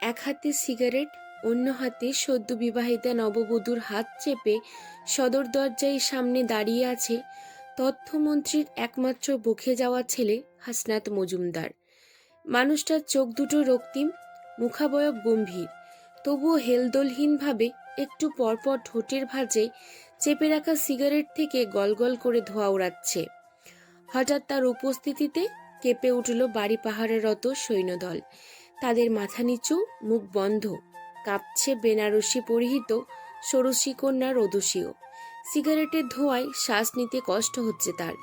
এক হাতে সিগারেট, অন্য হাতে সদ্য বিবাহিতা নববধূর হাত চেপে সদর দরজায় সামনে দাঁড়িয়ে আছে তথ্যমন্ত্রীর একমাত্র বকে যাওয়া ছেলে হাসনাত মজুমদার। মানুষটার চোখ দুটো রক্তিম, মুখাবয়ব গম্ভীর, তবুও হেলদোলহীনভাবে একটু পরপর ঠোঁটের ভাঁজে চেপে রাখা সিগারেট থেকে গলগল করে ধোঁয়া ওড়াচ্ছে। হঠাৎ তার উপস্থিতিতে কেঁপে উঠল বাড়ি পাহারারত সৈন্যদল। তাদের মাথা নিচু, মুখ বন্ধ, কাঁপছে বেনারসি পরিহিত ষোড়শী কন্যা রোদসীও। সিগারেটের ধোঁয়ায় শ্বাস নিতে কষ্ট হচ্ছে তার।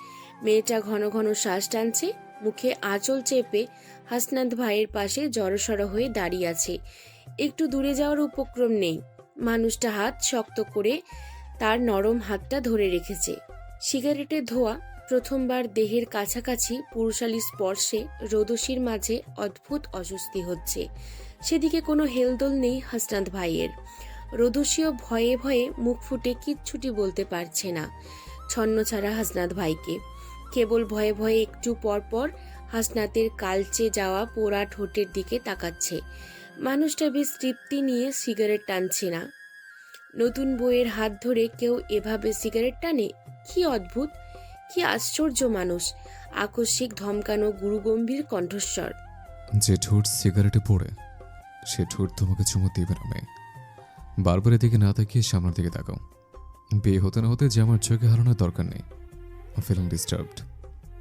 মেয়েটা ঘন ঘন শ্বাস টানছে, মুখে আঁচল চেপে হাসনাত ভাইয়ের পাশে জড়সড় হয়ে দাঁড়িয়ে আছে। একটু দূরে যাওয়ার উপক্রম নেই। মানুষটা হাত শক্ত করে তার নরম হাতটা ধরে রেখেছে। সিগারেটের ধোঁয়া প্রথমবার দেহের কাছাকাছি পুরুষালী স্পর্শে রোদসীর মাঝে অদ্ভুত অস্বস্তি হচ্ছে। সেদিকে কোনো হেলদোল নেই হাসনাত ভাইয়ের। রোদসীও ভয়ে ভয়ে মুখ ফুটে কিচ্ছুটি বলতে পারছে না ছন্নছাড়া হাসনাত ভাইকে। কেবল ভয়ে ভয়ে একটু পর পর হাসনাতের কালচে যাওয়া পোড়া ঠোঁটের দিকে তাকাচ্ছে। মানুষটা বেশ তৃপ্তি নিয়ে সিগারেট টানছে না। নতুন বউয়ের হাত ধরে কেউ এভাবে সিগারেট টানে? কি অদ্ভুত, কি আশ্চর্য মানুষ! আকস্মিক ধমকানো গুরুগম্ভীর কণ্ঠস্বর। যে ঠোঁট সিগারেটে পড়ে সে ঠোঁট তোমাকে চুমু দেবে না মেয়ে। বারবার এদিকে না তাকিয়ে সামনের দিকে তাকাও। বিয়ে হতে না হতে যে আমার চোখে হারানোর দরকার নেই। Feeling disturbed.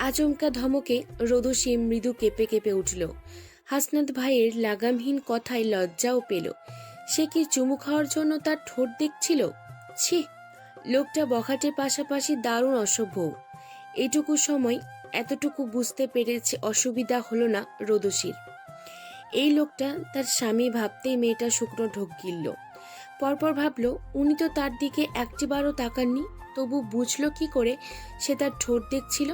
আচমকা ধমকে রোদসী মৃদু কেঁপে কেঁপে উঠল। হাসনাত ভাইয়ের লাগামহীন কথায় লজ্জাও পেল। সে কি চুমু খাওয়ার জন্য তার ঠোঁট দেখছিল? ছি, লোকটা বখাটে, পাশাপাশি দারুণ অসভ্য। এটুকু সময় এতটুকু বুঝতে পেরেছে অসুবিধা হলো না রোদসীর। এই লোকটা তার স্বামী ভাবতেই মেয়েটা শুকনো ঢোক গিলল। পরপর ভাবল, উনি তো তার দিকে একটিবারও তাকাননি, তবু বুঝলো কি করে সে তার ঠোঁট দেখছিল?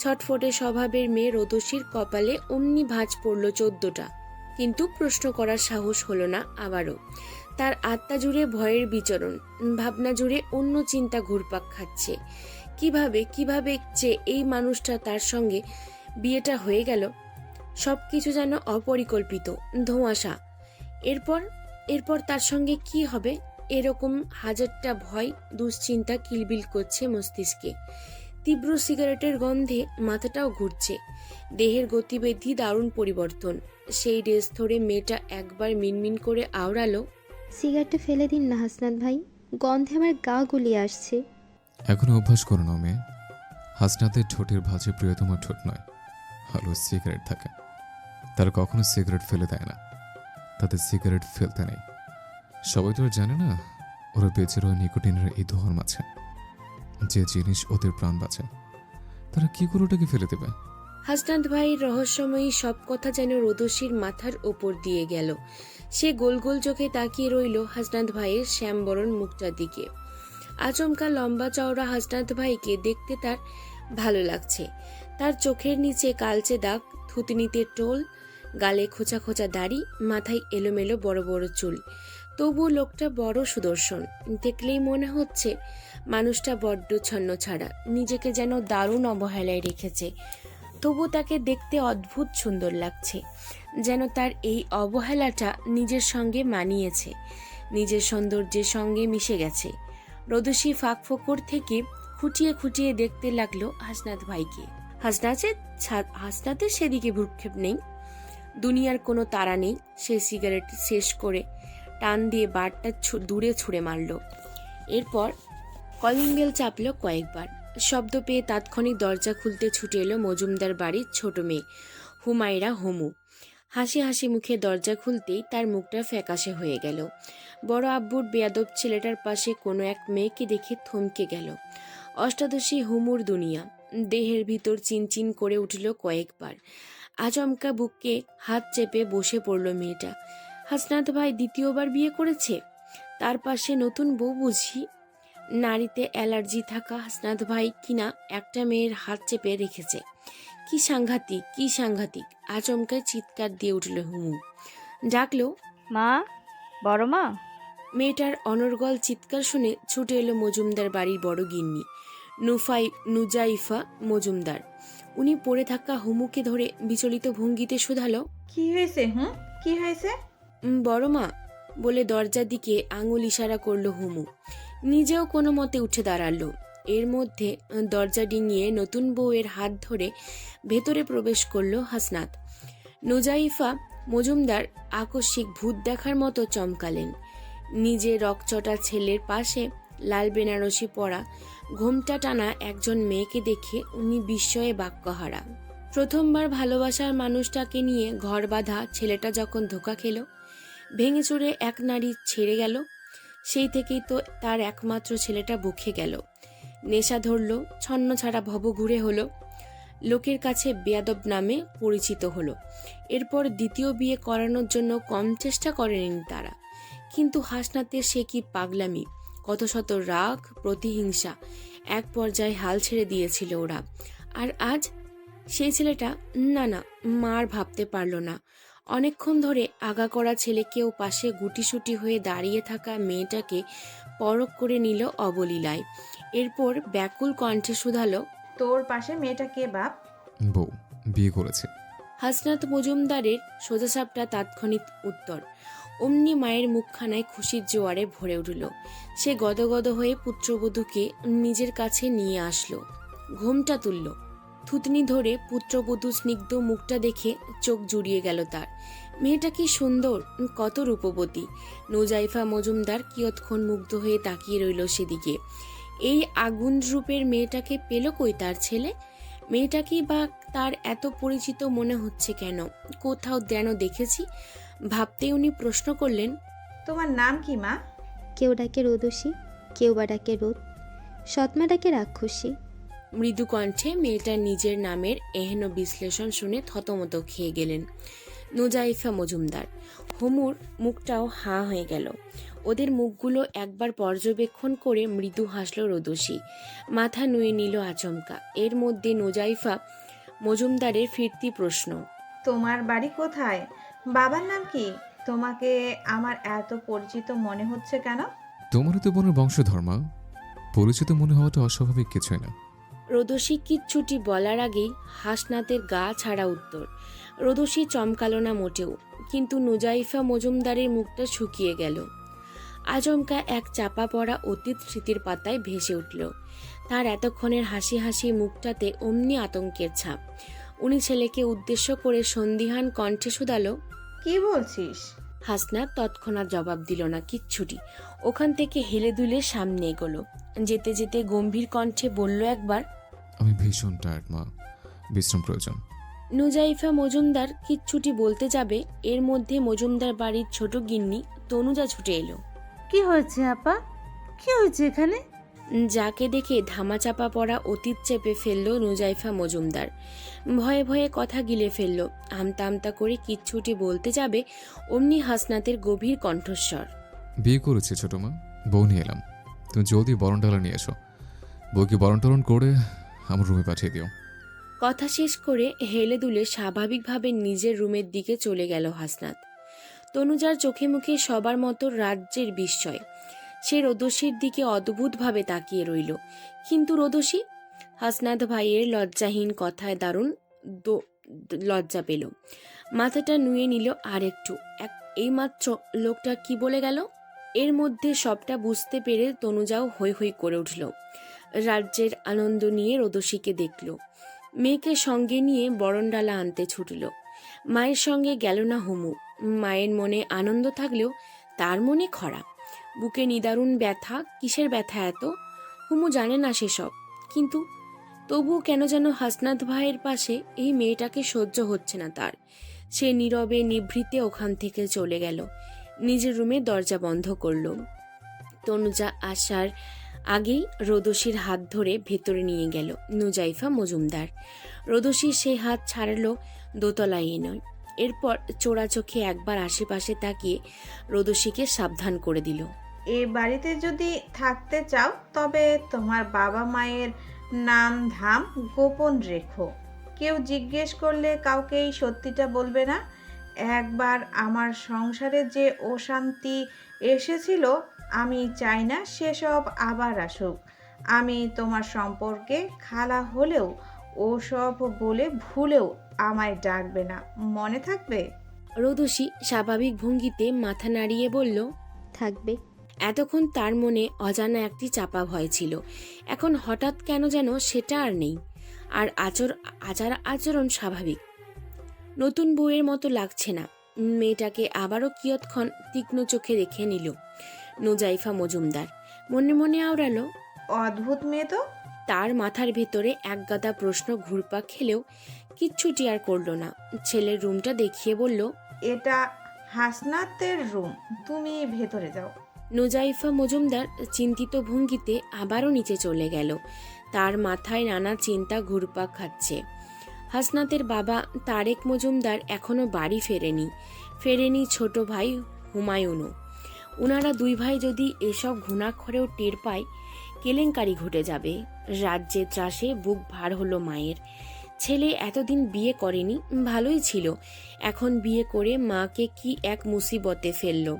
ছটফটে স্বভাবের মেয়ে রোদসীর কপালে অমনি ভাঁজ পড়ল 14টা, কিন্তু প্রশ্ন করার সাহস হলো না আবারও। তার আত্মা জুড়ে ভয়ের বিচরণ, ভাবনা জুড়ে অন্য চিন্তা ঘুরপাক খাচ্ছে। কিভাবে যে এই মানুষটা তার সঙ্গে বিয়েটা হয়ে গেল, সবকিছু যেন অপরিকল্পিত, ধোঁয়াশা। এরপর তার সঙ্গে কি হবে, এরকম হাজারটা ভয়, দুশ্চিন্তা কিলবিল করছে মস্তিষ্কে। তীব্র সিগারেটের গন্ধে মাথাটাও ঘুরছে। দেহের গতিবিধি দারুণ পরিবর্তন। সেই ড্রেস ধরে মেয়েটা একবার মিনমিন করে আওড়ালো, সিগারেটটা ফেলে দিন না হাসনাত ভাই, গন্ধে আমার গা গুলিয়ে আসছে। এখনো অভ্যাস করো না মেয়ে। হাসনাতের ঠোঁটের ভাঁজে প্রিয়তমার ঠোঁট নয়, হলো সিগারেট থাকে। তারা কখনো সিগারেট ফেলে দেয় না, তাদের সিগারেট ফেলতে নেই। সবাই তো আর জানে না ওরা বেঁচে রয় নিকোটিনের এই ধোঁয়ার মাঝে। যে জিনিস ওদের প্রাণ বাঁচে তারা কি করে ওটাকে ফেলে দেবে? হাসনাত ভাইয়ের রহস্যময়ী সব কথা যেন রোদসীর মাথার ওপর দিয়ে গেল। সে গোল গোল চোখে তাকিয়ে রইল হাসনাত ভাইয়ের শ্যামবরণ মুখটার দিকে। আচমকা লম্বা চওড়া হাসনাত ভাইকে দেখতে তার ভালো লাগছে। তার চোখের নিচে কালচে দাগ, থুতনিতে টোল, গালে খোঁচা খোঁচা দাড়ি, মাথায় এলোমেলো বড় বড় চুল। তবু লোকটা বড় সুদর্শন। দেখলেই মনে হচ্ছে মানুষটা বড্ড ছন্নছাড়া, নিজেকে যেন দারুণ অবহেলায় রেখেছে। তবু তাকে দেখতে অদ্ভুত সুন্দর লাগছে, যেন তার এই অবহেলাটা নিজের সঙ্গে মানিয়েছে, নিজের সৌন্দর্যের সঙ্গে মিশে গেছে। রোদসী ফাঁক ফোকর থেকে খুঁটিয়ে খুঁটিয়ে দেখতে লাগলো হাসনাত ভাইকে। হাসনাতের সেদিকে ভ্রুক্ষেপ নেই, দুনিয়ার কোনো তাড়া নেই। সে সিগারেট শেষ করে টান দিয়ে বারটা দূরে ছুঁড়ে মারল। এরপর কলিং বেল চাপল কয়েকবার। শব্দ পেয়ে তাৎক্ষণিক দরজা খুলতে ছুটে এলো মজুমদার বাড়ির ছোট মেয়ে হুমায়রা হমু। হাসি হাসি মুখে দরজা খুলতেই তার মুখটা ফ্যাকাশে হয়ে গেল। বড় আব্বুর বেয়াদব ছেলেটার পাশে কোনো এক মেয়েকে দেখে থমকে গেল। অষ্টাদশী হুমুর দুনিয়া। দেহের ভিতর চিনচিন করে উঠল কয়েকবার। আচমকা বুকে হাত চেপে বসে পড়ল মেয়েটা। হাসনাত ভাই দ্বিতীয়বার বিয়ে করেছে? তার পাশে নতুন বউ বুঝি? নারীতে অ্যালার্জি থাকা হাসনাত ভাই কিনা একটা মেয়ের হাত চেপে রেখেছে। কি সাংঘাতিক, কি সাংঘাতিক! আচমকা চিৎকার দিয়ে উঠল হুমু। ডাকলো, মা, বড় মা। মেয়েটার অনর্গল চিৎকার শুনে ছুটে এলো মজুমদার বাড়ির বড় গিন্নি নুজাইফা মজুমদার। উনি পড়ে থাকা হুমুকে ধরে বিচলিত ভঙ্গিতে শুধালো, কি হয়েছে? কি হয়েছে? বড় মা বলে দরজার দিকে আঙুল ইশারা করলো হুমু। নিজেও কোনো মতে উঠে দাঁড়ালো। এর মধ্যে দরজা ডিঙিয়ে নতুন বউয়ের হাত ধরে ভেতরে প্রবেশ করলো হাসনাত। নুজাইফা মজুমদার আকস্মিক ভূত দেখার মতো চমকালেন। নিজে রকচটা ছেলের পাশে লাল বেনারসি পরা ঘোমটা টানা একজন মেয়েকে দেখে উনি বিস্ময়ে বাক্যহারা। প্রথমবার ভালোবাসার মানুষটাকে নিয়ে ঘর বাঁধা ছেলেটা যখন ধোঁকা খেল, ভেঙে চুরে এক নারী ছেড়ে গেল, সেই থেকেই তো তার একমাত্র ছেলেটা বুকে গেল। নেশা ধরল, ছন্ন ছাড়া ভবঘুরে হলো, লোকের কাছে বেয়াদব নামে পরিচিত হলো। এরপর দ্বিতীয় বিয়ে করানোর জন্য কম চেষ্টা করেনি তারা। কিন্তু হাসনাতের সে কি পাগলামি, কত শত রাগ, প্রতিহিংসা, এক পর্যায়ে হাল ছেড়ে দিয়েছিল ওরা। আর আজ সেই ছেলেটা না মার ভাবতে পারল না। অনেকক্ষণ ধরে আগা করা ছেলেকেও পাশে গুটিসুটি হয়ে দাঁড়িয়ে থাকা মেয়েটাকে পরখ করে নিল অবলীলায়। এরপর ব্যাকুল কণ্ঠে শুধালো, তোর পাশে মেয়েটা কে বাপ? বউ বিয়ে করেছে। হাসনাত মজুমদারের সোজাসাপটা তাৎক্ষণিক উত্তর। অমনি মায়ের মুখখানায় খুশির জোয়ারে ভরে উঠল। সে গদগদ হয়ে পুত্রবধূকে নিজের কাছে নিয়ে আসলো, ঘোমটা তুলল। থুতনি ধরে পুত্রবধূ স্নিগ্ধ মুখটা দেখে চোখ জুড়িয়ে গেল তার। মেয়েটা কি সুন্দর, কত রূপবতী! নুজাইফা মজুমদার কিয়ৎক্ষণ মুগ্ধ হয়ে তাকিয়ে রইল সেদিকে। এই আগুন রূপের মেয়েটাকে পেল কই তার ছেলে? মেয়েটাকেই বা তার এত পরিচিত মনে হচ্ছে কেন? কোথাও যেন দেখেছি। ভাবতেই উনি প্রশ্ন করলেন, তোমার নাম কি মা? কেউ ডাকে রোদসী, কেউ বা ডাকে রোদ, সৎমা ডাকে রাক্ষসী। মৃদু কণ্ঠে মেয়েটার নিজের নামের এহেন বিশ্লেষণ শুনে থতমত খেয়ে গেলেন নুজাইফা মজুমদার। হুমুর মুখটাও হাঁ হয়ে গেল। ওদের মুখগুলো একবার পর্যবেক্ষণ করে মৃদু হাসল রোদসী। মাথা নুয়ে নিল আচমকা। এর মধ্যে নুজাইফা মজুমদারের ফিরতি প্রশ্ন, তোমার বাড়ি কোথায়? বাবার নাম কি? তোমাকে আমার এত পরিচিত মনে হচ্ছে কেন? তোমারও তো বোনের বংশধর মা, পরিচিত মনে হওয়াটা অস্বাভাবিক কিছুই না। রোদসী কিচ্ছুটি বলার আগেই হাসনাতের গা ছাড়া উত্তর। রোদসী চমকালো না মোটেও, কিন্তু নুজাইফা মজুমদারের মুখটা শুকিয়ে গেল। আচমকা এক চাপা পড়া অতীত স্মৃতির পাতায় ভেসে উঠল তার এতক্ষণের হাসি হাসি মুখটাতে অমনি আতঙ্কের ছাপ। উনি ছেলেকে উদ্দেশ্য করে সন্দিহান কণ্ঠে শুধালো, কি বলছিস? হাসনাত তৎক্ষণাৎ জবাব দিল না কিচ্ছুটি। ওখান থেকে হেলে দুলে সামনে এগোলো। যেতে যেতে গম্ভীর কণ্ঠে বলল একবার, আমি ভীষণ টায়ার্ড মা, বিশ্রাম প্রয়োজন। নুজাইফা মজুমদার কিচ্ছুটি বলতে যাবে, এর মধ্যে মজুমদার বাড়ির ছোট গিন্নি তনুজা ছুটে এলো। কি হয়েছে আপা? কি হয়েছে এখানে? যাকে দেখে ধামাচাপা পড়া অতীত চেপে ফেলল নুজাইফা মজুমদার। ভয়ে ভয়ে কথা গিলে ফেলল। আমতা আমতা করে কিচ্ছুটি বলতে যাবে, অমনি হাসনাতের গভীর কণ্ঠস্বর, বিয়ে করেছে ছোট মা, বউ নিয়ে এলাম। তুমি জলদি বরণডালা নিয়ে এসো, বউকে বরণ টরণ করে আমার রুমে পাঠিয়ে দিও। কথা শেষ করে হেলে দুলে স্বাভাবিকভাবে নিজের রুমের দিকে চলে গেল হাসনাত। তনুজার চোখে মুখে সবার মতো রাজ্যের বিস্ময়। সে রোদসীর দিকে অদ্ভুতভাবে তাকিয়ে রইল। কিন্তু রোদসী? হাসনাত ভাইয়ের লজ্জাহীন কথায় দারুণ লজ্জা পেল। মাথাটা নুয়ে নিল আর একটু। এইমাত্র লোকটা কি বলে গেল? এর মধ্যে সবটা বুঝতে পেরে তনুজাও হৈ হৈ করে উঠল। রাজ্যের আনন্দ নিয়ে রোদসীকে দেখল। মেয়েকে সঙ্গে নিয়ে বরণডালা আনতে ছুটল। মায়ের সঙ্গে গেল না হুমু। মায়ের মনে আনন্দ থাকলেও তার মনে খরা। বুকে নিদারুণ ব্যথা। কিসের ব্যথা এত? হুমু জানে না সেসব। কিন্তু তবুও কেন যেন হাসনাত ভাইয়ের পাশে এই মেয়েটাকে সহ্য হচ্ছে না তার। সে নীরবে নিভৃতে ওখান থেকে চলে গেল। নিজের রুমে দরজা বন্ধ করল। তনুজা আসার আগেই রোদসীর হাত ধরে ভেতরে নিয়ে গেল নুজাইফা মজুমদার। রোদসী সেই হাত ছাড়ল দোতলায় নয়। এরপর চোরা চোখে একবার আশেপাশে তাকিয়ে রোদসীকে সাবধান করে দিল, এ বাড়িতে যদি থাকতে চাও তবে তোমার বাবা মায়ের নাম ধাম গোপন রেখো। কেউ জিজ্ঞেস করলে কাউকে এই সত্যিটা বলবে না। একবার আমার সংসারে যে অশান্তি এসেছিল, আমি চাই না সেসব আবার আসুক। আমি তোমার সম্পর্কে খালা হলেও ওসব বলে ভুলেও আমায় ডাকবে না, মনে থাকবে? রোদসী স্বাভাবিক ভঙ্গিতে মাথা নাড়িয়ে বলল, থাকবে। এতক্ষণ তার মনে অজানা একটি চাপা ভয় ছিল, এখন হঠাৎ কেন যেন সেটা আর নেই। আর আচার আচরণ স্বাভাবিক, নতুন বউয়ের মতো লাগছে না। মেয়েটাকে আবারও কিয়ৎক্ষণ তীক্ষ্ণ চোখে রেখে নিল নুজাইফা মজুমদার। মনে মনে আওড়ালো, অদ্ভুত মেয়ে তো। তার মাথার ভেতরে একগাদা প্রশ্ন ঘুরপাক খেলেও কিচ্ছুটি আর করল না। ছেলের রুমটা দেখিয়ে বলল, এটা হাসনাতের রুম, তুমি ভেতরে যাও। নুজাইফা মজুমদার চিন্তিত ভঙ্গিতে আবারও নিচে চলে গেল। তার মাথায় নানা চিন্তা ঘুরপাক খাচ্ছে। হাসনাতের বাবা তারেক মজুমদার এখনো বাড়ি ফেরেনি ছোট ভাই হুমায়ুনও। ওনারা দুই ভাই যদি এসব ঘুণাক্ষরেও টের পায়, কেলেঙ্কারি ঘটে যাবে। রাজ্যে ত্রাসে বুক ভার হলো মায়ের। ছেলে এতদিন বিয়ে করেনি, ভালোই ছিল। এখন বিয়ে করে মাকে কি এক মুসিবতে ফেললো।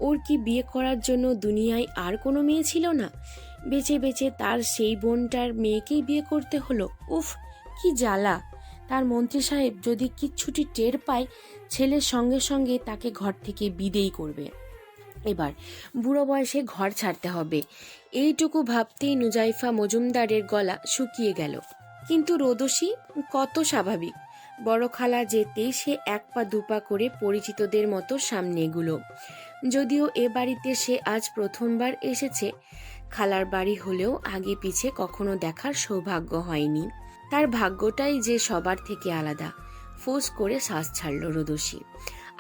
ওর কি বিয়ে করার জন্য দুনিয়ায় আর কোনো মেয়ে ছিল না? বেঁচে বেঁচে তার সেই বোনটার মেয়েকেই বিয়ে করতে হলো। উফ, কি জ্বালা! তার মন্ত্রী সাহেব যদি কিচ্ছুটি টের পায়, ছেলের সঙ্গে সঙ্গে তাকে ঘর থেকে বিদেয় করবে। এবার বুড়ো বয়সে ঘর ছাড়তে হবে। এইটুকু ভাবতেই নুজাইফা মজুমদারের গলা শুকিয়ে গেল। কিন্তু রোদসী কত স্বাভাবিক। বড় খালা যেতেই সে এক পা দুপা করে পরিচিতদের মতো সামনে এগুলো। যদিও এ বাড়িতে সে আজ প্রথমবার এসেছে, খালার বাড়ি হলেও আগে পিছে কখনো দেখার সৌভাগ্য হয়নি। তার ভাগ্যটাই যে সবার থেকে আলাদা। ফোঁস করে শ্বাস ছাড়ল রোদসী।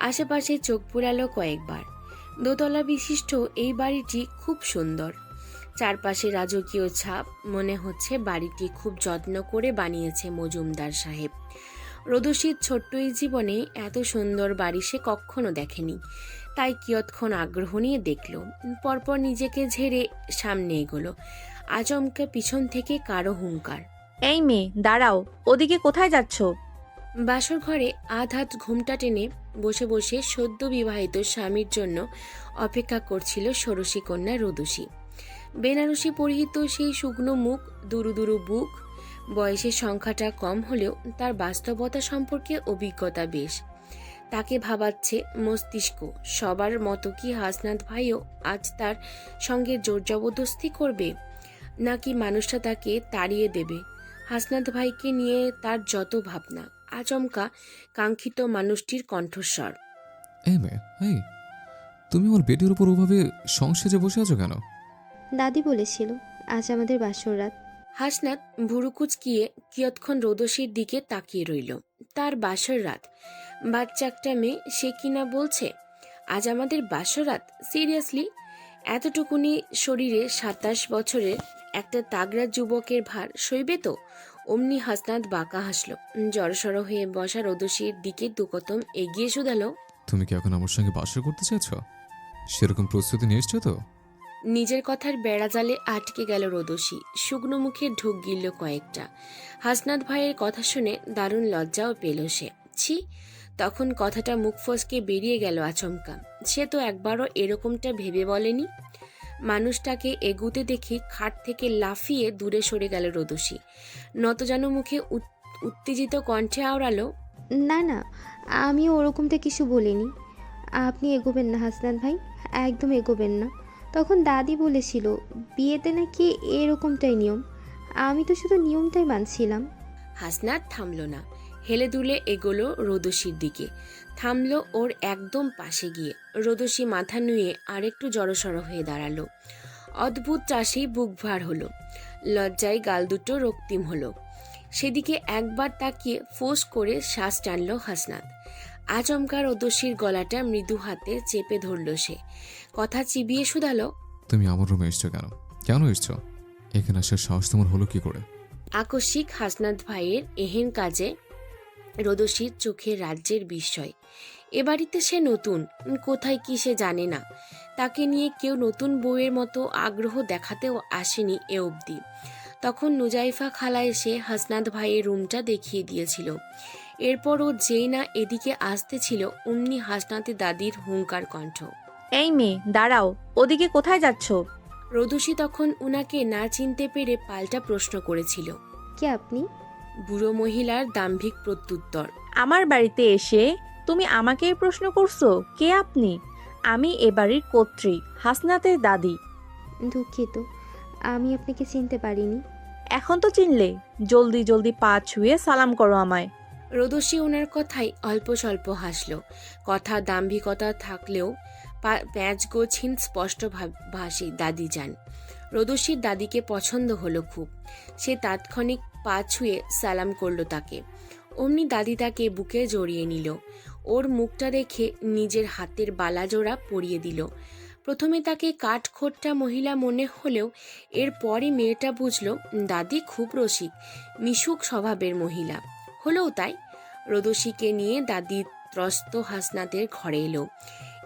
আশেপাশে চোখ পুরালো কয়েকবার। দোতলা বিশিষ্ট এই বাড়িটি খুব সুন্দর। চারপাশে রাজকীয় ছাপ, মনে হচ্ছে বাড়িটি খুব যত্ন করে বানিয়েছে মজুমদার সাহেব। রোদসীর ছোট্ট এই জীবনে এত সুন্দর বাড়ি সে কখনো দেখেনি, তাই কিয়ৎক্ষণ আগ্রহ নিয়ে দেখল। পরপর নিজেকে ঝেড়ে সামনে এগোলো। আচমকা পিছন থেকে কারো হুঙ্কার, এই মেয়ে দাঁড়াও, ওদিকে কোথায় যাচ্ছ? বাসর ঘরে আধ হাত ঘুমটা টেনে বসে বসে সদ্য বিবাহিত স্বামীর জন্য অপেক্ষা করছিল ষোড়শী কন্যা রোদসী। বেনারসি পরিহিত সেই শুকনো মুখ, দুরু দুরু বুক। বয়সের সংখ্যাটা কম হলেও তার বাস্তবতা সম্পর্কে অভিজ্ঞতা বেশ। তাকে ভাবাচ্ছে মস্তিষ্ক। সবার মতো কি হাসনাত ভাইও আজ তার সঙ্গে জোর জবরদস্তি করবে, নাকি মানুষটা তাকে তাড়িয়ে দেবে? হাসনাত ভাইকে নিয়ে তার যত ভাবনা। আচমকা কাঙ্ক্ষিত মানুষটির কণ্ঠস্বর, এই মেয়ে, এই তুমি আমার বেডের উপর ওভাবে সংসেজে বসে আছো কেন? দাদি বলেছিল আজ আমাদের বাসর রাত। হাসনাত ভুরু কুচকিয়ে কিয়ৎক্ষণ রোদসীর দিকে তাকিয়ে রইল। তার বাসর রাত? বাচ্চা একটা মেয়ে, সে কিনা বলছে আজ আমাদের বাসর রাত? সিরিয়াসলি? এতটুকুনি শরীরে 27 বছরের একটা তাগড়া যুবকের ভার সইবে তো? অমনি হাসনাত বাঁকা হাসল। জড়সড় হয়ে বসা রোদসীর দিকে দুকদম এগিয়ে শুধালো, তুমি কি এখন আমার সঙ্গে বাসর করতে চাইছ? সেরকম প্রস্তুতি নিয়ে এসছো তো? নিজের কথার বেড়াজালে আটকে গেল রোদসী। শুকনো মুখে ঢোক গিলল কয়েকটা। হাসনাত ভাইয়ের কথা শুনে দারুণ লজ্জাও পেল সে। ছি, তখন কথাটা মুখ ফসকে বেরিয়ে গেল আচমকা। সে তো একবারও এরকমটা ভেবে বলেনি। মানুষটাকে এগুতে দেখে খাট থেকে লাফিয়ে দূরে সরে গেল রোদসী। নতজানু মুখে উত্তেজিত কণ্ঠে আওড়ালো, না না, আমি ওরকমটা কিছু বলিনি। আপনি এগোবেন না হাসনাত ভাই, একদম এগোবেন না। তখন দাদি বলেছিল বিয়েতে নাকি এরকমটাই নিয়ম। আমি তো শুধু নিয়মটাই মানছিলাম। হাসনাত থামল না, হেলে দুলে এগোলো রোদসীর দিকে। থামলো ওর একদম পাশে গিয়ে। রোদসী মাথা নুয়ে আরেকটু জড়সড় হয়ে দাঁড়ালো। অদ্ভুত চাষেই বুক ভার হলো। লজ্জায় গাল দুটো রক্তিম হলো। সেদিকে একবার তাকিয়ে ফোঁস করে শ্বাস টানল হাসনাত। আচমকা রোদসীর গলাটা মৃদু হাতে চেপে ধরল সে। কথা চিবিয়ে শুধালো, তুমি আমার রুমে এসছো কেন? কেন এসছো? এখানে আসার সাহস তোমার হলো কি করে? আকস্মিক হাসনাত ভাইয়ের এহেন কাজে রোদসীর চোখে রাজ্যের বিস্ময়। এ বাড়িতে সে নতুন, কোথায় কি সে জানে না। তাকে নিয়ে কেউ নতুন বউয়ের মতো আগ্রহ দেখাতেও আসেনি এ অবধি। তখন নুজাইফা খালা এসে হাসনাত ভাইয়ের রুমটা দেখিয়ে দিয়েছিল। এরপরও যেই না এদিকে আসতেছিল, অমনি হাসনাতের দাদির হুঙ্কার কণ্ঠ, এই মেয়ে দাঁড়াও, ওদিকে কোথায় যাচ্ছ? রোদসী তখন উনাকে না চিনতে পেরে পাল্টা প্রশ্ন করেছিল। কে আপনি? বুড়ো মহিলার দাম্ভিক প্রত্যুত্তর, আমার বাড়িতে এসে তুমি আমাকেই প্রশ্ন করছো? কে আপনি? আমি এ বাড়ির কর্ত্রী, হাসনাতের দাদি। দুঃখিত, আমি আপনাকে চিনতে পারিনি। এখন তো চিনলে, জলদি জলদি পা ছুঁয়ে সালাম করো আমায়। রোদসী ওনার কথায় অল্প স্বল্প হাসল। কথা দাম্ভিকতা থাকলেও প্যাঁচ গোছিন স্পষ্ট ভাষী দাদি যান। রোদসীর দাদিকে পছন্দ হলো খুব। সে তাৎক্ষণিক পা ছুঁয়ে সালাম করলো তাকে। অমনি দাদি তাকে বুকে জড়িয়ে নিল। ওর মুখটা দেখে নিজের হাতের বালাজোড়া পরিয়ে দিল। প্রথমে তাকে কাঠখোট্টা মহিলা মনে হলেও এরপরই মেয়েটা বুঝল দাদি খুব রসিক, মিশুক স্বভাবের মহিলা। হলেও তাই। রোদসীকে নিয়ে দাদি ত্রস্ত হাসনাতের ঘরে এলো।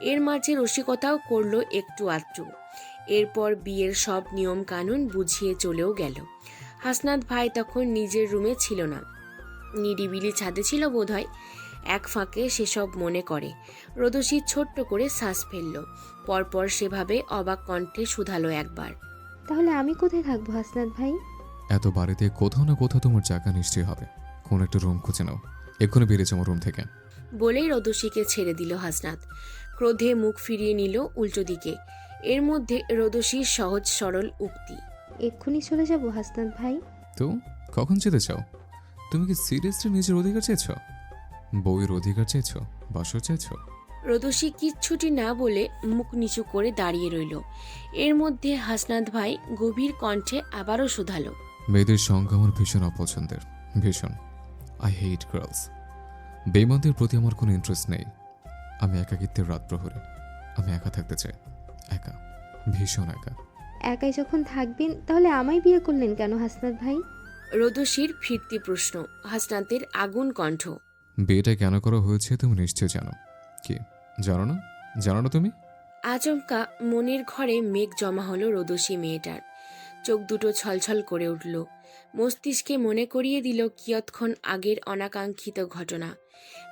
এর মাঝে রসিকতাও করলো একটু আধটু। এরপর বিয়ের সব নিয়ম কানুন বুঝিয়ে চলেও গেল। হাসনাত ভাই তখন নিজের রুমে ছিল না, নিরিবিলি ছাদে ছিল বোধহয়। এক ফাঁকে সেসব মনে করে। রোদসী ছোট্ট করে শ্বাস ফেলল। পরপর সেভাবে অবাক কণ্ঠে শুধালো একবার, তাহলে আমি কোথায় থাকবো হাসনাত ভাই? এত বাড়িতে কোথাও না কোথাও তোমার জায়গা নিশ্চয়ই হবে। কোন একটা রুম খুঁজে নাও, এক্ষুনি বেরিয়েছে আমার রুম থেকে। বলেই রোদসীকে ছেড়ে দিল হাসনাত। ক্রোধে মুখ ফিরিয়ে নিল উল্টো দিকে। এর মধ্যে রোদসীর সহজ সরল উক্তি, এক্ষুনি চলে যাব হাসনাত ভাই? তো কখন যেতে চাও? তুমি কি সিরিয়াসলি নিজের অধিকার চেয়েছ? বউয়ের অধিকার চেয়েছ? বাসর চেয়েছ? রোদসী কিচ্ছুটি না বলে মুখ নিচু করে দাঁড়িয়ে রইল। এর মধ্যে হাসনাত ভাই গভীর কণ্ঠে আবারও শুধালো, মেয়েদের সংখ্যা আমার ভীষণ অপছন্দের, ভীষণ। I hate girls. বেইমানদের প্রতি আমার কোনো ইন্টারেস্ট নেই। আমি একাকিত্বের রাত প্রহরে। আমি একা থাকতে চাই, একা, ভীষণ একা। একাই যখন থাকবেন তাহলে আমায় বিয়ে করলেন কেন হাসনাত ভাই? রোদসীর ফিরতি প্রশ্ন। হাসনাতের আগুন কণ্ঠ, বিয়েটা কেন করা হয়েছে তুমি নিশ্চয় জানো। কি জানো না? জানো না তুমি? আচমকা মনের ঘরে মেঘ জমা হলো রোদসী মেয়েটার। চোখ দুটো ছলছল করে উঠল। মস্তিষ্কে মনে করিয়ে দিল কিয়ৎক্ষণ আগের অনাকাঙ্ক্ষিত ঘটনা।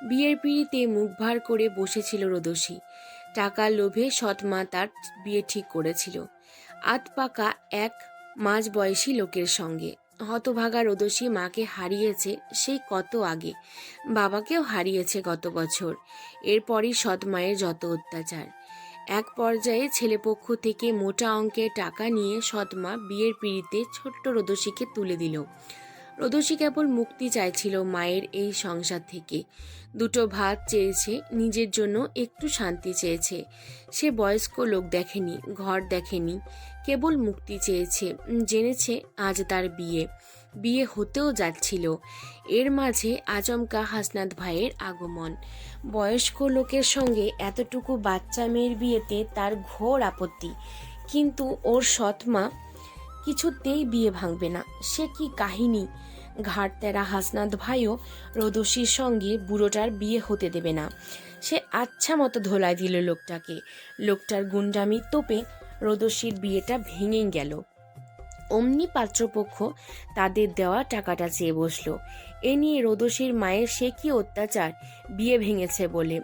বিয়ের পিঁড়িতে মুখ ভার করে বসেছিল রোদসী। টাকার লোভে সৎমা তার বিয়ে ঠিক করেছিল আধপাকা এক মাঝবয়সী লোকের সঙ্গে। হতভাগা রোদসী মাকে হারিয়েছে সেই কত আগে, বাবাকেও হারিয়েছে গত বছর। এরপরই সৎমায়ের যত অত্যাচার। এক পর্যায়ে ছেলেপক্ষ থেকে মোটা অঙ্কের টাকা নিয়ে সৎমা বিয়ের পিঁড়িতে ছোট্ট রোদসীকে তুলে দিল। রোদসী কেবল মুক্তি চাইছিল মায়ের এই সংসার থেকে। দুটো ভাত চেয়েছে, নিজের জন্য একটু শান্তি চেয়েছে। সে বয়স্ক লোক দেখেনি, ঘর দেখেনি, কেবল মুক্তি চেয়েছে। জেনেছে আজ তার বিয়ে, বিয়ে হতেও যাচ্ছিল। এর মাঝে আচমকা হাসনাত ভাইয়ের আগমন। বয়স্ক লোকের সঙ্গে এতটুকু বাচ্চা মেয়ের বিয়েতে তার ঘোর আপত্তি, কিন্তু ওর সৎমা কিছুতেই বিয়ে ভাঙবে না। সে কি কাহিনী! ঘাট তেরা হাসনাত ভাইও রোদসীর সঙ্গে বুড়োটার বিয়ে হতে দেবে না। সে আচ্ছা মতো ধোলাই দিল লোকটাকে। লোকটার গুন্ডামি তোপে রোদসীর বিয়েটা ভেঙে গেল। অমনি পাত্রপক্ষ তাদের দেওয়া টাকাটা চেয়ে বসলো। এ নিয়ে রোদসীর মায়ের সে কি অত্যাচার, বিয়ে ভেঙেছে বলে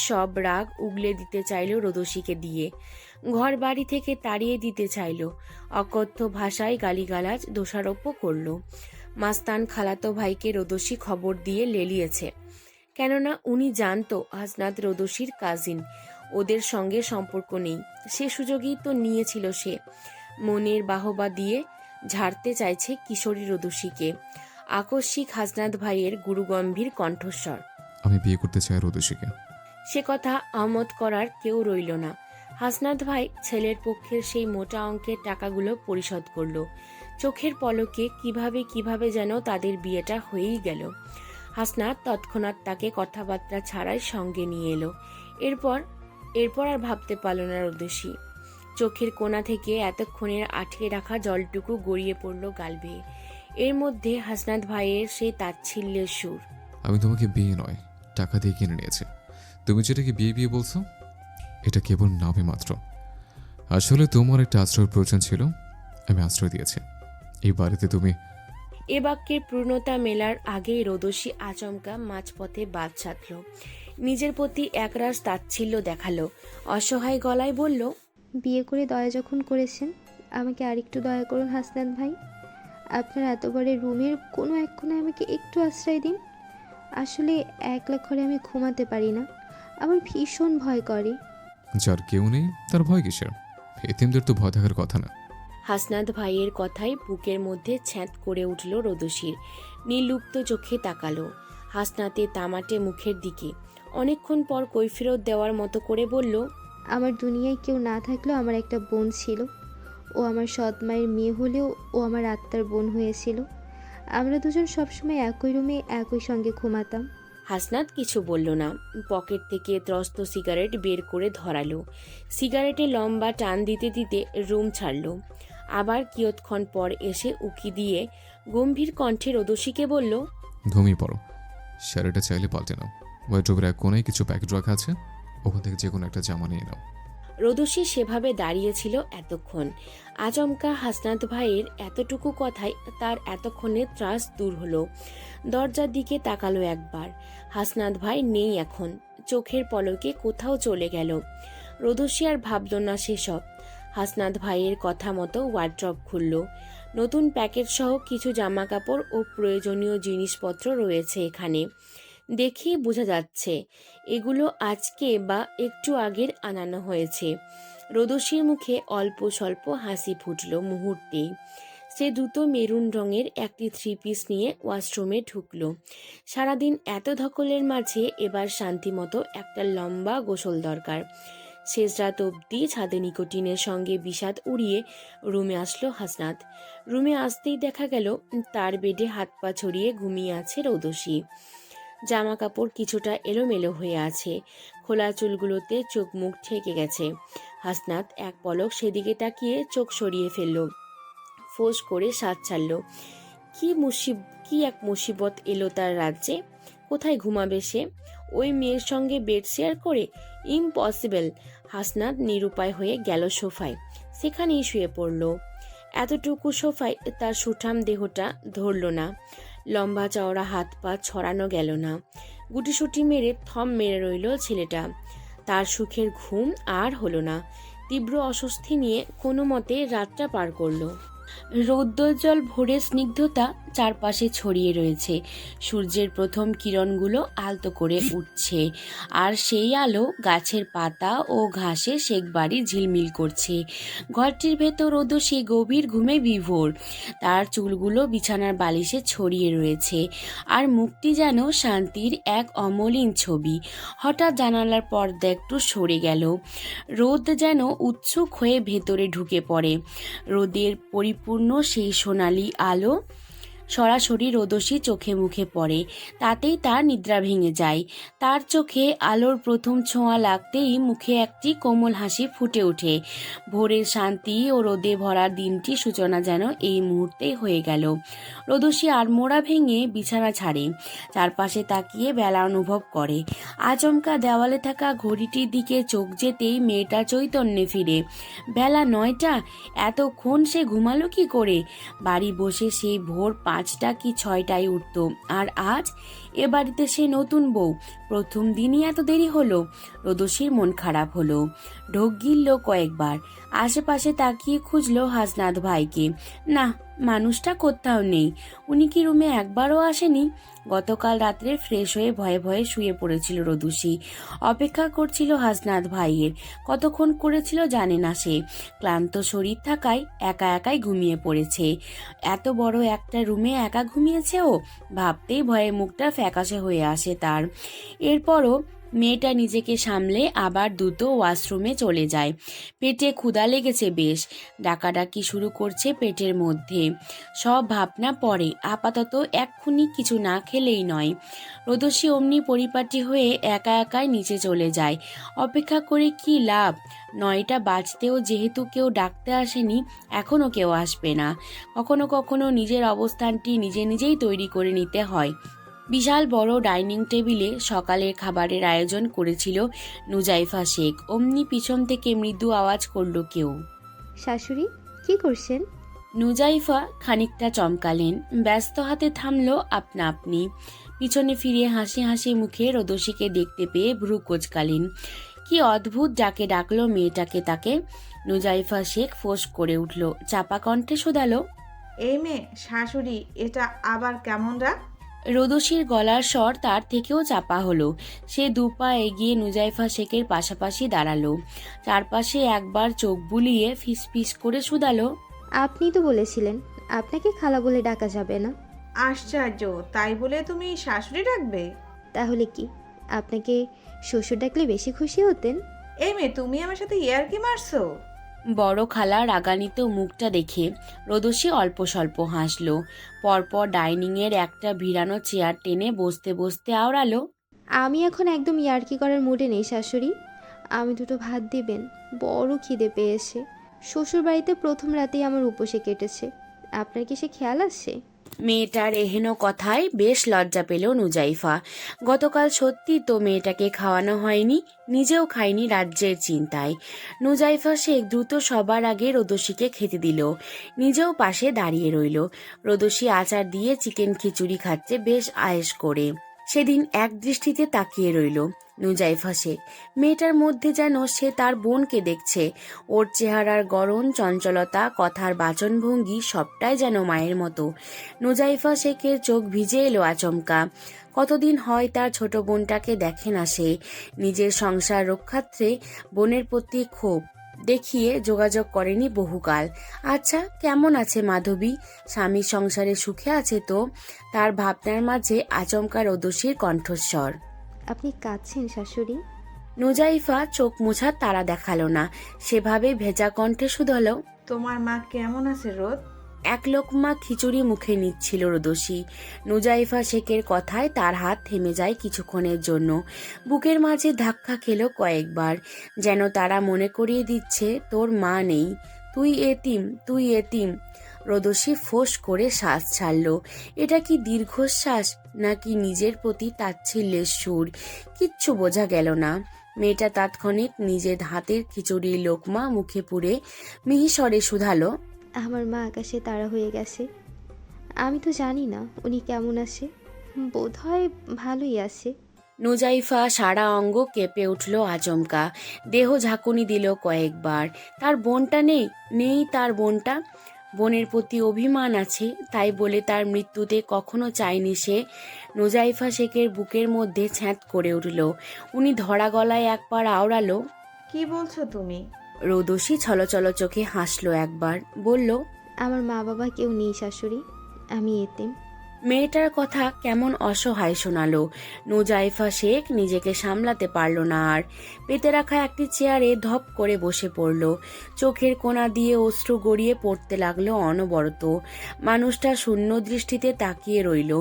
সব রাগ উগলে দিতে চাইল রোদসীকে দিয়ে। ঘর বাড়ি থেকে তাড়িয়ে দিতে চাইল। অকথ্য ভাষায় গালিগালাজ দোষারোপও করলো। মাস্তান খালাতো ভাইকে রোদসী খবর দিয়ে লেলিয়েছে, কেননা উনি জানতো হাসনাত রোদসীর কাজিন, ওদের সঙ্গে সম্পর্ক নেই। সে সুযোগই তো নিয়েছিল সে। মনের বাহবা দিয়ে ঝাড়তে চাইছে কিশোরী রোদসীকে। আকস্মিক হাসনাত ভাইয়ের গুরুগম্ভীর কণ্ঠস্বর, আমি বিয়ে করতে চাই রোদসীকে। সে কথা আমত করার কেউ রইল না। হাসনাত ভাই ছেলের পক্ষের সেই মোটা অঙ্কের টাকাগুলো পরিশোধ করলো। চোখের পলকে কিভাবে যেন তাদের বিয়েটা হয়েই গেল। হাসনাত তৎক্ষণাৎ তাকে কথাবার্তা ছাড়াই সঙ্গে নিয়ে এলো। এরপর আর ভাবতে পারল না রোদসী। চোখের কোণা থেকে এতক্ষণের আটকে রাখা জলটুকু গড়িয়ে পড়ল গাল বেয়ে। এর মধ্যে হাসনাত ভাইয়ের সেই তাচ্ছিল্যের সুর, আমি তোমাকে বিয়ে নয়, টাকা দিয়ে কিনে নিয়েছি। তুমি যেটাকে বিয়ে বিয়ে বলছো, এটা কেবল নামে মাত্র। আসলে তোমার একটা আশ্রয়ের প্রয়োজন ছিল, আমি আশ্রয় দিয়েছি। এই বাড়িতে তুমি। এ বাক্যের পূর্ণতা মেলার আগেই রোদসী আচমকা মাঝপথে বাদ সাধল। নিজের প্রতি একরাশ তাচ্ছিল্য দেখালো। অসহায় গলায় বলল, বিয়ে করে দয়া যখন করেছেন, আমাকে আরেকটু দয়া করুন হাসনাত ভাই। আপনার এত বড় রুমের কোনো এক কোণায় আমাকে একটু আশ্রয় দিন। আসলে একলা ঘরে আমি ঘুমাতে পারি না। আমার ভীষণ ভয় করে। যার কেউ নেই তার ভয় কিসের? এতিমদের তো ভয় থাকার কথা না। হাসনাত ভাইয়ের কথায় বুকের মধ্যে ছ্যাঁত করে উঠল রোদসীর। নির্লুপ্ত চোখে তাকালো হাসনাতে তামাটে মুখের দিকে। অনেকক্ষণ পর কৈফিরত দেওয়ার মতো করে বলল, আমার দুনিয়ায় কেউ না থাকলেও আমার একটা বোন ছিল। ও আমার সৎ মায়ের মেয়ে হলেও ও আমার আত্মার বোন হয়েছিল। আমরা দুজন সবসময় একই রুমে একই সঙ্গে ঘুমাতাম। হাসনাত কিছু বলল না। পকেট থেকে ত্রস্ত সিগারেট বের করে ধরালো। সিগারেটে লম্বা টান দিতে দিতে রুম ছাড়ল। আবার কিয়ৎক্ষণ পর এসে উকি দিয়ে গম্ভীর কণ্ঠে রোদসীকে বলল, ঘুমিয়ে পড়ো। শাড়িটা চাইলে পাল্টে নাও। ওয়ার্ড্রোবের এক কোনায় কিছু প্যাকেট রাখা আছে, ওখান থেকে যে কোনো একটা জামা নিয়ে নাও। রোদসী সেভাবে দাঁড়িয়েছিল এতক্ষণ। আচমকা হাসনাত ভাইয়ের এতটুকু কথায় তার এতক্ষণে ত্রাস দূর হলো। দরজার দিকে তাকালো একবার। হাসনাত ভাই নেই এখন, চোখের পলকে কোথাও চলে গেল। রোদসী আর ভাবল না সেসব। হাসনাত ভাইয়ের কথা মতো ওয়ার্ড্রপ খুলল। নতুন প্যাকেট সহ কিছু জামা কাপড় ও প্রয়োজনীয় জিনিসপত্র রয়েছে এখানে। দেখেই বোঝা যাচ্ছে এগুলো আজকে বা একটু আগের আনানো হয়েছে। রোদসীর মুখে অল্প স্বল্প হাসি ফুটল মুহূর্তেই। সে দ্রুত মেরুন রঙের একটি 3 পিস নিয়ে ওয়াশরুমে ঢুকল। সারাদিন এত ধকলের মাঝে এবার শান্তিমতো একটা লম্বা গোসল দরকার। শেষ রাত অবধি ছাদে নিকোটিনের সঙ্গে বিষাদ উড়িয়ে রুমে আসলো হাসনাত। রুমে আসতেই দেখা গেল তার বেডে হাত পা ছড়িয়ে ঘুমিয়ে আছে রোদসী। জামা কাপড় কিছুটা এলোমেলো হয়ে আছে, খোলা চুলগুলোতে চোখ মুখ ঠেকে গেছে। হাসনাত এক পলক সেদিকে তাকিয়ে চোখ সরিয়ে ফেলল। ফোঁস করে শ্বাস ছাড়ল। কি এক মুসিবত এলো তার রাজ্যে। কোথায় ঘুমাবে সে? ওই মেয়ের সঙ্গে বেড শেয়ার করে? ইম্পসিবল। হাসনাত নিরুপায় হয়ে গেল সোফায়, সেখানেই শুয়ে পড়ল। এতটুকু সোফায় তার সুঠাম দেহটা ধরল না। লম্বা চওড়া হাত পা ছড়ানো গেল না। গুটিসুটি মেরে থম মেরে রইল ছেলেটা। তার সুখের ঘুম আর হলো না। তীব্র অস্বস্তি নিয়ে কোনো মতে রাতটা পার করলো। রৌদ্রোজ্জ্বল ভোরের স্নিগ্ধতা চারপাশে ছড়িয়ে রয়েছে। সূর্যের প্রথম কিরণগুলো আলতো করে উঠছে, আর সেই আলো গাছের পাতা ও ঘাসে শেকবাড়ি ঝিলমিল করছে। ঘরটির ভেতর রোদসী গভীর ঘুমে বিভোর। তার চুলগুলো বিছানার বালিশে ছড়িয়ে রয়েছে, আর মুখটি যেন শান্তির এক অমলিন ছবি। হঠাৎ জানালার পর্দা একটু সরে গেল। রোদ যেন উৎসুক হয়ে ভেতরে ঢুকে পড়ে। রোদের পরিপূর্ণ সেই সোনালি আলো সরাসরি রোদসী চোখে মুখে পড়ে। তাতেই তার নিদ্রা ভেঙে যায়। তার চোখে আলোর প্রথম ছোঁয়া লাগতেই মুখে একটি কোমল হাসি ফুটে ওঠে। ভোরের শান্তি ও রোদে ভরা দিনটি সূচনা যেন এই মুহূর্তেই হয়ে গেল। রোদসী আড়মোড়া ভেঙে বিছানা ছাড়ে, চারপাশে তাকিয়ে বেলা অনুভব করে। আচমকা দেওয়ালে থাকা ঘড়িটির দিকে চোখ যেতেই মেয়েটা চৈতন্যে ফিরে। বেলা 9টা। এতক্ষণ সে ঘুমালো কি করে? বাড়ি বসে সেই ভোর 5টা কি 6টায় উঠত, আর আজ এ বাড়িতে সে নতুন বউ। প্রথম দিনই এত দেরি হলো। রোদসীর মন খারাপ হলো। ঢোক গিলল কয়েকবার। আশেপাশে তাকিয়ে খুঁজলো হাসনাত ভাইকে। না, মানুষটা কোথাও নেই। উনি কি রুমে একবারও আসেনি? গতকাল রাত্রে ফ্রেশ হয়ে ভয়ে ভয়ে শুয়ে পড়েছিল রোদসী। অপেক্ষা করছিল হাসনাত ভাইয়ের। কতক্ষণ করেছিল জানে না সে। ক্লান্ত শরীর থাকায় একা একাই ঘুমিয়ে পড়েছে। এত বড় একটা রুমে একা ঘুমিয়েছে ও। ভাবতেই ভয়ে মুখটা ফ্যাকাশে হয়ে আসে তার। এরপরও মেয়েটা নিজেকে সামলে আবার দ্রুত ওয়াশরুমে চলে যায়। পেটে ক্ষুধা লেগেছে বেশ। ডাকাডাকি শুরু করছে পেটের মধ্যে। সব ভাবনা পরে, আপাতত এক্ষুনি কিছু না খেলেই নয়। রোদসী অমনি পরিপাটি হয়ে একা একাই নিচে চলে যায়। অপেক্ষা করে কি লাভ? 9টা বাজতেও যেহেতু কেউ ডাকতে আসেনি, এখনও কেউ আসবে না। কখনো কখনো নিজের অবস্থানটি নিজে নিজেই তৈরি করে নিতে হয়। বিশাল বড় ডাইনিং টেবিলে সকালের খাবারের আয়োজন করেছিল নুজাইফা শেখ। অমনি পিছন থেকে মৃদু আওয়াজ করল কেউ। শাশুড়ি, কি করছেন? নুজাইফা খানিকটা চমকালেন। ব্যস্ত হাতে থামলো আপনা আপনি। পিছনে ফিরে হাসি হাসি মুখে রোদসীকে দেখতে পেয়ে ভ্রু কোঁচকালেন। কি অদ্ভুত যাকে ডাকলো মেয়েটাকে তাকে। নুজাইফা শেখ ফোঁস করে উঠল, চাপা কণ্ঠে শোধালো, এই মেয়ে শাশুড়ি, এটা আবার কেমন রাগ? রোদসির গলার স্বর তার থেকেও চাপা হলো। সে দুপা এগিয়ে নুজাইফা শেখের পাশাপাশি দাঁড়ালো। চারপাশে একবার চোখ বুলিয়ে ফিসফিস করে শুধালো, আপনি তো বলেছিলেন আপনাকে খালা বলে ডাকা যাবে না। আশ্চর্য, তাই বলে তুমি শাশুড়ি ডাকবে? তাহলে কি আপনাকে শ্বশুর ডাকলে বেশি খুশি হতেন? এই মেয়ে, তুমি আমার সাথে ইয়ার্কি মারছো? বড় খালা রাগান্বিত মুখটা দেখে রোদসী অল্প স্বল্প হাসলো। পরপর ডাইনিংয়ের একটা ভিড়ানো চেয়ার টেনে বসতে বসতে আওড়ালো, আমি এখন একদম ইয়ার্কি করার মুডে নেই শাশুড়ি। আমি দুটো ভাত দিবেন, বড় খিদে পেয়েছে। শ্বশুর বাড়িতে প্রথম রাতেই আমার উপসে কেটেছে। আপনার কি সে খেয়াল আছে? মেয়েটার এহেন কথায় বেশ লজ্জা পেল নুজাইফা। গতকাল সত্যি তো মেয়েটাকে খাওয়ানো হয়নি, নিজেও খায়নি রাজ্যের চিন্তায়। নুজাইফা শেখ দ্রুত সবার আগে রোদসীকে খেতে দিল, নিজেও পাশে দাঁড়িয়ে রইল। রোদসী আচার দিয়ে চিকেন খিচুড়ি খাচ্ছে বেশ আয়েশ করে। সেদিন এক দৃষ্টিতে তাকিয়ে রইল নুজাইফা শেখ। মেয়েটার মধ্যে যেন সে তার বোনকে দেখছে। ওর চেহারার গড়ন, চঞ্চলতা, কথার বাচনভঙ্গি সবটাই যেন মায়ের মতো। নুজাইফা শেখের চোখ ভিজে এলো আচমকা। কতদিন হয় তার ছোট বোনটাকে দেখে না সে। নিজের সংসার রক্ষার্থে বোনের প্রতি ক্ষোভ দেখিয়ে যোগাযোগ করেনি বহুকাল। আচ্ছা, কেমন আছে মাধবী? স্বামীর সংসারে সুখে আছে তো? তার ভাবনার মাঝে আচমকা রোদসীর কণ্ঠস্বর। আপনি কাঁদছেন শাশুড়ি? নুজাইফা চোখ মুছার তারা দেখালো না, সেভাবে ভেজা কণ্ঠে শুধালো, তোমার মা কেমন আছে রোদ? এক লোকমা খিচুড়ি মুখে নিচ্ছিল রোদসী। নুজাইফা শেখের কথায় তার হাত থেমে যায় কিছুক্ষণের জন্য। বুকের মাঝে ধাক্কা খেলো কয়েকবার, যেন তারা মনে করিয়ে দিচ্ছে তোর মা নেই, তুই এতিম, তুই এতিম। রোদসী ফোঁস করে শ্বাস ছাড়ল। এটা কি দীর্ঘশ্বাস নাকি নিজের প্রতি তাচ্ছিল্যের সুর? কিচ্ছু বোঝা গেল না। মেয়েটা তাৎক্ষণিক নিজের হাতের খিচুড়ির লোকমা মুখে পুরে মিহিস্বরে শুধালো, আমার মা আকাশে তারা হয়ে গেছে। আমি তো জানি না উনি কেমন আছে। বোধহয় ভালোই আছে। নুজাইফা সারা অঙ্গ কেঁপে উঠল আচমকা। দেহ ঝাঁকুনি দিল কয়েকবার। তার বোনটা নেই, নেই তার বোনটা। বোনের প্রতি অভিমান আছে, তাই বলে তার মৃত্যুতে কখনো চায়নি সে। নুজাইফা শেখের বুকের মধ্যে ছ্যাঁত করে উঠল। উনি ধরা গলায় একবার আওড়ালো, কি বলছো তুমি? রোদসী ছলছল চোখে হাসলো একবার, বলল, আমার মা বাবা কেউ নেই শাশুড়ি, আমি এতিম। মেয়েটার কথা কেমন অসহায় শোনালো। নুজাইফা শেখ নিজেকে সামলাতে পারল না আর। পেতে রাখা একটি চেয়ারে ধপ করে বসে পড়ল। চোখের কোণা দিয়ে অশ্রু গড়িয়ে পড়তে লাগলো অনবরত। মানুষটা শূন্য দৃষ্টিতে তাকিয়ে রইল।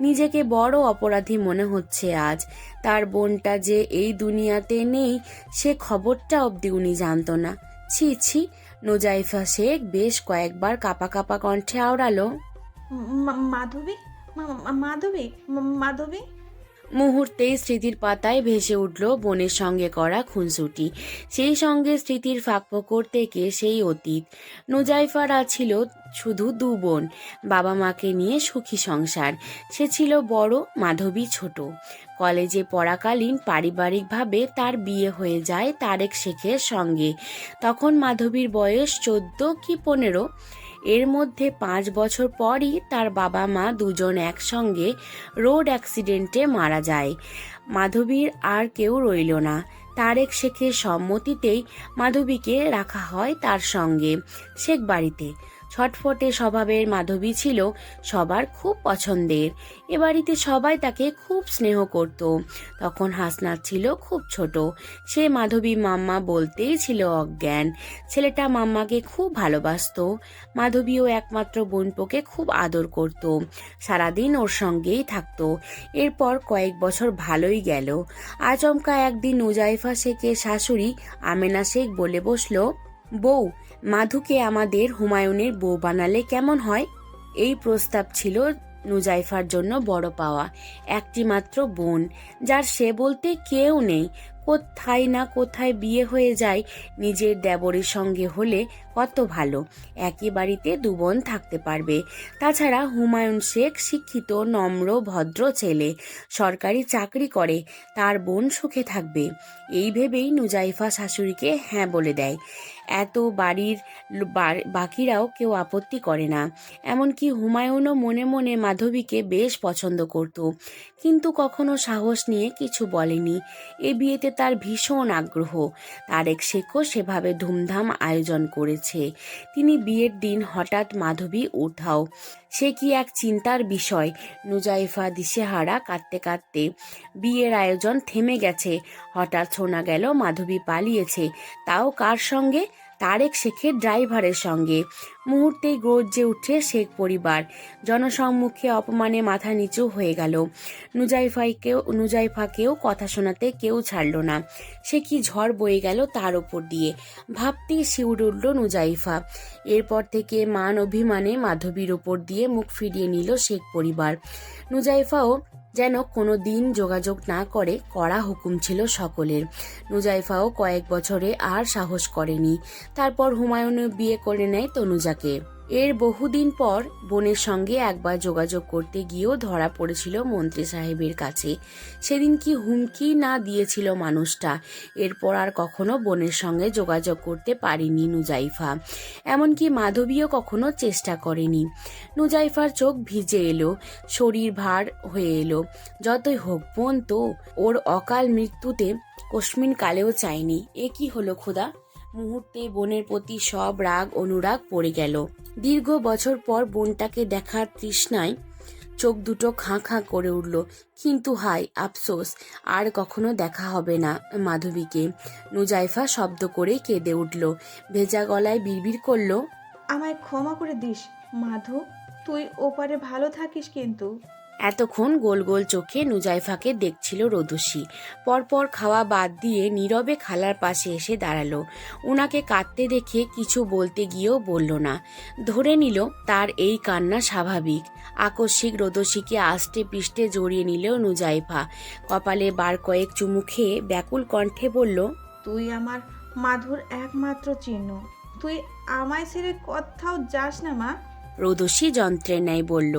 নিজেকে বড় অপরাধী মনে হচ্ছে আজ। তার বোনটা যে এই দুনিয়াতে নেই সে খবরটা অবধি উনি জানত না। ছি ছি। নুজাইফা শেখ বেশ কয়েকবার কাঁপা কাঁপা কণ্ঠে আওড়ালো, মাধবী, মাধবী, মাধবী। মুহূর্তেই স্মৃতির পাতায় ভেসে উঠল বোনের সঙ্গে করা খুনসুটি। সেই সঙ্গে স্মৃতির ফাঁকফোকর থেকে সেই অতীত। নুজাইফারা ছিল শুধু দু বোন, বাবা মাকে নিয়ে সুখী সংসার। সে ছিল বড়, মাধবী ছোট। কলেজে পড়াকালীন পারিবারিকভাবে তার বিয়ে হয়ে যায় তারেক শেখের সঙ্গে। তখন মাধবীর বয়স 14 কি 15। এর মধ্যে 5 বছর পরই তার বাবা মা দুজন একসঙ্গে রোড অ্যাক্সিডেন্টে মারা যায়। মাধবীর আর কেউ রইল না। তারেক শেখের সম্মতিতেই মাধবীকে রাখা হয় তার সঙ্গে শেখ বাড়িতে। ছটফটে স্বভাবের মাধবী ছিল সবার খুব পছন্দের। এ বাড়িতে সবাই তাকে খুব স্নেহ করত। তখন হাসনাত ছিল খুব ছোট। সে মাধবী মাম্মা বলতেই ছিল অজ্ঞান। ছেলেটা মাম্মাকে খুব ভালোবাসতো। মাধবীও একমাত্র বোনপোকে খুব আদর করত। সারাদিন ওর সঙ্গেই থাকতো। এরপর কয়েক বছর ভালোই গেল। আচমকা একদিন নুজাইফা শেখের শাশুড়ি আমেনা শেখ বলে বসলো, বউ, মাধুকে আমাদের হুমায়ুনের বউ বানালে কেমন হয়? এই প্রস্তাব ছিল নুজাইফার জন্য বড় পাওয়া। একটি মাত্র বোন, যার সে বলতে কেউ নেই। কোথায় না কোথায় বিয়ে হয়ে যায় নিজের দেবরের সঙ্গে হলে কত ভালো, একই বাড়িতে দু বোন থাকতে পারবে। তাছাড়া হুমায়ুন শেখ শিক্ষিত, নম্র, ভদ্র ছেলে, সরকারি চাকরি করে, তার বোন সুখে থাকবে। এই ভেবেই নুজাইফা শাশুড়িকে হ্যাঁ বলে দেয়। এত বাড়ির বাকিরাও কেউ আপত্তি করে না। এমনকি হুমায়ুনও মনে মনে মাধবীকে বেশ পছন্দ করত, কিন্তু কখনো সাহস নিয়ে কিছু বলেনি। এ বিয়েতে তার ভীষণ আগ্রহ। তারেক শেখও সেভাবে ধুমধাম আয়োজন করেছে। তিনি বিয়ের দিন হঠাৎ মাধবী উঠাও, সে কি এক চিন্তার বিষয়। নুজাইফা দিশেহারা কাঁদতে কাঁদতে। বিয়ের আয়োজন থেমে গেছে। হঠাৎ শোনা গেল মাধবী পালিয়েছে, তাও কার সঙ্গে? তারেক শেখের ড্রাইভারের সঙ্গে। মুহূর্তেই গর্জে উঠে শেখ পরিবার। জনসম্মুখে অপমানে মাথা নিচু হয়ে গেল। নুজাইফাকেও কথা শোনাতে কেউ ছাড়ল না। সে কি ঝড় বয়ে গেল তার ওপর দিয়ে। ভাবতেই শিউরে উঠল নুজাইফা। এরপর থেকে মান অভিমানে মাধবীর ওপর দিয়ে মুখ ফিরিয়ে নিল শেখ পরিবার। নুজাইফাও যেন কোনো দিন যোগাযোগ না করে, কড়া হুকুম ছিল সকলের। নুজাইফাও কয়েক বছরে আর সাহস করেনি। তারপর হুমায়ুন বিয়ে করে নেয় তনুজাকে। এর বহুদিন পর বোনের সঙ্গে একবার যোগাযোগ করতে গিয়েও ধরা পড়েছিল মন্ত্রী সাহেবের কাছে। সেদিন কি হুমকি না দিয়েছিল মানুষটা। এরপর আর কখনো বোনের সঙ্গে যোগাযোগ করতে পারেনি নুজাইফা। এমনকি মাধবীও কখনো চেষ্টা করেনি। নুজাইফার চোখ ভিজে এলো, শরীর ভার হয়ে এলো। যতই হোক বোন তো, ওর অকাল মৃত্যুতে কস্মিন কালেও চায়নি। এ কি হলো খোদা! মুহূর্তে বোনের প্রতি সব রাগ অনুরাগ পড়ে গেল। দীর্ঘ বছর পর বোনটাকে দেখার তৃষ্ণায় চোখ দুটো খাঁ খাঁ করে উঠল। কিন্তু হায় আফসোস, আর কখনো দেখা হবে না মাধবীকে। নুজাইফা শব্দ করে কেঁদে উঠল। ভেজা গলায় বিড়বিড় করল, আমায় ক্ষমা করে দিস মাধু, তুই ওপারে ভালো থাকিস কিন্তু। এতক্ষণ গোল গোল চোখে নুজাইফাকে দেখছিল রোদসী। পরপর খাওয়া বাদ দিয়ে নীরবে খালার পাশে এসে দাঁড়ালো। উনাকে কাঁদতে দেখে কিছু বলতে গিয়েও বলল না। ধরে নিল তার এই কান্না স্বাভাবিক। আকস্মিক রোদসীকে আষ্টে পিষ্টে জড়িয়ে নিল নুজাইফা। কপালে বার কয়েক চুমু খেয়ে ব্যাকুল কণ্ঠে বলল, তুই আমার মাধুর একমাত্র চিহ্ন, তুই আমায় ছেড়ে কোথাও যাস না মা। রোদসী যন্ত্রের ন্যায় বলল।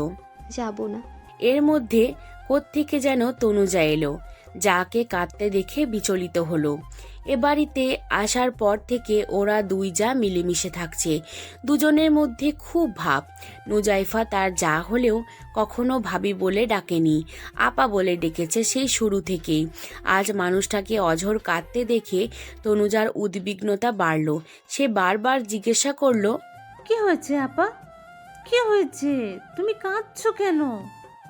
যাব না। এর মধ্যে কোত্থেকে যেন তনুজা এলো, যাকে কাঁদতে দেখে বিচলিত হলো। এ বাড়িতে আসার পর থেকে ওরা দুই যা মিলেমিশে থাকছে। দুজনের মধ্যে খুব ভাব। নুজাইফা তার যা হলেও কখনো ভাবি বলে ডাকেনি, আপা বলে ডেকেছে সেই শুরু থেকেই। আজ মানুষটাকে অঝোর কাঁদতে দেখে তনুজার উদ্বিগ্নতা বাড়ল। সে বারবার জিজ্ঞাসা করলো, কি হয়েছে আপা? কি হয়েছে? তুমি কাঁদছো কেন?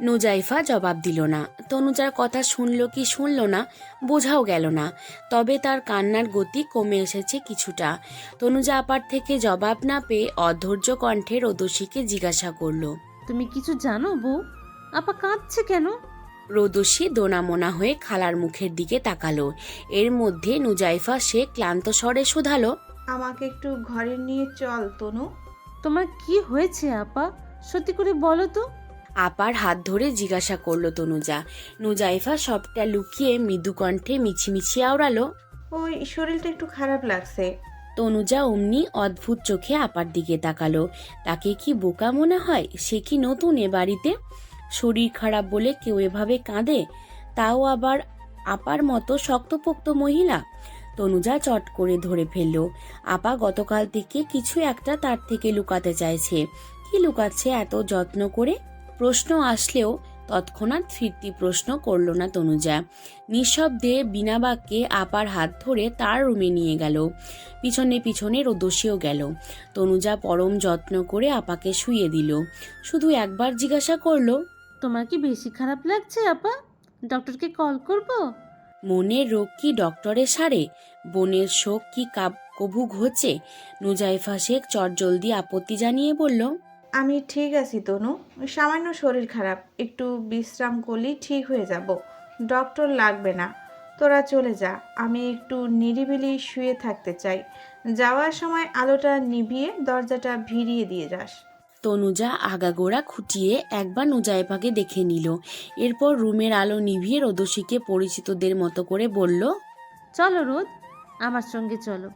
নুজাইফা জবাব দিল না। তনুজার কথা শুনল কি শুনল না বোঝাও গেল না। তবে তার কান্নার গতি কমে এসেছে কিছুটা। তনুজা আপার থেকে জবাব না পেয়ে অধৈর্য কণ্ঠে রোদসীকে জিজ্ঞাসা করলো, তুমি কিছু জানো বউ? আপা কাঁদছে কেন? রোদসী দোনামোনা হয়ে খালার মুখের দিকে তাকালো। এর মধ্যে নুজাইফা সে ক্লান্ত স্বরে শুধালো, আমাকে একটু ঘরে নিয়ে চল তনু। তোমার কি হয়েছে আপা? সত্যি করে বলো তো। আপার হাত ধরে জিজ্ঞাসা করলো তনুজা। নুজাইফা সবটা লুকিয়ে মৃদু কণ্ঠে মিছিমিছি আওড়ালো, ওই শরীরটা একটু খারাপ লাগছে। তনুজা অমনি অদ্ভুত চোখে আপার দিকে তাকালো। তাকে কি বোকা মনে হয়? সে কি নতুন এ বাড়িতে? শরীর খারাপ বলে কেউ এভাবে কাঁদে, তাও আবার আপার মতো শক্তপোক্ত মহিলা। তনুজা চট করে ধরে ফেলল। আপা গতকাল থেকে কিছু একটা তার থেকে লুকাতে চাইছে। কি লুকাচ্ছে এত যত্ন করে? প্রশ্ন আসলেও তৎক্ষণাৎ ফিরতি প্রশ্ন করল না তনুজা। নিঃশব্দে বিনা বাক্যে আপার হাত ধরে তার রুমে নিয়ে গেল। পিছনে পিছনে রোদসীও গেল। তনুজা পরম যত্ন করে আপাকে শুইয়ে দিল। শুধু একবার জিজ্ঞাসা করলো, তোমার কি বেশি খারাপ লাগছে আপা? ডক্টরকে কল করব? মনের রোগ কি ডক্টরে সারে? বোনের শোক কি কভু ঘোচে? নুজাইফা শেখ চটজলদি আপত্তি জানিয়ে বলল, আমি ঠিক আছি তনু, সামান্য শরীর খারাপ, একটু বিশ্রাম করলেই ঠিক হয়ে যাব, ডক্টর লাগবে না। তোরা চলে যা, আমি একটু নিরিবিলি শুয়ে থাকতে চাই। যাওয়ার সময় আলোটা নিভিয়ে দরজাটা ভিড়িয়ে দিয়ে যাস। তনুজা আগাগোড়া খুঁটিয়ে একবার নুজাইফাকে দেখে নিল। এরপর রুমের আলো নিভিয়ে রোদসীকে পরিচিতদের মতো করে বলল, চলো রোদ, আমার সঙ্গে চলো।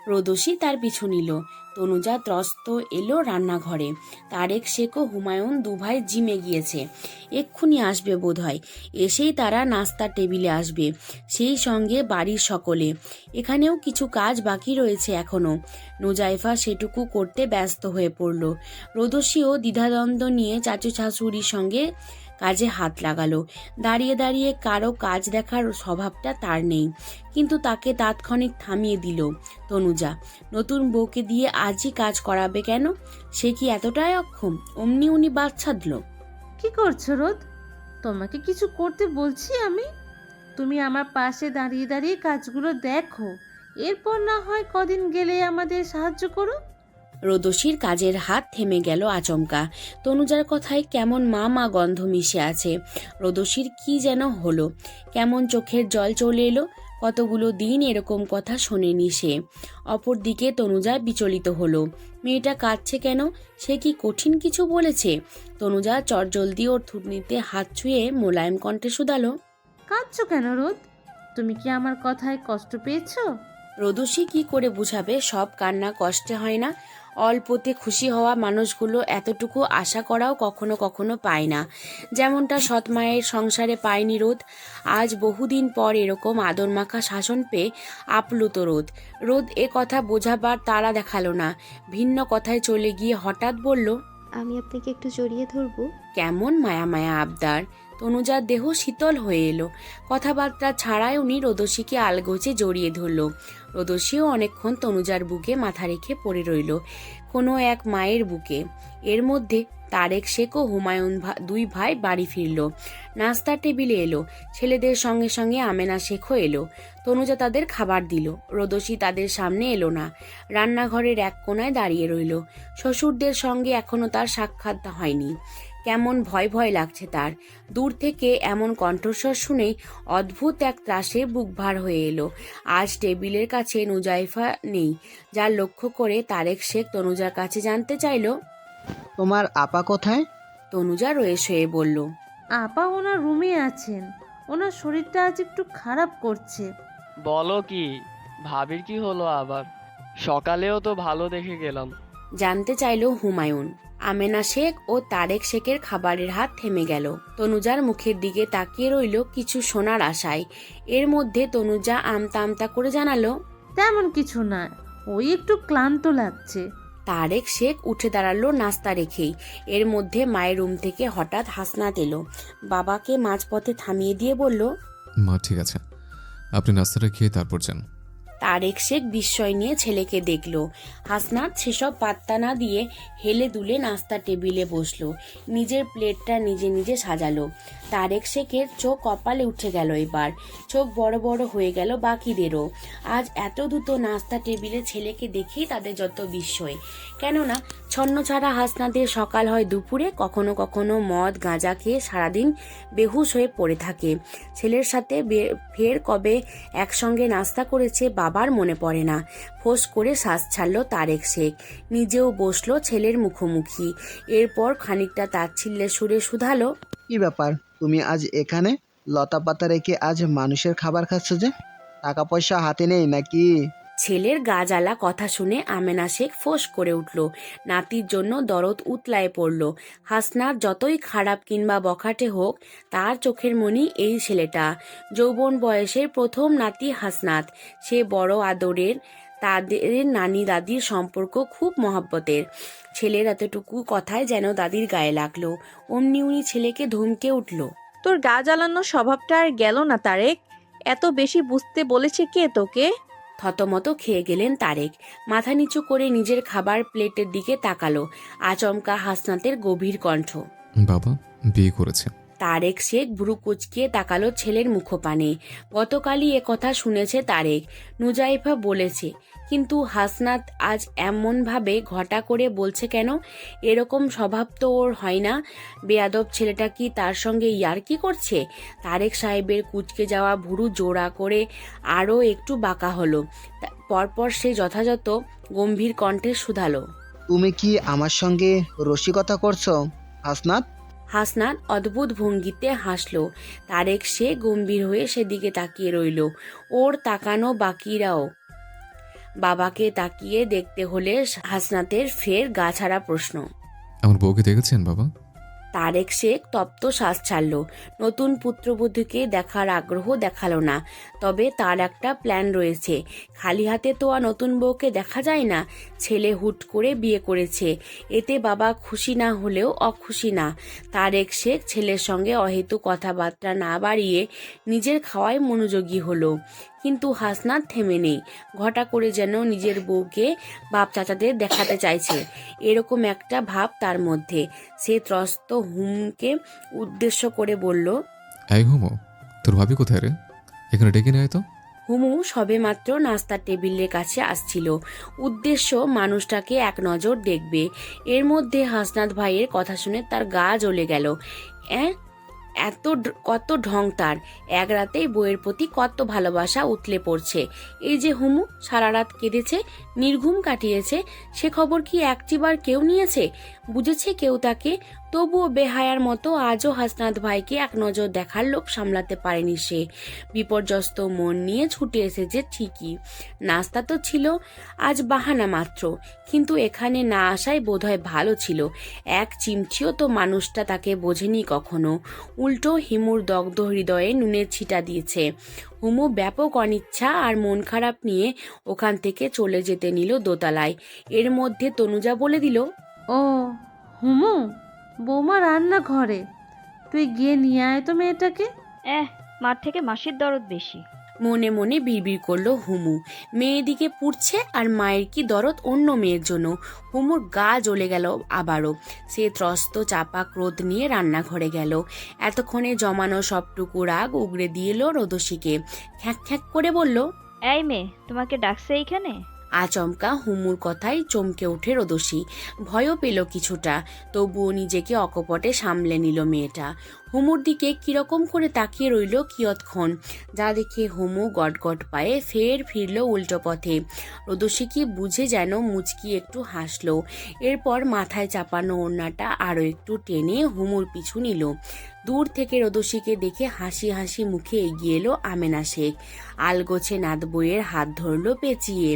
রোদসী তার পিছু নিল। তনুজা ত্রস্ত এলো রান্নাঘরে। তারেক শেখ ও হুমায়ুন দুভাই জিমে গিয়েছে, এক্ষুনি আসবে বোধহয়। এসেই তারা নাস্তার টেবিলে আসবে, সেই সঙ্গে বাড়ির সকলে। এখানেও কিছু কাজ বাকি রয়েছে এখনো। নুজাইফা সেটুকু করতে ব্যস্ত হয়ে পড়ল। রোদসীও দ্বিধাদ্বন্দ্ব নিয়ে চাচু শাশুড়ির সঙ্গে কাজে হাত লাগালো। দাঁড়িয়ে দাঁড়িয়ে কারো কাজ দেখার স্বভাবটা তার নেই, কিন্তু তাকে তাৎক্ষণিক থামিয়ে দিল তনুজা। নতুন বউকে দিয়ে আজই কাজ করাবে কেন? সে কি এতটাই অক্ষম? অমনি উনি বাচ্চা দিল। কি করছো রোদ? তোমাকে কিছু করতে বলছি আমি? তুমি আমার পাশে দাঁড়িয়ে দাঁড়িয়ে কাজগুলো দেখো, এরপর না হয় কদিন গেলে আমাদের সাহায্য করো। রোদসীর কাজের হাত থেমে গেল আচমকা। তনুজার কথায় কেমন মা মা গন্ধ মিশে আছে। রোদসীর কি যেন হলো, কেমন চোখের জল চলে এলো। কতগুলো দিন এরকম কথা শোনেনি সে। অপরদিকে তনুজা বিচলিত হলো। মেয়েটা কাঁদছে কেন? সে কি কঠিন কিছু বলেছে? তনুজা চটজলদি ওর থুতনিতে হাত ছুঁয়ে মোলায়েম কণ্ঠে শুধালো, কাঁদছো কেন রোদ? তুমি কি আমার কথায় কষ্ট পেয়েছো? রোদসী কি করে বুঝাবে সব কান্না কষ্টে হয় না? অল্পতে খুশি হওয়া মানুষগুলো এতটুকু আশা করাও কখনো কখনো পায় না, যেমনটা সৎ মায়ের সংসারে পায়নি রোদ। আজ বহুদিন পর এরকম আদরমাখা শাসন পেয়ে আপ্লুত রোদ এ কথা বোঝাবার তাড়া দেখালো না। ভিন্ন কথায় চলে গিয়ে হঠাৎ বলল, আমি আপনাকে একটু জড়িয়ে ধরবো? কেমন মায়া মায়া আবদার। তনুজার দেহ শীতল হয়ে এলো। কথাবার্তা ছাড়াই উনি রোদসীকে আলগোচে জড়িয়ে ধরল। রোদসীও অনেকক্ষণ তনুজার বুকে মাথা রেখে পড়ে রইল, কোনো এক মায়ের বুকে। এর মধ্যে তারেক শেখ ও হুমায়ুন দুই ভাই বাড়ি ফিরল। নাস্তার টেবিলে এলো। ছেলেদের সঙ্গে সঙ্গে আমেনা শেখও এলো। তনুজা তাদের খাবার দিল। রোদসী তাদের সামনে এলো না, রান্নাঘরের এক কোণায় দাঁড়িয়ে রইল। শ্বশুরদের সঙ্গে এখনো তার সাক্ষাৎ হয়নি। কেমন ভয় ভয় লাগছে তার। দূর থেকে এমন কণ্ঠস্বর শুনেই অদ্ভুত এক ত্রাসে বুক ভার হয়ে এলো। আজ টেবিলের কাছে নুজাইফা নেই, যার লক্ষ্য করে তারেক শেখ তনুজার কাছে জানতে চাইল, তোমার আপা কোথায়? তনুজা রয়ে শয়ে বলল, আপা ওনার রুমে আছেন, ওনার শরীরটা আজ একটু খারাপ করছে। বলো কি? ভাবির কি হলো আবার? সকালেও তো ভালো দেখে গেলাম। জানতে চাইল হুমায়ুন। আমেনা শেখ ও তারেক শেখের খাবারের হাত থেমে গেল। তনুজার মুখের দিকে তাকিয়ে রইল কিছু শোনার আশায়। এর মধ্যে তনুজা আমতা আমতা করে জানালো, তেমন কিছু না, ওই একটু ক্লান্ত লাগছে। তারেক শেখ উঠে দাঁড়ালো নাস্তা রেখেই। এর মধ্যে মায়ের রুম থেকে হঠাৎ হাসনাত এলো। বাবাকে মাঝপথে থামিয়ে দিয়ে বলল, মা ঠিক আছে, আপনি নাস্তাটা খেয়ে তারপর যান। তারেক শেখ বিস্ময় নিয়ে ছেলেকে দেখল। হাসনাত সেসব পাত্তা না দিয়ে হেলে দুলে নাস্তা টেবিলে বসলো। নিজের প্লেটটা নিজে নিজে সাজালো। তারেক শেখের চোখ কপালে উঠে গেল। এবার চোখ বড় বড় হয়ে গেল বাকিদেরও। আজ এত দ্রুত নাস্তা টেবিলে ছেলেকে দেখেই তাদের যত বিস্ময়। কেননা ছন্নছাড়া হাসনাতের সকাল হয় দুপুরে, কখনো কখনো মদ গাঁজা খেয়ে সারাদিন বেহুশ হয়ে পড়ে থাকে। ছেলের সাথে ফের কবে একসঙ্গে নাস্তা করেছে বাবার মনে পড়ে না। ফোঁস করে শ্বাস ছাড়ল তারেক শেখ। নিজেও বসলো ছেলের মুখোমুখি। এরপর খানিকটা তাচ্ছিল্যের সুরে শুধালো, কি ব্যাপার, তুমি আজ এখানে লতা পাতা রেখে আজ মানুষের খাবার খাচ্ছ যে? টাকা পয়সা হাতে নেই নাকি? ছেলের গা জ্বালা কথা শুনে আমেনা শেখ ফোঁস করে উঠল। নাতির জন্য দরদ উতলায় পড়ল। হাসনাত যতই খারাপ কিংবা বখাটে হোক, তার চোখের মনি এই ছেলেটা। যৌবন বয়সের প্রথম নাতি হাসনাত। সে বড় আদরের। তাদের নানি দাদির সম্পর্ক খুব মহব্বতের। ছেলের এতটুকু কথায় যেন দাদির গায়ে লাগলো। অমনি উনি ছেলেকে ধমকে উঠল, তোর গা জ্বালানোর স্বভাবটা আর গেল না তারেক। এত বেশি বুঝতে বলেছে কে তোকে? থতমত খেয়ে গেলেন তারেক। মাথা নিচু করে নিজের খাবার প্লেটের দিকে তাকালো। আচমকা হাসনাতের গভীর কণ্ঠ। বাবা বিয়ে করেছে। তারেক শেখ ভ্রু কুচকিয়ে তাকালো ছেলের মুখপানে। গতকালই কথা শুনেছে তারেক, নুজাইফা বলেছে, কিন্তু হাসনাত আজ এমনভাবে ঘটা করে বলছে কেন? এরকম স্বভাব তো ওর হয় না। বেয়াদব ছেলেটা কি তার সঙ্গে ইয়ার্কি করছে? তারেক সাহেবের কুচকে যাওয়া ভুরু জোড়া করে আরও একটু বাঁকা হলো। পরপর সে যথাযথ গম্ভীর কণ্ঠে শুধালো, তুমি কি আমার সঙ্গে রসিকতা করছো হাসনাত? হাসনাত অদ্ভুত ভঙ্গিতে হাসল। তারেক সে গম্ভীর হয়ে সেদিকে তাকিয়ে রইল। ওর তাকানো বাকিরাও। বাবাকে তাকিয়ে দেখতে হলে হাসনাতের ফের গা ছাড়া প্রশ্ন। আমার বউকে দেখেছেন বাবা? তারেক শেখ তপ্ত শ্বাস ছাড়ল। নতুন পুত্রবধূকে দেখার আগ্রহ দেখালো না। তবে তার একটা প্ল্যান রয়েছে। খালি হাতে তো আর নতুন বউকে দেখা যায় না। ছেলে হুট করে বিয়ে করেছে, এতে বাবা খুশি না হলেও অখুশি না। তারেক শেখ ছেলের সঙ্গে অহেতুক কথাবার্তা না বাড়িয়ে নিজের খাওয়ায় মনোযোগী হলো। কিন্তু হাসনাত থেমে নেই। ঘটা করে যেন নিজের বউকে বাপ চাচাদের দেখাতে চাইছে, এরকম একটা ভাব তার মধ্যে। সে ত্রস্ত হুমকে উদ্দেশ্য করে বলল, এই হুমো, তোর ভাবি কোথায় রে? এখানে ডেকে নেয় তো। হুমু সবেমাত্র নাস্তার টেবিলের কাছে আসছিল। উদ্দেশ্য মানুষটাকে এক নজর দেখবে। এর মধ্যে হাসনাত ভাইয়ের কথা শুনে তার গা জ্বলে গেল। কত ঢং তার! এক রাতেই বইয়ের প্রতি কত ভালোবাসা উতলে পড়ছে। এই যে হুমু সারা রাত কেঁদেছে, নির্ঘুম কাটিয়েছে, সে খবর কি একটিবার কেউ নিয়েছে? বুঝেছে কেউ তাকে? তবুও বেহায়ার মতো আজও হাসনাত ভাইকে এক নজর দেখার লোভ সামলাতে পারেনি সে। বিপর্যস্ত মন নিয়ে ছুটে এসেছে ঠিকই। নাস্তা তো ছিল আজ বাহানা মাত্র, কিন্তু এখানে না আসাই বোধহয় ভালো ছিল। এক চিমটিও তো মানুষটা তাকে বোঝেনি কখনো। উল্টো হিমুর দগ্ধ হৃদয়ে নুনের ছিটা দিয়েছে। হুমু ব্যাপক অনিচ্ছা আর মন খারাপ নিয়ে ওখান থেকে চলে যেতে নিল দোতলায়। এর মধ্যে তনুজা বলে দিল, ও হুমু, বৌমা রান্না ঘরে, তুই গিয়ে নিয়ে আয় তো মেয়েটাকে। মার থেকে মাসির দরদ বেশি। মনে মনে বিড়বিড় করলো হুমু। মেয়েদিকে পুড়ছে আর মায়ের কি দরদ অন্য মেয়ের জন্য। হুমুর গা জ্বলে গেল আবারও। সে ত্রস্ত চাপা ক্রোধ নিয়ে রান্নাঘরে গেল। এতক্ষণে জমানো সবটুকু রাগ উগরে দিল রোদসীকে। খ্যাঁক খ্যাঁক করে বলল, এই মেয়ে, তোমাকে ডাকছে এইখানে? আচমকা হুমুর কথায় চমকে ওঠে রোদসী। ভয়ও পেল কিছুটা, তবুও নিজেকে অকপটে সামলে নিল মেয়েটা। হুমুর দিকে কিরকম করে তাকিয়ে রইল কিয়ৎক্ষণ, যা দেখে হুমু গটগট পায়ে ফের ফিরল উল্টো পথে। রোদসী কি বুঝে যেন মুচকি একটু হাসলো। এরপর মাথায় চাপানো ওড়নাটা আরও একটু টেনে হুমুর পিছু নিল। দূর থেকে রোদসীকে দেখে হাসি হাসি মুখে এগিয়ে এলো আমেনা শেখ। আলগোছে নাত বইয়ের হাত ধরল পেঁচিয়ে।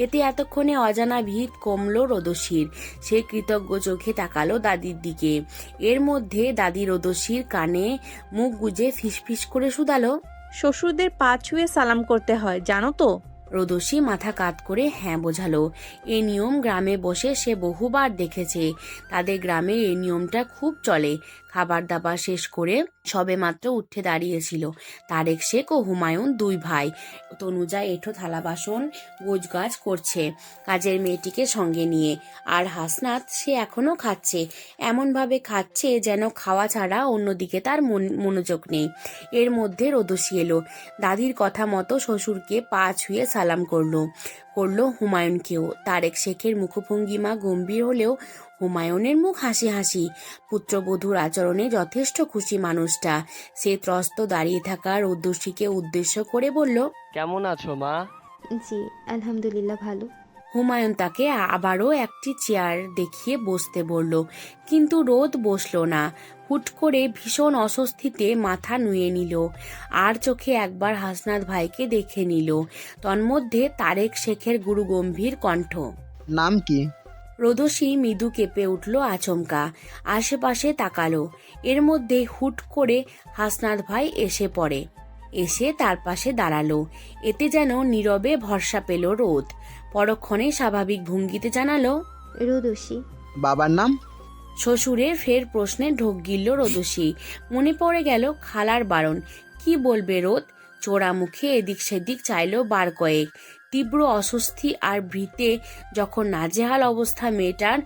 এতে এতক্ষণে অজানা ভিত কমলো রোদসীর। সে কৃতজ্ঞ চোখে তাকালো দাদির দিকে। এর মধ্যে দাদি রোদসীর কানে মুখ গুজে ফিসফিস করে শুধালো, শ্বশুরদের পা ছুঁয়ে সালাম করতে হয়, জানো তো? রোদসী মাথা কাত করে হ্যাঁ বোঝালো। এই নিয়ম গ্রামে বসে সে বহুবার দেখেছে। তাদের গ্রামে এই নিয়মটা খুব চলে। খাবার দাবার শেষ করে সবেমাত্র উঠে দাঁড়িয়েছিল তারেক শেখ ও হুমায়ুন, দুই ভাই। তনুজা এঁঠো থালা বাসন গোছগাছ করছে কাজের মেয়েটিকে সঙ্গে নিয়ে। আর হাসনাত, সে এখনো খাচ্ছে। এমনভাবে খাচ্ছে যেন খাওয়া ছাড়া অন্যদিকে তার মনোযোগ নেই। এর মধ্যে রোদসী এলো। দাদির কথা মতো শ্বশুরকে পা ছুঁয়ে সালাম করলো হুমায়ুনকেও। তারেক শেখের মুখভঙ্গিমা গম্ভীর হলেও হুমায়ুনের মুখ হাসি হাসি। পুত্রবধূর আচরণে যথেষ্ট খুশি মানুষটা। সে ত্রস্ত দাঁড়িয়ে থাকা রোদসীকে উদ্দেশ্য করে বলল, কেমন আছো মা? জি, আলহামদুলিল্লাহ ভালো। হুমায়ুন তাকে আবারও একটি চেয়ার দেখিয়ে বসতে বলল, কিন্তু রোদ বসলো না। হুট করে ভীষণ অস্বস্তিতে মাথা নুয়ে নিল। আর চোখে একবার হাসনাত ভাইকে দেখে নিল। তন্মধ্যে তারেক শেখের গুরুগম্ভীর কণ্ঠ, নাম কি? রোদসী মৃদু কেঁপে উঠল আচমকা। আশেপাশে তাকালো। এর মধ্যে হুট করে হাসনাত ভাই এসে পড়ে। এসে তার পাশে দাঁড়ালো। এতে যেন নীরবে ভরসা পেল রোদ। পরক্ষণে স্বাভাবিক ভঙ্গিতে জানালো, রোদসী। বাবার নাম? শ্বশুরের ফের প্রশ্নে ঢোক গিলল রোদসী। মনে পড়ে গেল খালার বারণ। কি বলবে রোদ? চোরা মুখে এদিক সেদিক চাইল বার কয়েক। তীব্র অস্বস্তি আর ভীতে যখন নাজেহাল অবস্থা মেয়েটার,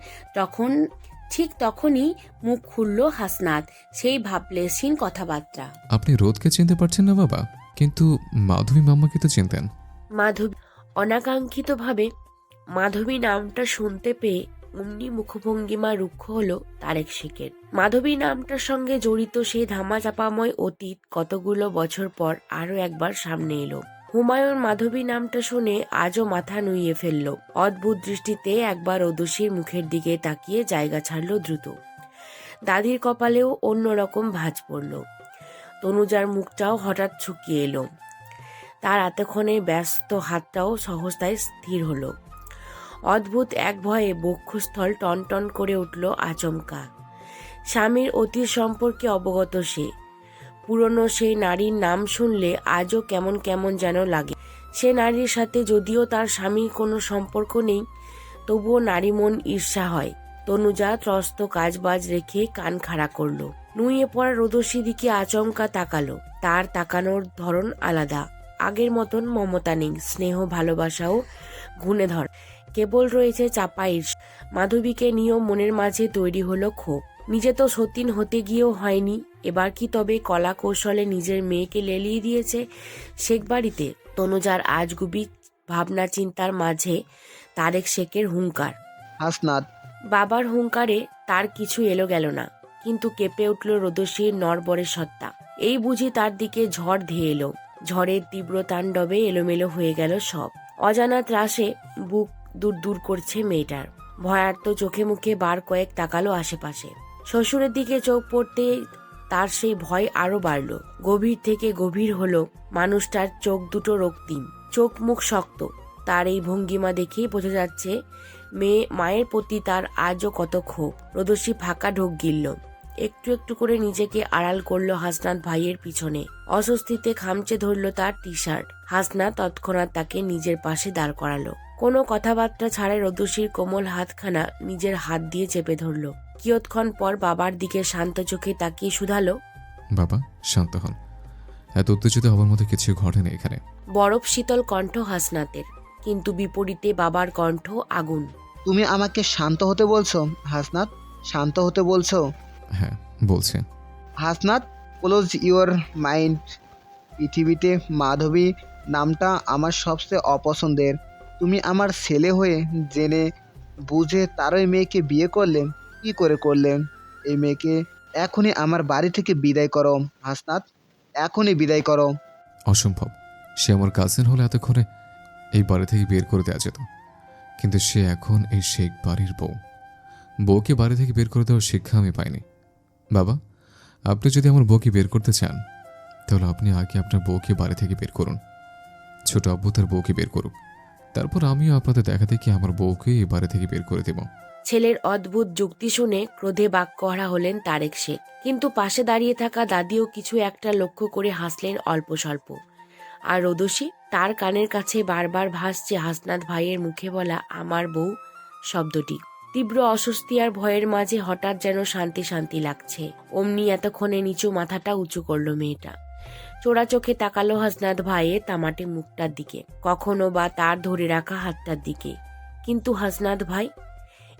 ঠিক তখনই মুখ খুলল হাসনাত, সেই ভাবলেশহীন কথাবার্তা। আপনি রোদকে চিনতে পারছেন না বাবা, কিন্তু মাধবী মাম্মাকে তো চিনতেন। মাধবী। অনাকাঙ্ক্ষিতভাবে মাধবী নামটা শুনতে পেয়ে অমনি মুখভঙ্গিমা রুক্ষ হলো তারেক শেখের। মাধবী নামটার সঙ্গে জড়িত সেই ধামাচাপাময় অতীত কতগুলো বছর পর আরো একবার সামনে এলো। হুমায়ুন মাধবী নামটা শুনে আজও মাথা নুইয়ে ফেলল। অদ্ভুত দৃষ্টিতে একবার রোদসীর মুখের দিকে তাকিয়ে জায়গা ছাড়ল দ্রুত। দাদির কপালেও অন্যরকম ভাঁজ পড়ল। তনুজার মুখটাও হঠাৎ শুকিয়ে এলো। তার এতক্ষণে ব্যস্ত হাতটাও সহজতায় স্থির হলো। অদ্ভুত এক ভয়ে বক্ষস্থল টনটন করে উঠল আচমকা। স্বামীর অতীত সম্পর্কে অবগত সে। পুরনো সেই নারীর নাম শুনলে আজও কেমন কেমন যেন লাগে। সে নারীর সাথে যদিও তার স্বামীর কোনো সম্পর্ক নেই, তবুও নারী মন ঈর্ষা হয়। তনুজা ত্রস্ত কাজবাজ রেখে কান খাড়া করলো। নুয়ে পড়া রোদস্যি দিকে আচমকা তাকালো। তার তাকানোর ধরন আলাদা। আগের মতন মমতা নেই, স্নেহ ভালোবাসাও ঘুণে ধর, কেবল রয়েছে চাপা ঈর্ষা। মাধবীকে নিয়েও মনের মাঝে তৈরি হলো ক্ষোভ। নিজে তো সতীন হতে গিয়েও হয়নি, এবার কি তবে কলা কৌশলে নিজের মেয়েকে লেলিয়ে দিয়েছে শেখ বাড়িতে? তনুজার আজগুবি ভাবনা চিন্তার মাঝে তারেক শেখের হুঙ্কার। হাসনাত, বাবার হুঙ্কারে তার কিছু এলো গেল না, কিন্তু কেঁপে উঠল রোদস্যির নড়বড়ে সত্তা। এই বুঝি তার দিকে ঝড় ধেয়ে এলো। ঝড়ের তীব্র তাণ্ডবে এলোমেলো হয়ে গেল সব। অজানা ত্রাসে বুক দূর দূর করছে মেয়েটার। ভয়ার্ত চোখে মুখে বার কয়েক তাকালো আশেপাশে। শ্বশুরের দিকে চোখ পড়তে তার সেই ভয় আরো বাড়ল। গভীর থেকে গভীর হলো। মানুষটার চোখ দুটো রক্তিম, চোখ মুখ শক্ত। তার এই ভঙ্গিমা দেখেই বোঝা যাচ্ছে মায়ের প্রতি তার আজও কত ক্ষোভ। রোদস্যি ফাঁকা ঢোক গিলল। একটু একটু করে নিজেকে আড়াল করলো হাসনাত ভাইয়ের পিছনে। অস্বস্তিতে খামচে ধরলো তার টি শার্ট। হাসনাত তৎক্ষণাৎ তাকে নিজের পাশে দাঁড় করালো। কোনো কথাবার্তা ছাড়াই রোদস্যির কোমল হাতখানা নিজের হাত দিয়ে চেপে ধরলো। কিয়ৎক্ষণ পর বাবার দিকে শান্ত চোখে তাকিয়ে শুধালো, বাবা শান্ত হন, এত উত্তেজিত হবার মতো কিছু ঘটেনি এখানে। বরফ শীতল কণ্ঠ হাসনাতের, কিন্তু বিপরীতে বাবার কণ্ঠ আগুন। তুমি আমাকে শান্ত হতে বলছো হাসনাত? শান্ত হতে বলছো? হ্যাঁ বলছে। Hasnat, close your mind. পৃথিবীতে মাধবী নামটা আমার সবচেয়ে অপছন্দের। তুমি আমার ছেলে হয়ে জেনে বুঝে তারই মেয়েকে বিয়ে করলে। কি করে করলে? এই মেয়েকে এখনই আমার বাড়ি থেকে বিদায় করো হাসনাত, এখনই বিদায় করো। অসম্ভব, সে আমার কাজিন হলে এতক্ষণে এই বাড়ি থেকে বের করে দেওয়া যেত, কিন্তু সে এখন এই শেখ বাড়ির বউ। বউকে বাড়ি থেকে বের করে দেওয়ার শিক্ষা আমি পাইনি। বাবা, আপনি যদি আমার বউকে বের করতে চান তাহলে আপনি আগে আপনার বউকে বাড়ি থেকে বের করুন। ছোট আব্বু তার বউকে বের করুক, তারপর আমিও আপনাদের দেখা দেখি আমার বউকে এই বাড়ি থেকে বের করে দেব। ছেলের অদ্ভুত যুক্তি শুনে ক্রোধে বাক্যহারা হলেন তারেক শেখ। কিন্তু পাশে দাঁড়িয়ে থাকা দাদিও কিছু একটা লক্ষ্য করে হাসলেন অল্প স্বল্প। আর রোদস্যি, তার কানের কাছে বারবার ভাসছে হাসনাত ভাইয়ের মুখে বলা আমার বউ শব্দটি। তীব্র অস্বস্তি আর ভয়ের মাঝে হঠাৎ যেন শান্তি শান্তি লাগছে। অমনি এতক্ষণে নিচু মাথাটা উঁচু করলো মেয়েটা। চোরা চোখে তাকালো হাসনাত ভাইয়ের তামাটে মুখটার দিকে, কখনো বা তার ধরে রাখা হাতটার দিকে। কিন্তু হাসনাত ভাই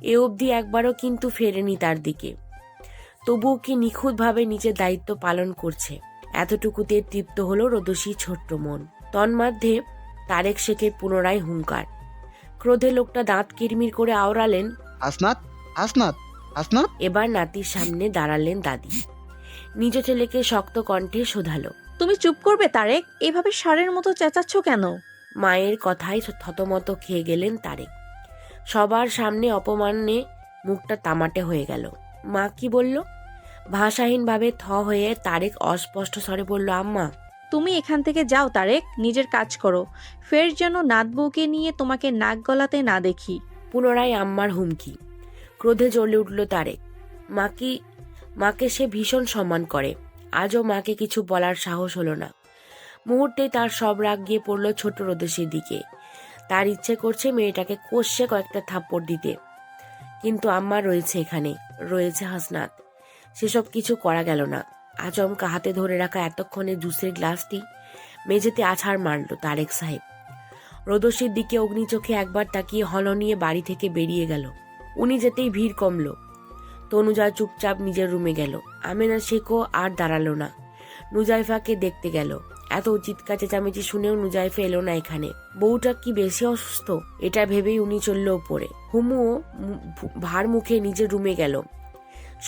এ অবধি একবারও কিন্তু ফেরেনি তার দিকে। তবুও কি নিখুঁতভাবে নিজের দায়িত্ব পালন করছে। এতটুকুতে তৃপ্ত হলো রোদস্যির ছোট্ট মন। তন্মধ্যে তারেক শেখের পুনরায় হুঙ্কার। ক্রোধে লোকটা দাঁত কিরমির করে আওড়ালেন, হাসনাত, হাসনাত, হাসনাত। এবার নাতির সামনে দাঁড়ালেন দাদি। নিজ ছেলেকে শক্ত কণ্ঠে শোধালো, তুমি চুপ করবে তারেক? এভাবে ষাঁড়ের মতো চেঁচাচ্ছ কেন? মায়ের কথায় থতমত খেয়ে গেলেন তারেক। সবার সামনে অপমানে মুখটা তামাটে হয়ে গেল। মা কি বলল? ভাষাহীনভাবে হয়ে তারেক অস্পষ্ট স্বরে বলল, আম্মা। তুমি এখান থেকে যাও তারেক, নিজের কাজ করো। ফের যেন নাত বউকে নিয়ে তোমাকে নাক গলাতে না দেখি। পুনরায় আম্মার হুমকি। ক্রোধে জ্বলে উঠল তারেক। মাকে সে ভীষণ সম্মান করে, আজও মাকে কিছু বলার সাহস হলো না। মুহূর্তে তার সব রাগ গিয়ে পড়ল ছোট রোদস্যির দিকে। তার ইচ্ছে করছে মেয়েটাকে কষে কয়েকটা থাপ্পড় দিতে, কিন্তু আম্মা রয়েছে এখানে, রয়েছে হাসনাত। সেসব কিছু করা গেল না। আচমকা হাতে ধরে রাখা এতক্ষণে জুসের গ্লাসটি মেঝেতে আছাড় মারল তারেক সাহেব। রোদস্যির দিকে অগ্নিচোখে একবার তাকিয়ে হলনিয়ে বাড়ি থেকে বেরিয়ে গেল। উনি যেতেই ভিড় কমল। তনুজা চুপচাপ নিজের রুমে গেল। আমেনা শেখও আর দাঁড়ালো না, নুজাইফাকে দেখতে গেল। এত চিৎকার চেঁচামেচি শুনেও নুজাইফা এলো না এখানে। বউটা কি বেশি অসুস্থ, এটা ভেবেই উনি চলল ওপরে। হুমুও ভার মুখে নিজের রুমে গেল।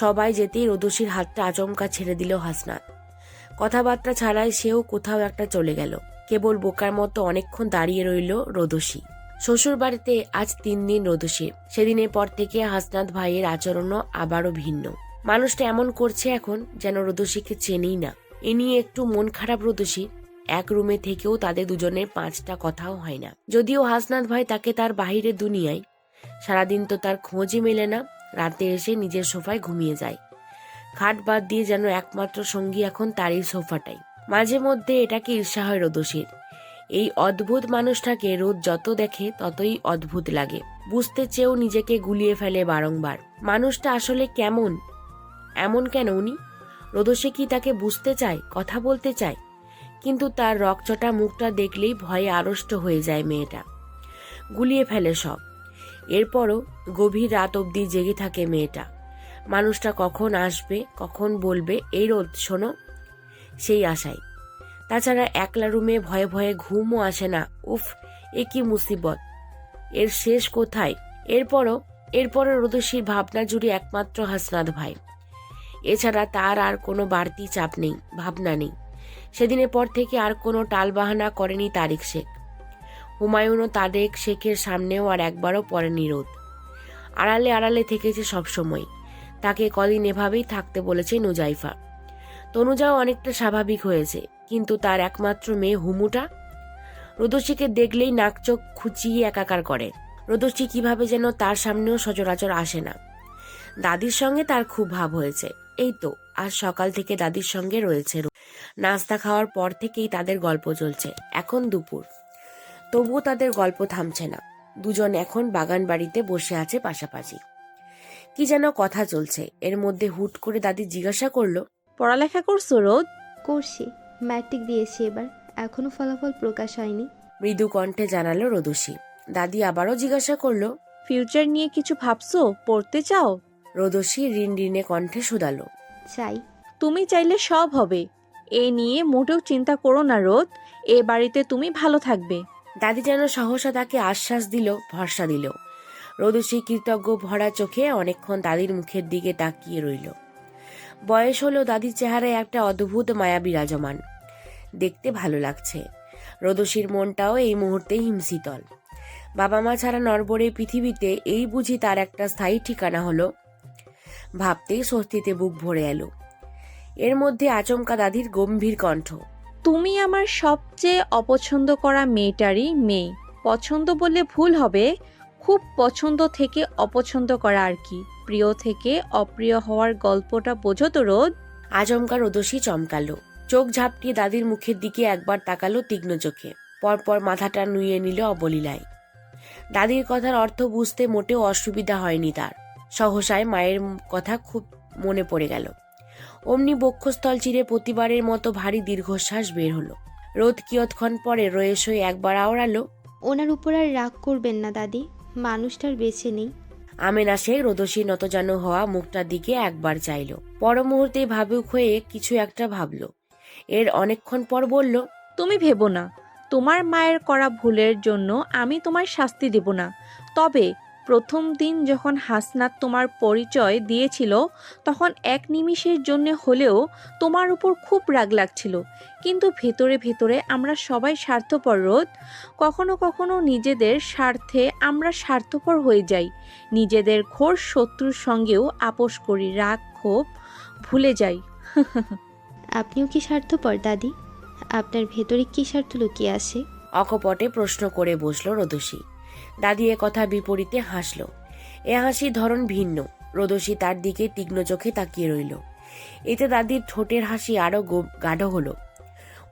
সবাই যেতেই রোদস্যির হাতটা আচমকা ছেড়ে দিল হাসনাত। কথাবার্তা ছাড়াই সেও কোথাও একটা চলে গেল। কেবল বোকার মতো অনেকক্ষণ দাঁড়িয়ে রইল রোদস্যি। শ্বশুর বাড়িতে আজ 3 দিন রোদস্যির। সেদিনের পর থেকে হাসনাত ভাইয়ের আচরণও আবারও ভিন্ন। মানুষটা এমন করছে এখন যেন রোদসীকে চেনেই না। এ নিয়ে একটু মন খারাপ রোদসী। এক রুমে থেকেও তাদের দুজনের 5টা কথাও হয় না। যদিও হাসনাত ভাই তাকে তার বাহিরের দুনিয়ায়, সারাদিন তো তার খোঁজই মেলে না। রাতে এসে নিজের সোফায় ঘুমিয়ে যায়। খাট বাদ দিয়ে যেন একমাত্র সঙ্গী এখন তারই সোফাটাই। মাঝে মধ্যে এটাকে ঈর্ষা হয় রোদসীর। এই অদ্ভুত মানুষটাকে রোদ যত দেখে ততই অদ্ভুত লাগে। বুঝতে চেয়েও নিজেকে গুলিয়ে ফেলে বারংবার। মানুষটা আসলে কেমন, এমন কেন উনি? রোদসী কি তাকে বুঝতে চায়, কথা বলতে চায়? কিন্তু তার রকচটা মুখটা দেখলেই ভয়ে আড়ষ্ট হয়ে যায় মেয়েটা। গুলিয়ে ফেলে সব। এরপরও গভীর রাত অবধি জেগে থাকে মেয়েটা। মানুষটা কখন আসবে, কখন বলবে এই রোদ শোনো, সেই আশায়। তাছাড়া একলা রুমে ভয়ে ভয়ে ঘুমও আসে না। উফ, এ কি মুসিবত, এর শেষ কোথায়? এরপরও রোদসীর ভাবনা জুড়ে একমাত্র হাসনাত ভাই। এছাড়া তার আর কোনো বাড়তি চাপ নেই, ভাবনা নেই। সেদিনের পর থেকে আর কোনো টালবাহানা করেনি তারিক শেখ। হুমায়ুনও তারেক শেখের সামনেও আর একবারও পড়েনি রোদ। আড়ালে আড়ালে থেকেছে সবসময়। তাকে কদিন এভাবেই থাকতে বলেছে নুজাইফা। তনুজাও অনেকটা স্বাভাবিক হয়েছে, কিন্তু তার একমাত্র মেয়ে হুমুটা রোদসীকে দেখলেই নাক চোখ খুঁচিয়ে একাকার করে। রোদসী কিভাবে যেন তার সামনেও সচরাচর আসে না। দাদির সঙ্গে তার খুব ভাব হয়েছে। এই তো আজ সকাল থেকে দাদির সঙ্গে রয়েছে। নাস্তা খাওয়ার পর থেকেই তাদের গল্প চলছে। এখন দুপুর, তবুও তাদের গল্প থামছে না। দুজন এখন বাগান বাড়িতে বসে আছে পাশাপাশি। কি যেন কথা চলছে। এর মধ্যে হুট করে দাদি জিজ্ঞাসা করলো, পড়ালেখা করছো রোদ? করছি, ম্যাট্রিক দিয়েছি এবার, এখনো ফলাফল প্রকাশ হয়নি। মৃদু কণ্ঠে জানালো রোদসী। দাদি আবারও জিজ্ঞাসা করলো, ফিউচার নিয়ে কিছু ভাবছো, পড়তে চাও? রোদসী রিনরিনে কণ্ঠে শুধালো, চাই। তুমি চাইলে সব হবে, এ নিয়ে মোটেও চিন্তা করো না রোদ। এ বাড়িতে তুমি ভালো থাকবে। দাদি যেন সহসা তাকে আশ্বাস দিল, ভরসা দিল। রোদসী কৃতজ্ঞ ভরা চোখে অনেকক্ষণ দাদির মুখের দিকে তাকিয়ে রইল। বয়স হলো, দাদির চেহারায় একটা অদ্ভুত মায়া বিরাজমান। দেখতে ভালো লাগছে। রোদসীর মনটাও এই মুহূর্তে হিমশীতল। বাবা মা ছাড়া নড়বড়ে পৃথিবীতে এই বুঝি তার একটা স্থায়ী ঠিকানা হলো। ভাবতেই স্বস্তিতে বুক ভরে এলো। এর মধ্যে আচমকা দাদির গম্ভীর কণ্ঠ, তুমি আমার সবচেয়ে অপছন্দ করা মেয়েটারই মেয়ে। পছন্দ বললে ভুল হবে, খুব পছন্দ থেকে অপছন্দ করা আর কি। প্রিয় থেকে অপ্রিয় হওয়ার গল্পটা বোঝো তো রোদ? আচমকা রোদসী চমকালো। চোখ ঝাপটিয়ে দাদির মুখের দিকে একবার তাকালো তীক্ষ্ণ চোখে। পরপর মাথাটা নুইয়ে নিল অবলীলায়। দাদির কথার অর্থ বুঝতে মোটেও অসুবিধা হয়নি তার। সহসায় মায়ের কথা খুব মনে পড়ে গেল। অমনি বক্ষস্থল চিরে প্রতিবারের মতো ভারী দীর্ঘশ্বাস বের হলো। রোদ কিয়ৎক্ষণ পরে রয়ে সয়ে একবার আওড়ালো, ওনার উপর আর রাগ করবেন না দাদি, মানুষটার বেঁচে নেই। আমেনা শেখ রোদসী নতজানু হওয়া মুখটার দিকে একবার চাইল। পর মুহূর্তে ভাবুক হয়ে কিছু একটা ভাবল। এর অনেকক্ষণ পর বলল, তুমি ভেবো না, তোমার মায়ের করা ভুলের জন্য আমি তোমার শাস্তি দেব না। তবে প্রথম দিন যখন হাসনাত তোমার পরিচয় দিয়েছিল, তখন এক নিমিষের জন্য হলেও তোমার উপর খুব রাগ লাগছিল। কিন্তু ভেতরে ভেতরে আমরা সবাই স্বার্থপর রোদ। কখনো কখনো নিজেদের স্বার্থে আমরা স্বার্থপর হয়ে যাই। নিজেদের ঘোর শত্রুর সঙ্গেও আপোষ করি, রাগ ক্ষোভ ভুলে যাই। আপনিও কি স্বার্থপর দাদি? আপনার ভেতরে কি স্বার্থ লুকিয়ে আছে? অকপটে প্রশ্ন করে বসলো রোদসী। দাদি এ কথা বিপরীতে হাসল। এ হাসির ধরন ভিন্ন। রোদসী তার দিকে তীক্ষ্ণ চোখে তাকিয়ে রইল। এতে দাদির ঠোঁটের হাসি আরো গাঢ় হলো।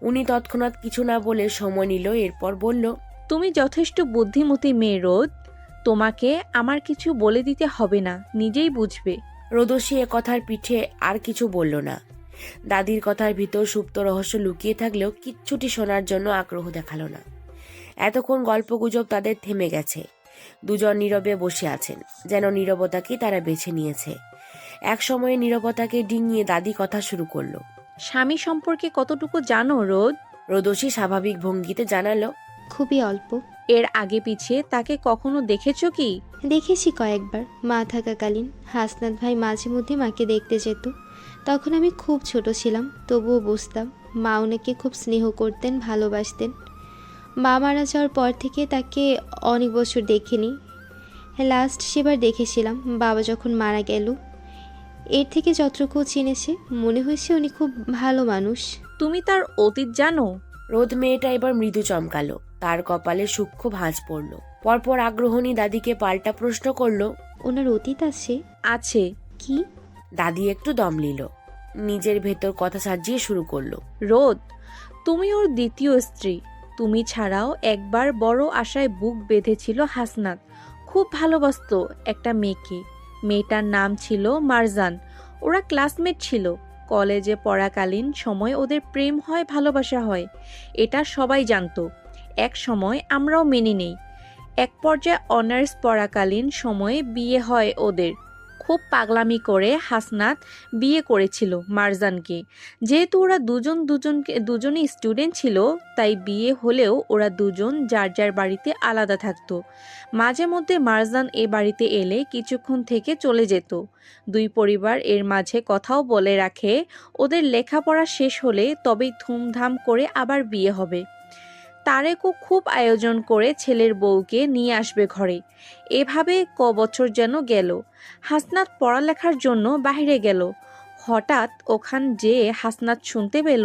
উনি তৎক্ষণাৎ কিছু না বলে সময় নিল। এরপর বলল, তুমি যথেষ্ট বুদ্ধিমতী মেয়ে রোদ। তোমাকে আমার কিছু বলে দিতে হবে না, নিজেই বুঝবে। রোদসী এ কথার পিঠে আর কিছু বলল না। দাদির কথার ভিতর সুপ্ত রহস্য লুকিয়ে থাকলেও কিচ্ছুটি শোনার জন্য আগ্রহ দেখালো না। এতক্ষণ গল্পগুজব তাদের থেমে গেছে। দুজন নীরবে বসে আছেন, যেন নীরবতাকে তারা বেছে নিয়েছে। এক সময়ে নীরবতাকে ডিঙিয়ে দাদি কথা শুরু করলো। স্বামী সম্পর্কে কতটুকু জানো রোদ? রোদসী স্বাভাবিক ভঙ্গিতে জানালো, খুবই অল্প। এর আগে পিছিয়ে তাকে কখনো দেখেছো কি? দেখেছি কয়েকবার। মা থাকাকালীন হাসনাত ভাই মাঝে মধ্যে মাকে দেখতে যেত। তখন আমি খুব ছোট ছিলাম, তবুও বুঝতাম মা ওনাকে খুব স্নেহ করতেন, ভালোবাসতেন। মা মারা যাওয়ার পর থেকে তাকে অনেক বছর দেখিনি। লাস্ট সেবার দেখেছিলাম বাবা যখন মারা গেল। এর থেকে যতটুকু চিনেছে মনে হয়েছে উনি খুব ভালো মানুষ। তুমি তার অতীত জানো? রোদ মেয়েটা এবার মৃদু চমকালো, তার কপালে সূক্ষ্ম ভাঁজ পড়ল। পরপর আগ্রহণী দাদিকে পাল্টা প্রশ্ন করলো। ওনার অতীত আছে? আছে। কি? দাদি একটু দম নিল, নিজের ভেতর কথা সাজিয়ে শুরু করলো। রোদ, তুমি ওর দ্বিতীয় স্ত্রী। তুমি ছাড়াও একবার বড় আশায় বুক বেঁধেছিল হাসনাত। খুব ভালোবাসতো একটা মেয়েকে। মেয়েটার নাম ছিল মারজান। ওরা ক্লাসমেট ছিল। কলেজে পড়াকালীন সময় ওদের প্রেম হয়, ভালোবাসা হয়, এটা সবাই জানতো। এক সময় আমরাও মেনে নেই। এক পর্যায়ে অনার্স পড়াকালীন সময়ে বিয়ে হয় ওদের। খুব পাগলামি করে হাসনাত বিয়ে করেছিল মারজানকে। যেহেতু ওরা দুজনই স্টুডেন্ট ছিল, তাই বিয়ে হলেও ওরা দুজন যার যার বাড়িতে আলাদা থাকতো। মাঝে মধ্যে মারজান এ বাড়িতে এলে কিছুক্ষণ থেকে চলে যেত। দুই পরিবার এর মাঝে কথাও বলে রাখে ওদের লেখাপড়া শেষ হলে তবেই ধুমধাম করে আবার বিয়ে হবে। তারেকও খুব আয়োজন করে ছেলের বউকে নিয়ে আসবে ঘরে। এভাবে বছর যেন গেল। হাসনাত পড়ালেখার জন্য বাইরে গেল। হঠাৎ ওখান যেয়ে হাসনাত শুনতে পেল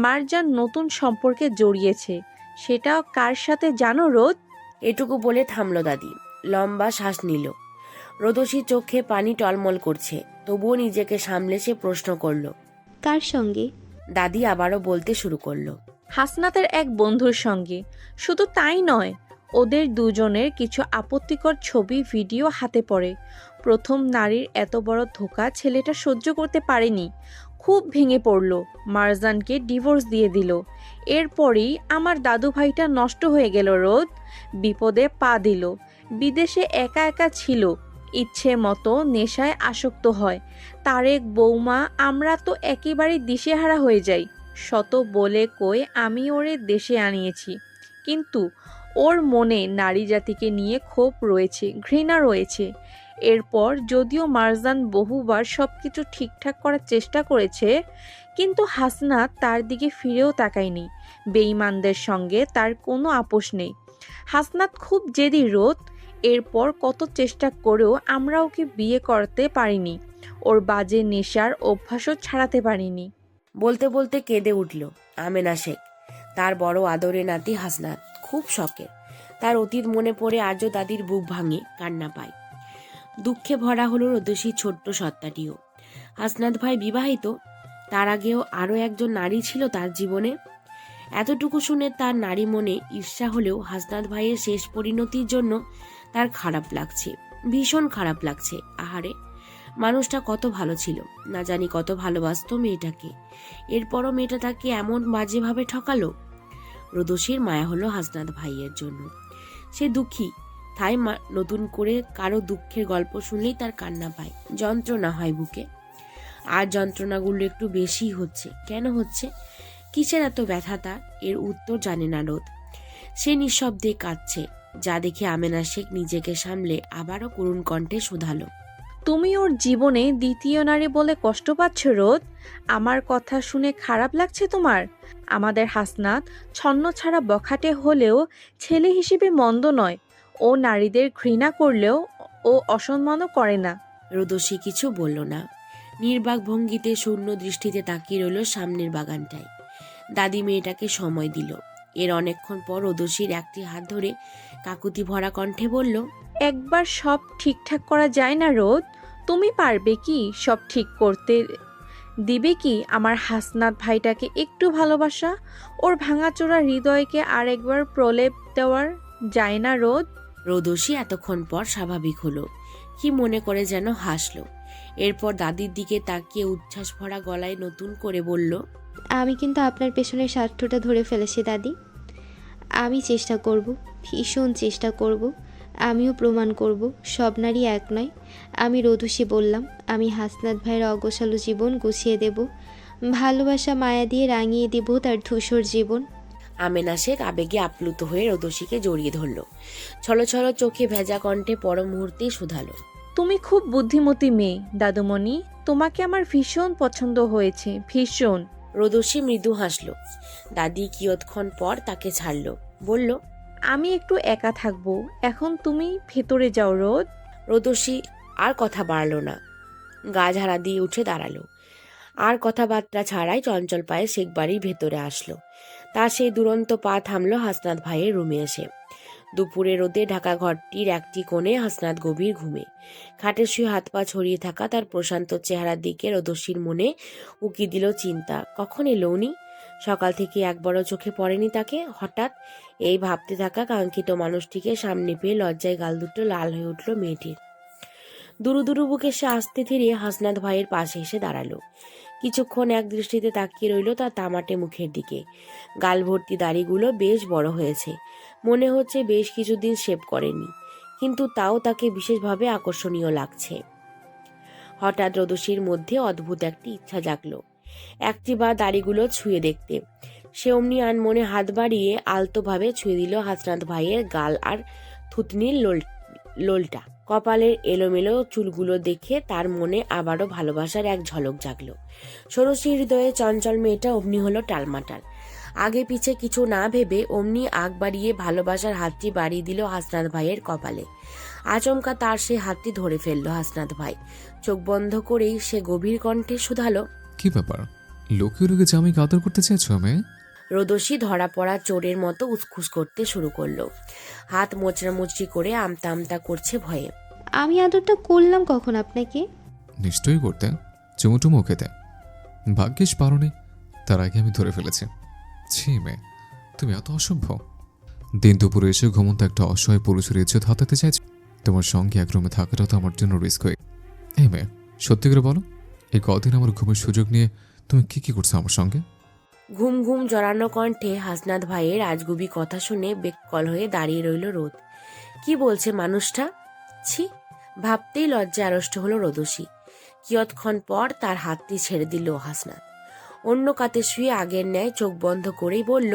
মারজান নতুন সম্পর্কে জড়িয়েছে। সেটা কার সাথে জানো রোদ? এটুকু বলে থামলো দাদি, লম্বা শ্বাস নিল। রোদসী চোখে পানি টলমল করছে, তবুও নিজেকে সামলে সে প্রশ্ন করলো। কার সঙ্গে? দাদি আবারও বলতে শুরু করলো। হাসনাতের এক বন্ধুর সঙ্গে। শুধু তাই নয়, ওদের দুজনের কিছু আপত্তিকর ছবি ভিডিও হাতে পড়ে। প্রথম নারীর এত বড় ধোঁকা ছেলেটা সহ্য করতে পারেনি। খুব ভেঙে পড়ল, মারজানকে ডিভোর্স দিয়ে দিল। এরপরই আমার দাদু ভাইটা নষ্ট হয়ে গেল রোদ। বিপদে পা দিল। বিদেশে একা একা ছিল, ইচ্ছে মতো নেশায় আসক্ত হয়। তারেক, বৌমা, আমরা তো একেবারে দিশেহারা হয়ে যাই। শত বলে কই আমি ওরে দেশে আনিয়েছি, কিন্তু ওর মনে নারী জাতিকে নিয়ে ক্ষোভ রয়েছে, ঘৃণা রয়েছে। এরপর যদিও মারজান বহুবার সবকিছু ঠিকঠাক করার চেষ্টা করেছে, কিন্তু হাসনাত তার দিকে ফিরেও তাকায়নি। বেঈমানদের সঙ্গে তার কোনো আপোষ নেই। হাসনাত খুব জেদি রোদ। এরপর কত চেষ্টা করেও আমরা ওকে বিয়ে করতে পারিনি। ওর বাজে নেশার অভ্যাসও ছাড়াতে পারিনি। বলতে বলতে কেঁদে উঠল আমেনা শেখ। তার বড় আদরে নাতি হাসনাত, খুব শখের। তার অতীত মনে পড়ে আজও দাদির বুক ভাঙে, কান্না পায়। দুঃখে ভরা হলো রোদসী ছোট্ট সত্তাটিও। হাসনাত ভাই বিবাহিত, তার আগেও আরও একজন নারী ছিল তার জীবনে। এতটুকু শুনে তার নারী মনে ঈর্ষা হলেও হাসনাত ভাইয়ের শেষ পরিণতির জন্য তার খারাপ লাগছে, ভীষণ খারাপ লাগছে। আহারে, মানুষটা কত ভালো ছিল, না জানি কত ভালোবাসতো মেয়েটাকে। এরপরও মেয়েটা তাকে এমন বাজেভাবে ঠকালো। রোদসীর মায়া হলো হাসনাত ভাইয়ের জন্য। সে দুঃখী, তাই নতুন করে কারো দুঃখের গল্প শুনলেই তার কান্না পায়, যন্ত্রণা হয় বুকে। আর যন্ত্রণাগুলো একটু বেশি হচ্ছে। কেন হচ্ছে, কিসের এত ব্যথা তার, এর উত্তর জানে না রোদ। সে নিঃশব্দে কাঁদছে, যা দেখে আমেনা শেখ নিজেকে সামলে আবারও করুণ কণ্ঠে শুধালো। তুমি ওর জীবনে দ্বিতীয় নারী বলে কষ্ট পাচ্ছ রোদ? আমার কথা শুনে খারাপ লাগছে তোমার? আমাদের হাসনাত ছন্ন ছাড়া বখাটে হলেও ছেলে হিসেবে মন্দ নয়। ও নারীদের ঘৃণা করলেও ও অসম্মানও করে না। রোদসী কিছু বলল না, নির্বাক ভঙ্গিতে শূন্য দৃষ্টিতে তাকিয়ে রইল সামনের বাগানটায়। দাদি মেয়েটাকে সময় দিল। এর অনেকক্ষণ পর রোদসীর একটি হাত ধরে কাকুতি ভরা কণ্ঠে বলল, একবার সব ঠিকঠাক করা যায় না রোদ? তুমি পারবে কি সব ঠিক করতে? দিবে কি আমার হাসনাত ভাইটাকে একটু ভালোবাসা? ওর ভাঙাচোরা হৃদয়কে আরেকবার প্রলেপ দেওয়ার যায় না রোদ? রোদসী এতক্ষণ পর স্বাভাবিক হলো, কি মনে করে যেন হাসলো। এরপর দাদির দিকে তাকিয়ে উচ্ছ্বাস ভরা গলায় নতুন করে বলল, আমি কিন্তু আপনার পেছনের স্বার্থটা ধরে ফেলেছি দাদি। আমি চেষ্টা করব, ভীষণ চেষ্টা করব। আমিও প্রমাণ করব সব নারী এক নয়। আমি রোদসী বললাম, আমি হাসনাত ভাইয়ের অগোছালো জীবন গুছিয়ে দেব, ভালোবাসা মায়া দিয়ে রাঙিয়ে দেব তার ধূসর জীবন। আমেনা শেখ আবেগে আপ্লুত হয়ে রোদসীকে জড়িয়ে ধরল। ছলো ছলো চোখে ভেজা কণ্ঠে পর মুহূর্তেই শুধালো, তুমি খুব বুদ্ধিমতী মেয়ে দাদুমণি। তোমাকে আমার ভীষণ পছন্দ হয়েছে, ভীষণ। রোদসী মৃদু হাসল। দাদি কিয়ৎক্ষণ পর তাকে ছাড়ল, বলল, আমি একটু একা থাকবো এখন, তুমি ভেতরে যাও রোদ। রোদসী আর কথা বাড়ল না। গা ঝাড়া দিয়ে উঠে দাঁড়ালো। আর কথাবার্তা ছাড়াই চঞ্চল পায়ে শেখ বাড়ির ভেতরে আসলো। তার সেই দুরন্ত পা থামলো হাসনাত ভাইয়ের রুমে এসে। দুপুরে রোদে ঢাকা ঘরটির একটি কোণে হাসনাত গভীর ঘুমে। খাটে শুয়ে হাত পা ছড়িয়ে থাকা তার প্রশান্ত চেহারার দিকে রোদস্যির মনে উকি দিল চিন্তা। কখন এলো উনি? সকাল থেকে একবারও চোখে পড়েনি তাকে। হঠাৎ এই ভাবতে থাকা কাঙ্ক্ষিত মানুষটিকে সামনে পেয়ে লজ্জায় গাল দুটো লাল হয়ে উঠল মেয়েটির। দুরু দুরু বুকে সে আস্তে ধীরে হাসনাত ভাইয়ের পাশে এসে দাঁড়ালো। কিছুক্ষণ এক দৃষ্টিতে তাকিয়ে রইল তার তামাটে মুখের দিকে। গাল ভর্তি দাড়িগুলো বেশ বড় হয়েছে, মনে হচ্ছে বেশ কিছুদিন শেভ করেনি, কিন্তু তাও তাকে বিশেষভাবে আকর্ষণীয় লাগছে। হঠাৎ রোদসির মধ্যে অদ্ভুত একটি ইচ্ছা জাগলো, একটিবার দাড়িগুলো ছুঁয়ে দেখতে। সে অমনি আনমনে হাত বাড়িয়ে আলতোভাবে ছুঁয়ে দিল হাসনাত ভাইয়ের গাল আর থুতনির লোলটা। কপালের এলোমেলো চুলগুলো দেখে তার মনে আবারও ভালোবাসার এক ঝলক জাগলো। ষোড়শী হৃদয়ে চঞ্চল মেয়েটা অমনি হলো টালমাটাল। আগে পিছে কিছু না ভেবে অমনি আগ বাড়িয়ে ভালোবাসার হাতটি বাড়িয়ে দিল হাসনাত ভাইয়ের কপালে। আচমকা তার সে হাতটি ধরে ফেললো হাসনাত ভাই। চোখ বন্ধ করেই সে গভীর কণ্ঠে শুধালো, কি ব্যাপার? লুকিয়ে লুকিয়ে জামাইকে আদর করতে চেয়েছো মেয়ে? রোদসী ধরা পড়া চোরের মতো উসখুস করতে শুরু করলো। হাত মোচড়ামুচড়ি করে আমতা আমতা করছে ভয়ে। আমি আদরটা করলাম কখন আপনাকে? নিশ্চয়ই করতে, চুমুটুমু খেতে। ভাগ্যিস পারোনি, তার আগে আমি ধরে ফেলেছি। ছি মেয়ে, তুমি এত অসভ্য। দিন দুপুরে এসে ঘুমন্ত একটা অসহায় পুরুষের ইজ্জত হাতাতে চাইছ। তোমার সঙ্গে এক রুমে থাকাটা তো আমার জন্য রিস্ক হয়ে। এই মেয়ে, সত্যি করে বলো, এই কদিন আমার ঘুমের সুযোগ নিয়ে তুমি কি কি করছো আমার সঙ্গে? ঘুম ঘুম জড়ানো কণ্ঠে হাসনাত ভাইয়ের আজগুবি কথা শুনে বেককল হয়ে দাঁড়িয়ে রইল রোদ। কি বলছে মানুষটা? ছি, ভাবতেই লজ্জা আড়ষ্ট হলো রোদসী। কিয়ৎক্ষণ পর তার হাতটি ছেড়ে দিল হাসনাত। অন্য কাতে শুয়ে আগের ন্যায় চোখ বন্ধ করেই বলল,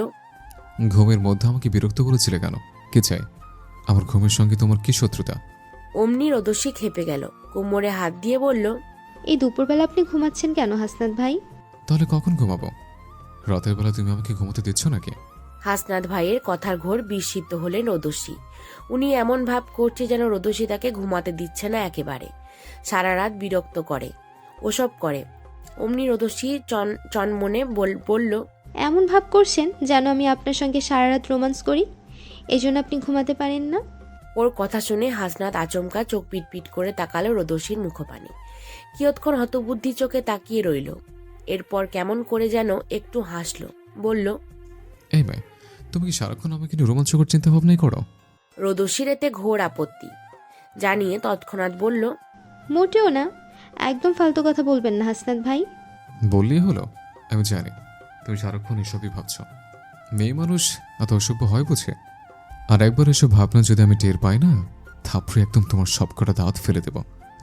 ঘুমের মধ্যে আমাকে বিরক্ত করেছিলে কেন? কি চাই? আমার ঘুমের সঙ্গে তোমার কি শত্রুতা? অমনি রোদসী খেপে গেল, কোমরে হাত দিয়ে বলল, এই দুপুরবেলা আপনি ঘুমাচ্ছেন কেন হাসনাত ভাই? তাহলে কখন ঘুমাবো? রাতের বেলা তুমি আমাকে ঘুমোতে দিচ্ছ নাকি? হাসনাত ভাইয়ের কথার ঘোর বিস্মিত হলেন রোদসী। উনি এমন ভাব করছে যেন রোদসী তাকে ঘুমাতে দিচ্ছে না একেবারে, সারা রাত বিরক্ত করে, ওসব করে। অমনি রোদসী চনমনে বলল, এমন ভাব করছেন যেন আমি আপনার সঙ্গে সারা রাত রোমান্স করি, এই জন্য আপনি ঘুমাতে পারেন না। ওর কথা শুনে হাসনাত আচমকা চোখ পিটপিট করে তাকালো রোদসীর মুখপানে। কিয়ৎক্ষণ হতবুদ্ধি চোখে তাকিয়ে রইল। এরপর কেমন করে যেন একটু হাসলো, বলল, এই মেয়ে, তুমি কি সারাক্ষণ আমাকে নিয়ে রোমাঞ্চকর চিন্তা ভাবনাই করো? রোদসীর এতে ঘোর আপত্তি জানিয়ে তৎক্ষণাৎ বলল, মোটেও না, একদম ফালতু কথা বলবেন না হাসনাত ভাই। বললেই হলো, আমি জানি তুমি সারাক্ষণ এসবই ভাবছ। মেয়ে মানুষ এত অসভ্য হয় বুঝে? আর একবার এসব ভাবনা যদি আমি টের পাই না, থাপড়ে একদম তোমার সব কটা দাঁত ফেলে দেব।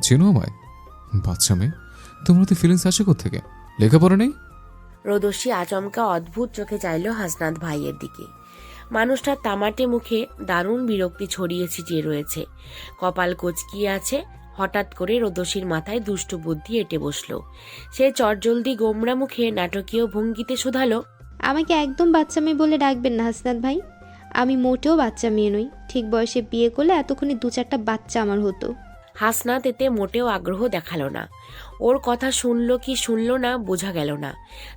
চেনো আমায়? বাচ্চা মেয়ে, তোমার তো ফিলিংস আসে কোত্থেকে? লেখাপড়া নেই? রোদসী আচমকা অদ্ভুত চোখে চাইল হাসনাত ভাইয়ের দিকে। মানুষটার তামাটে মুখে দারুণ বিরক্তি ছড়িয়ে ছিটিয়ে রয়েছে, কপাল কোচকিয়ে আছে। হঠাৎ করে রোদসীর মাথায় দুষ্টু বুদ্ধি এঁটে বসলো। সে চটজলদি গোমরা মুখে নাটকীয় ভঙ্গিতে শুধালো, আমাকে একদম বাচ্চা মেয়ে বলে ডাকবেন না হাসনাত ভাই। আমি মোটেও বাচ্চা মেয়ে নই, ঠিক বয়সে বিয়ে করলে এতক্ষণে 2-4টা বাচ্চা আমার হতো। হাসনাত এতে মোটেও আগ্রহ দেখালো না। ওর কথা শুনলো কি শুনলো না বোঝা গেল না।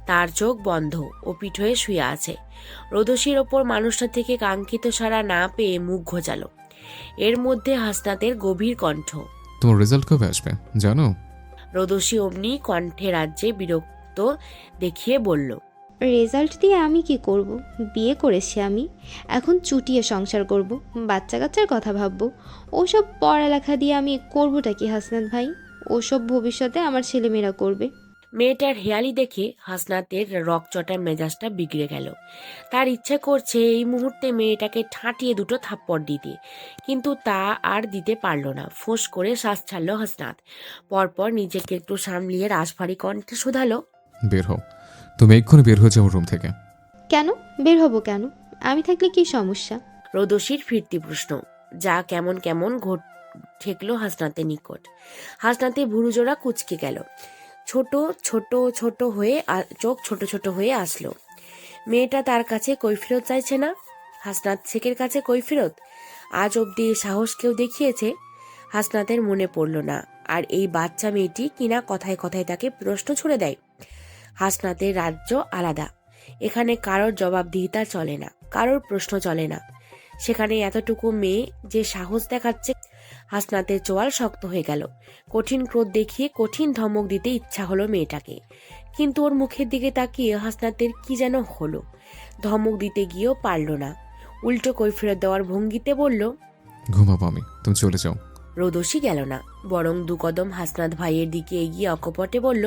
তার চোখ বন্ধ ও পিঠ হয়ে শুয়ে আছে। রোদসীর ওপর মানুষটা থেকে কাঙ্ক্ষিত সাড়া না পেয়ে মুখ ঘোচালো। এর মধ্যে হাসনাতের গভীর কণ্ঠ, তোমার রেজাল্ট কবে আসবে জানো? রোদসী অমনি কণ্ঠে রাজ্যে বিরক্ত দেখিয়ে বলল, রেজাল্ট দিয়ে আমি কি করব? বিয়ে করেছি আমি, এখন চুটিয়ে সংসার করব, বাচ্চা কাচ্চার কথা ভাববো। ওসব পড়ালেখা দিয়ে আমি করবোটা কি হাসনাত ভাই? ওসব ভবিষ্যতে আমার ছেলেমেয়েরা করবে। মেয়েটার হেয়ালি দেখে হাসনাতের রকচটা মেজাজটা বিগড়ে গেল। তার ইচ্ছে করছে এই মুহূর্তে মেয়েটাকে ঠাঁটিয়ে দুটো থাপ্পড় দিতে, কিন্তু তা আর দিতে পারল না। ফোঁস করে শ্বাস ছাড়ল হাসনাত। পরপর নিজেকে একটু সামলিয়ে রাশভারী কণ্ঠে শুধালো, বের হও, তুমি এক্ষুনি বের হয়ে যাও রুম থেকে। কেন বের হব কেন? আমি থাকলে কি সমস্যা? রোদসীর ফিরতি প্রশ্ন, যা কেমন কেমন ঠেকলো হাসনাতের নিকট। হাসনাতে ভুরুজোড়া কুচকে গেল, ছোট ছোট ছোট হয়ে চোখ ছোট ছোট হয়ে আসলো। মেয়েটা তার কাছে কৈফিরত চাইছে না। হাসনাত শেখের কাছে কৈফিরত? আজ অবধি সাহস কেউ দেখিয়েছে? হাসনাতের মনে পড়ল না। আর এই বাচ্চা মেয়েটি কিনা কথায় কথায় তাকে প্রশ্ন ছুড়ে দেয়। হাসনাতের রাজ্য আলাদা, এখানে কারোর জবাবদিহিতা চলে না, কারোর প্রশ্ন চলে না। সেখানে এতটুকু মেয়ে যে সাহস দেখাচ্ছে। হাসনাতের চোয়াল শক্ত হয়ে গেল। কঠিন ক্রোধ দেখিয়ে কঠিন ধমক দিতে ইচ্ছা হলো মেয়েটাকে, কিন্তু ওর মুখের দিকে তাকিয়ে হাসনাতের কি যেন হলো। ধমক দিতে গিয়েও পারল না, উল্টো কৈফিয়ত দেওয়ার ভঙ্গিতে বলল, ঘুমাবো আমি, তুমি চলে যাও। রোদসী গেল না, বরং দু কদম হাসনাত ভাইয়ের দিকে এগিয়ে অকপটে বলল,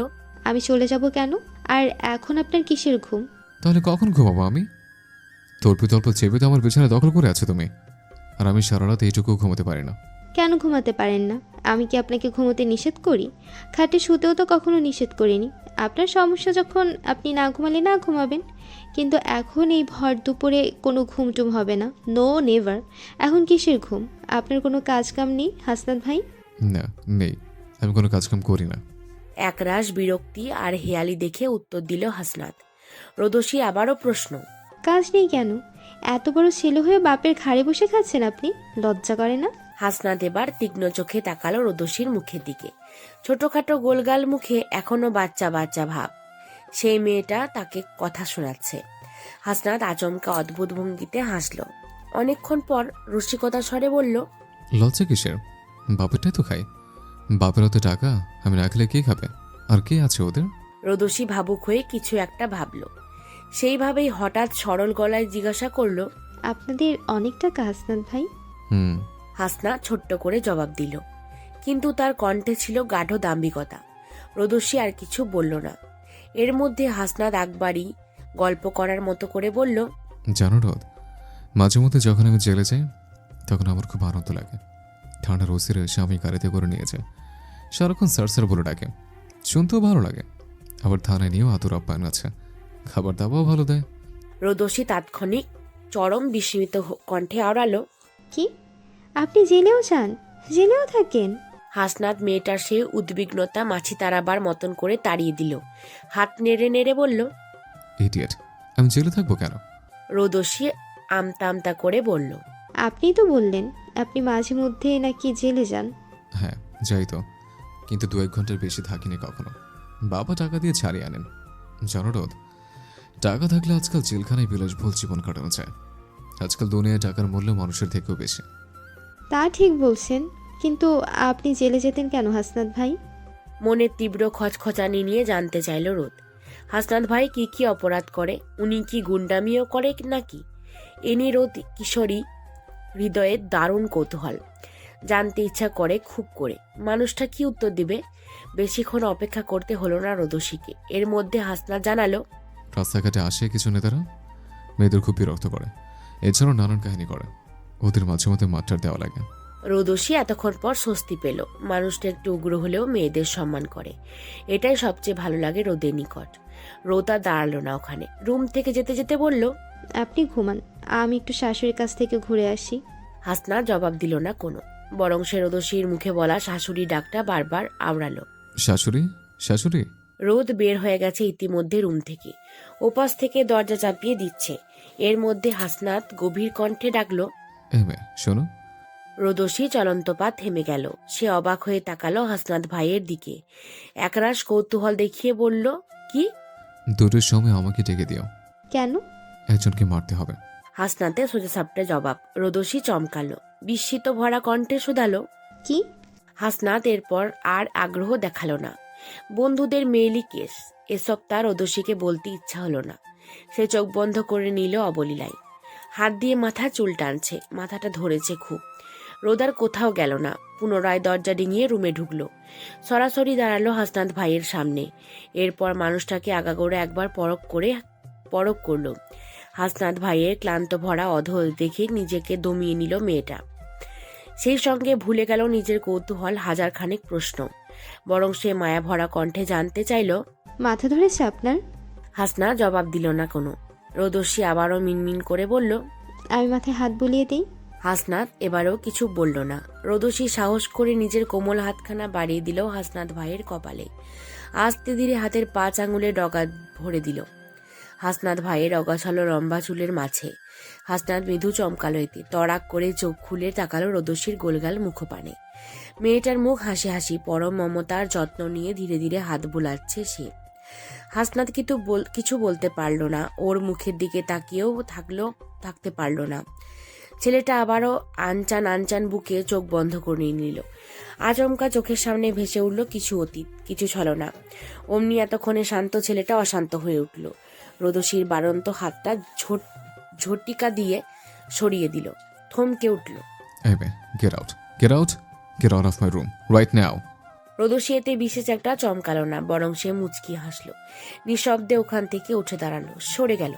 আমি চলে যাব কেন? আর এখন আপনার কিসের ঘুম? তাহলে কখন ঘুমাবো আমি? তল্পি তল্প চেপে তো আমার বিছানা দখল করে আছে তুমি, আর আমি সারা রাত এইটুকু ঘুমাতে পারি না। কেন ঘুমাতে পারেন না? আমি কি আপনাকে ঘুমোতে নিষেধ করি? খাটে শুতেও তো কখনো নিষেধ করিনি। আপনার সমস্যা যখন আপনি না ঘুমালে না ঘুমাবেন, কিন্তু এখন এই ভর দুপুরে কোনো ঘুমটুম হবে না। No never. এখন কিসের ঘুম? আপনার কোনো কাজ কাম নেই হাসনাত ভাই? না, নেই, আমি কোনো কাজকাম করি না। একরাশ বিরক্তি আর হেয়ালি দেখে উত্তর দিল হাসনাত। রোদসী আবারও প্রশ্ন, কাজ নেই কেন? এত বড় ছেলে হয়ে বাপের ঘাড়ে বসে খাচ্ছেন আপনি? লজ্জা করে না? হাসনাত এবার তীক্ষ্ণ চোখে তাকালো রোদসীর মুখের দিকে। ছোটখাটো গোলগাল মুখে এখনো বাচ্চা বাচ্চা ভাব। সেই মেয়েটা তাকে কথা শোনাচ্ছে। হাসনাত আচমকা অদ্ভুত ভঙ্গিতে হাসল। অনেকক্ষণ পর রসিকতার স্বরে বলল, লজ্জা কিসের? বাপেরটাই তো খাই। বাপের অত টাকা আমি রাখলে কে খাবে? আর কে আছে ওদের? রোদসী ভাবুক হয়ে কিছু একটা ভাবল। সেইভাবেই হঠাৎ সরল গলায় জিজ্ঞাসা করলো, আপনাদের অনেক টাকা হাসনাত ভাই? হুম। হাসনা ছোট্ট করে জবাব দিল, কিন্তু তার কণ্ঠে ছিল গাঢ় দাম্ভিকতা। রোদসী আর কিছু বলল না। এর মধ্যে হাসনাত একবারই গল্প করার মতো করে বলল, জানো রোদ, মাঝে মধ্যে যখন আমি জেলে যাই তখন আমার খুব আনন্দ লাগে। ঠান্ডার ওসিরে এসে আমি গাড়িতে করে নিয়ে যাই, সারাক্ষণ স্যার স্যার বলে ডাকে, শুনতেও ভালো লাগে। আবার থানায় নিয়েও আদর আপ্যায়ন আছে, খাবার দাবারও ভালো দেয়। রোদসী তাৎক্ষণিক চরম বিস্মিত কণ্ঠে আওড়ালো, কি? আপনি জেলেও যান? জেলেও থাকেন? হাসনাত মেয়েটার সেই উদ্বিগ্নতা মাছি তাড়াবার মতন করে তাড়িয়ে দিল। হাত নেড়ে নেড়ে বলল, ইডিয়েট, আমি জেলে থাকবো কেন? রোদসী আমতা আমতা করে বলল, আপনিই তো বললেন আপনি মাঝে মধ্যে নাকি জেলে যান। হ্যাঁ যাই তো, কিন্তু 2-1 ঘন্টার বেশি থাকিনি কখনো। বাবা টাকা দিয়ে ছাড়িয়ে আনেন। জানো রোদ, টাকা থাকলে আজকাল জেলখানায় বিলাসবহুল জীবন কাটানো যায়। আজকাল দুনিয়ায় টাকার মূল্য মানুষের থেকেও বেশি। তা ঠিক বলছেন, কিন্তু আপনি জেলে যেতেন কেন হাসনাত ভাই? মনের তীব্র খচখচানি নিয়ে জানতে চাইল রোদ। হাসনাত ভাই কি কি অপরাধ করে, উনি কি গুন্ডামিও করে নাকি? এ নিয়ে রোদ কিশোরী হৃদয়ে দারুণ কৌতূহল। জানতে ইচ্ছা করে খুব করে। মানুষটা কি উত্তর দিবে? বেশিক্ষণ অপেক্ষা করতে হলো না রোদসীকে। এর মধ্যে হাসনাত জানালো, রাস্তাঘাটে আসে কিছু নেতারা, মেয়েদের খুব বিরক্ত করে, এছাড়াও নানান কাহিনী করে। ওদের মাঝে মধ্যে মাত্রার দেওয়া লাগে। রোদসী এতক্ষণ পর স্বস্তি পেল। মানুষটা একটু উগ্র হলেও মেয়েদের সম্মান করে, এটাই সবচেয়ে ভালো লাগে রোদের নিকট। রোদ আর দাঁড়ালো না ওখানে, রুম থেকে যেতে যেতে বলল, আপনি ঘুমান, আমি একটু শাশুড়ির কাছ থেকে ঘুরে আসি। হাসনাত জবাব দিল না কোনো, বরং সে রোদসীর মুখে বলা শাশুড়ি ডাকটা বারবার আওড়ালো। শাশুড়ি, শাশুড়ি। রোদ বের হয়ে গেছে ইতিমধ্যে রুম থেকে, ওপাশ থেকে দরজা চাপিয়ে দিচ্ছে। এর মধ্যে হাসনাত গভীর কণ্ঠে ডাকলো, মেয়ে শোনো। রোদসী চলন্তপা থেমে গেল। সে অবাক হয়ে তাকালো হাসনাত ভাইয়ের দিকে, একরাশ কৌতূহল দেখিয়ে বলল, কি? 2টোর সময় আমাকে ডেকে দিও। কেন? একজনকে মারতে হবে। হাসনাতে সোজাসাপটে জবাব। রোদসী চমকালো, বিস্মিত ভরা কণ্ঠে শুধালো, কি? হাসনাত এরপর আর আগ্রহ দেখালো না। বন্ধুদের মেইলি কেস, এসব তার রোদসীকে বলতে ইচ্ছা হলো না। সে চোখ বন্ধ করে নিল অবলীলায়। হাত দিয়ে মাথা চুল টানছে, মাথাটা ধরেছে খুব। রোদার কোথাও গেল না, পুনরায় দরজা ডিঙিয়ে রুমে ঢুকলো। সরাসরি দাঁড়ালো হাসনাত ভাইয়ের সামনে। এরপর মানুষটাকে আগাগোড়া একবার পরখ করলো। হাসনাত ভাইয়ের ক্লান্ত ভরা অধর দেখে নিজেকে দমিয়ে নিল মেয়েটা। সেই সঙ্গে ভুলে গেল নিজের কৌতূহল হাজারখানেক প্রশ্ন। বরং সে মায়া ভরা কণ্ঠে জানতে চাইল, মাথা ধরেছে আপনার? হাসনা জবাব দিল না কোনো। রোদসী আবারও মিনমিন করে বলল, আমি মাথায় হাত বুলিয়ে দিই। হাসনাত এবারও কিছু বলল না। রোদসী সাহস করে নিজের কোমল হাতখানা বাড়িয়ে দিল হাসনাত ভাইয়ের কপালে। আস্তে ধীরে হাতের 5 আঙুলে ডগা ভরে দিল হাসনাত ভাইয়ের অগাছালো লম্বা চুলের মাঝে। হাসনাত মৃদু চমকালো এতে। তড়াক করে চোখ খুলে তাকালো রোদসীর গোলগাল মুখপানে। মেয়েটার মুখ হাসি হাসি, পরম মমতার যত্ন নিয়ে ধীরে ধীরে হাত বোলাচ্ছে সে। হাসনাত কিছু বলতে পারল না, ওর মুখের দিকে তাকিয়েও থাকতে পারল না। ছেলেটা আবারও আনচান আনচান বুকে চোখ বন্ধ করে নিল। আচমকা চোখের সামনে ভেসে উঠল কিছু অতীত, কিছু ছলনা। অমনি এতক্ষণে শান্ত ছেলেটা অশান্ত হয়ে উঠল। রোদসীর বাড়ন্ত হাতটা ঝটিকা দিয়ে সরিয়ে দিল। থমকে উঠল। এই বে, get out, get out, get out of my room right now. Rodoshi এতে বিশেষ একটা চমকালো না, বরং সে মুচকি হাসলো। নিঃশব্দে ওখান থেকে উঠে দাঁড়ালো, সরে গেল।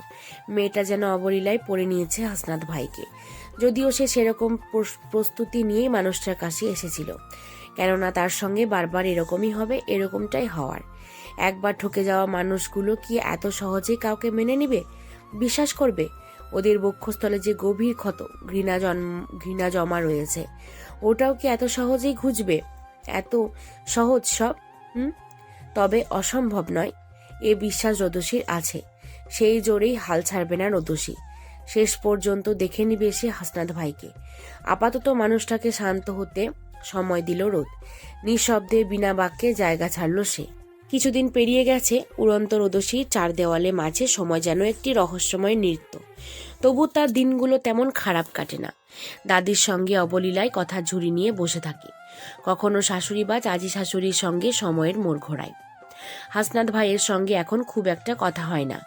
মেয়েটা যেন অবলীলায় পড়ে নিয়েছে হাসনাত ভাইকে। যদিও সে সেরকম প্রস্তুতি নিয়েই মানুষটার কাছে এসেছিল, কেননা তার সঙ্গে বারবার এরকমই হবে, এরকমটাই হওয়ার। একবার ঠকে যাওয়া মানুষগুলো কি এত সহজে কাউকে মেনে নেবে, বিশ্বাস করবে? ওদের বক্ষস্থলে যে গভীর ক্ষত, ঘৃণা জমা রয়েছে, ওটাও কি এত সহজেই ঘুচবে? এত সহজ সব? তবে অসম্ভব নয়, এ বিশ্বাস রোদসীর আছে। সেই জোরেই হাল ছাড়বে না রোদসী। শেষ পর্যন্ত দেখে নিবে সে হাসনাত ভাইকে। আপাতত মানুষটাকে শান্ত হতে সময় দিল রোদ। নিঃশব্দে বিনা বাক্যে জায়গা ছাড়ল সে। কিছুদিন পেরিয়ে গেছে। উড়ন্ত রোদসীর চার দেওয়ালে মাঝে সময় যেন একটি রহস্যময় নৃত্য। তবু তার দিনগুলো তেমন খারাপ কাটে না। দাদির সঙ্গে অবলীলায় কথা ঝুড়ি নিয়ে বসে থাকে। কখনো শাশুড়ি বা চাচি শাশুড়ির সঙ্গে সময়ের মোড় ঘোরায়। হাসনাত ভাইয়ের সঙ্গে এখন খুব একটা কথা হয় না।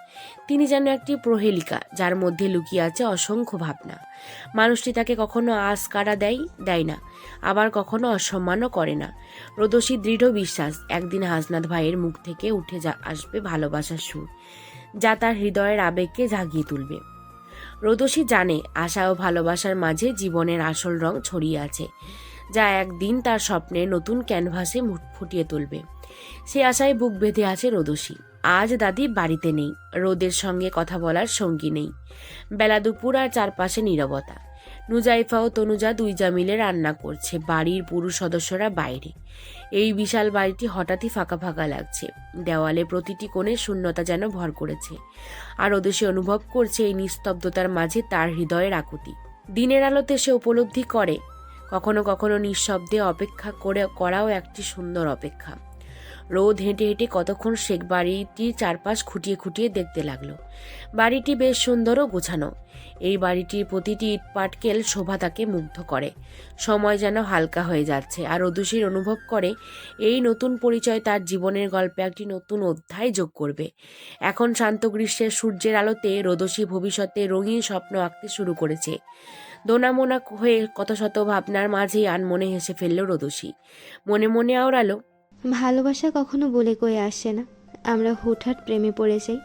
তিনি যেন একটি প্রহেলিকা, যার মধ্যে লুকিয়ে আছে অসংখ্য ভাবনা। মানুষটি তাকে কখনো আঁচকারা দেয় না, আবার কখনো অসম্মানও করে না। রোদসীর দৃঢ় বিশ্বাস একদিন হাসনাত ভাইয়ের মুখ থেকে উঠে আসবে ভালোবাসার সুর, যা তার হৃদয়ের আবেগকে জাগিয়ে তুলবে। রোদসী জানে আশা ও ভালোবাসার মাঝে জীবনের আসল রং ছড়িয়ে আছে, যা একদিন তার স্বপ্নের নতুন ক্যানভাসে ফুটিয়ে তুলবে। সে আশায় বুক বেঁধে আছে রোদসী। আজ দাদি বাড়িতে নেই, রোদের সঙ্গে কথা বলার সঙ্গী নেই। বেলা দুপুর আর চারপাশে নীরবতা। নুজাইফা ও তনুজা দুইজা মিলে রান্না করছে, বাড়ির পুরুষ সদস্যরা বাইরে। এই বিশাল বাড়িটি হঠাৎই ফাঁকা ফাঁকা লাগছে। দেওয়ালে প্রতিটি কোণে শূন্যতা যেন ভর করেছে, আর রোদসী অনুভব করছে এই নিস্তব্ধতার মাঝে তার হৃদয়ের আকুতি। দিনের আলোতে সে উপলব্ধি করে কখনো কখনো নিঃশব্দে অপেক্ষা করাও একটি সুন্দর অপেক্ষা। রোদ হেঁটে হেঁটে কতক্ষণ শেখ বাড়িটির চারপাশ খুঁটিয়ে খুঁটিয়ে দেখতে লাগলো। বাড়িটি বেশ সুন্দর ও গোছানো। এই বাড়িটির প্রতিটি ইটপাটকেল শোভা তাকে মুগ্ধ করে। সময় যেন হালকা হয়ে যাচ্ছে, আর রোদসীর অনুভব করে এই নতুন পরিচয় তার জীবনের গল্পে একটি নতুন অধ্যায় যোগ করবে। এখন শান্ত গ্রীষ্মের সূর্যের আলোতে রোদসী ভবিষ্যতে রঙিন স্বপ্ন আঁকতে শুরু করেছে। দোনামোনা হয়ে কত শত ভাবনার মাঝেই আনমনে হেসে ফেলল রোদসী। মনে মনে আওড়ালো, ভালোবাসা কখনো বলে কয়ে আসে না, আমরা হুটহাট প্রেমে পড়ে যাই,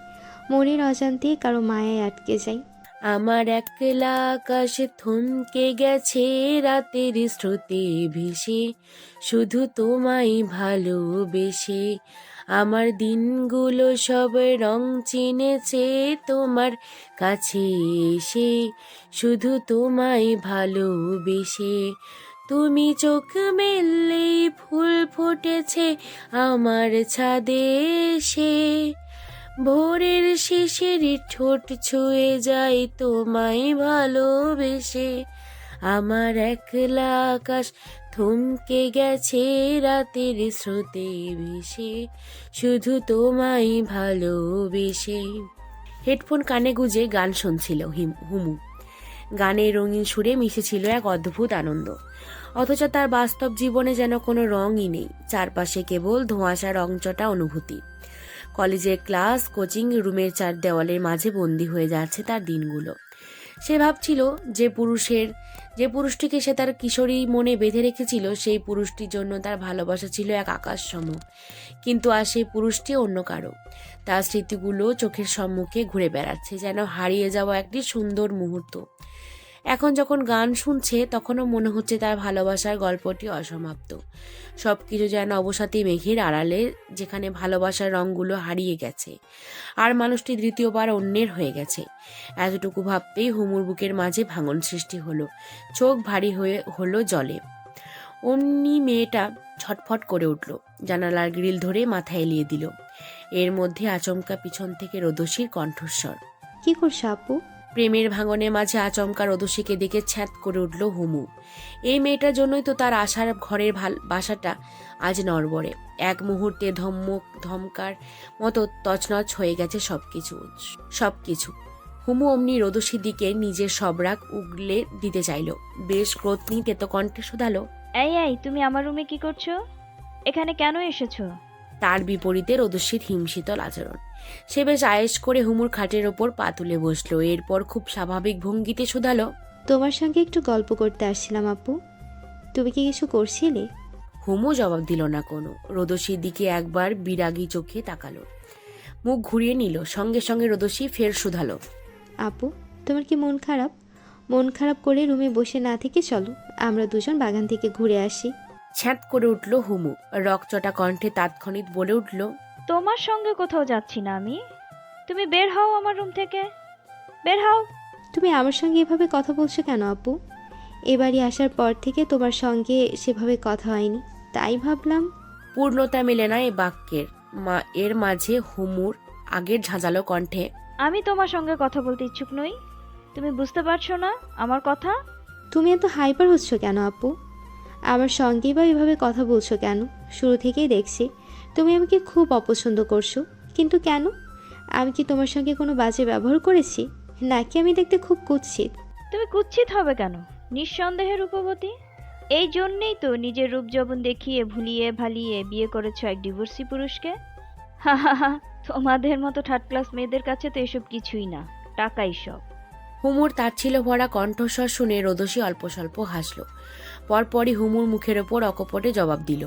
মনের অজান্তে কারো মায়ায় আটকে যাই। আমার একলা আকাশে থমকে গেছে রাতের স্রোতে ভেসে, শুধু তোমায় ভালোবেসে। আমার দিনগুলো সব রং চিনেছে তোমার কাছে এসে, শুধু তোমায় ভালোবেসে। তুমি চোখ মেললেই ফুল ফুটেছে আমার ছাদে এসে, ভোরের শিশির ঠোঁট ছুঁয়ে যায় তোমায় ভালোবেসে। আমার একলা আকাশ থমকে গেছে রাতের স্রোতে ভেসে, শুধু তোমায় ভালোবেসে। হেডফোন কানে গুজে গান শুনছিল হুমু। গানের রঙিন সুরে মিশেছিল এক অদ্ভুত আনন্দ, অথচ তার বাস্তব জীবনে যেন কোনো রঙই নেই। চারপাশে কেবল ধোঁয়াশা রংচটা অনুভূতি। কলেজের ক্লাস, কোচিং রুমের চার দেওয়ালের মাঝে বন্দী হয়ে যাচ্ছে তার দিনগুলো। সে ভাবছিল যে পুরুষটিকে সে তার কিশোরী মনে বেঁধে রেখেছিল, সেই পুরুষটির জন্য তার ভালোবাসা ছিল এক আকাশ সম। কিন্তু আর সেই পুরুষটি অন্য কারো। তার স্মৃতিগুলো চোখের সম্মুখে ঘুরে বেড়াচ্ছে, যেন হারিয়ে যাওয়া একটি সুন্দর মুহূর্ত। এখন যখন গান শুনছে, তখনও মনে হচ্ছে তার ভালোবাসার গল্পটি অসমাপ্ত। সবকিছু যেন অবসাদী মেঘের আড়ালে, যেখানে ভালোবাসার রঙগুলো হারিয়ে গেছে, আর মানুষটি দ্বিতীয়বার অন্যের হয়ে গেছে। এতটুকু ভাবতেই হুমুর বুকের মাঝে ভাঙন সৃষ্টি হলো, চোখ ভারী হলো জলে। অমনি মেয়েটা ছটফট করে উঠল, জানালার গ্রিল ধরে মাথা এলিয়ে দিল। এর মধ্যে আচমকা পিছন থেকে রোদসীর কণ্ঠস্বর, কি করছো আপু? প্রেমের ভাঙনে মাঝে আচমকা রোদসীকে দেখে ছ্যাঁত করে উঠল হুমু। এই মেয়েটার জন্যই তো তার আশার ঘরের বাসাটা আজ নড়বড়ে। এক মুহূর্তে ধমকার মতো তছনছ হয়ে গেছে সবকিছু। হুমু অমনি রোদসীর দিকে নিজের সব রাগ উগলে দিতে চাইল। বেশ ক্রোধ নিয়ে তেতো কণ্ঠে শুধালো, এই তুমি আমার রুমে কি করছো? এখানে কেন এসেছো? তার বিপরীতে রোদসীর হিমশীতল আচরণ। সে বেশ আয়েশ করে হুমুর খাটের ওপর পা তুলে বসলো। এরপর খুব স্বাভাবিক ভঙ্গিতে শুধালো, তোমার সঙ্গে একটু গল্প করতে আসছিলাম আপু। তুমি কি কিছু করছিলে? হুমু জবাব দিল না কোনো। রোদসীর দিকে একবার বিরাগী চোখে তাকালো, মুখ ঘুরিয়ে নিল। সঙ্গে সঙ্গে রোদসী ফের শুধালো, আপু, তোমার কি মন খারাপ? মন খারাপ করে রুমে বসে না থেকে চলো, আমরা দুজন বাগান থেকে ঘুরে আসি। ছ্যাঁত করে উঠল হুমু। রকচটা কণ্ঠে তাৎক্ষণিক বলে উঠল, তোমার সঙ্গে কোথাও যাচ্ছি না আমি। তুমি বের হও আমার রুম থেকে, বের হও। তুমি আমার সঙ্গে এভাবে কথা বলছো কেন আপু? এবারই আসার পর থেকে তোমার সঙ্গে সেভাবে কথা হয়নি, তাই ভাবলাম। পূর্ণতা মেলে না এ বাক্যের। এর মাঝে হুমুর আগের ঝাঁঝালো কণ্ঠে, আমি তোমার সঙ্গে কথা বলতে ইচ্ছুক নই। তুমি বুঝতে পারছো না আমার কথা? তুমি এত হাইপার হচ্ছ কেন আপু? আমার সঙ্গেই বা এভাবে কথা বলছো কেন? শুরু থেকেই দেখছি তুমি আমাকে খুব অপছন্দ করছো, কিন্তু কেন? আমি কি তোমার সঙ্গে কোনো বাজে ব্যবহার করেছি, নাকি আমি দেখতে খুব কুৎসিত? তুমি কুৎসিত হবে কেন? নিঃসন্দেহে রূপবতী। এই জন্যেই তো নিজের রূপ যৌবন দেখিয়ে ভুলিয়ে ভালিয়ে বিয়ে করেছো এক ডিভোর্সি পুরুষকে। হা হা হা, তোমাদের মতো থার্ড ক্লাস মেয়েদের কাছে তো এসব কিছুই না, টাকাই সব। হুমুর তাচ্ছিল্য ভরা কণ্ঠস্বর শুনে রোদসী অল্প স্বল্প হাসল। পরপরই হুমুর মুখের ওপর অকপটে জবাব দিল,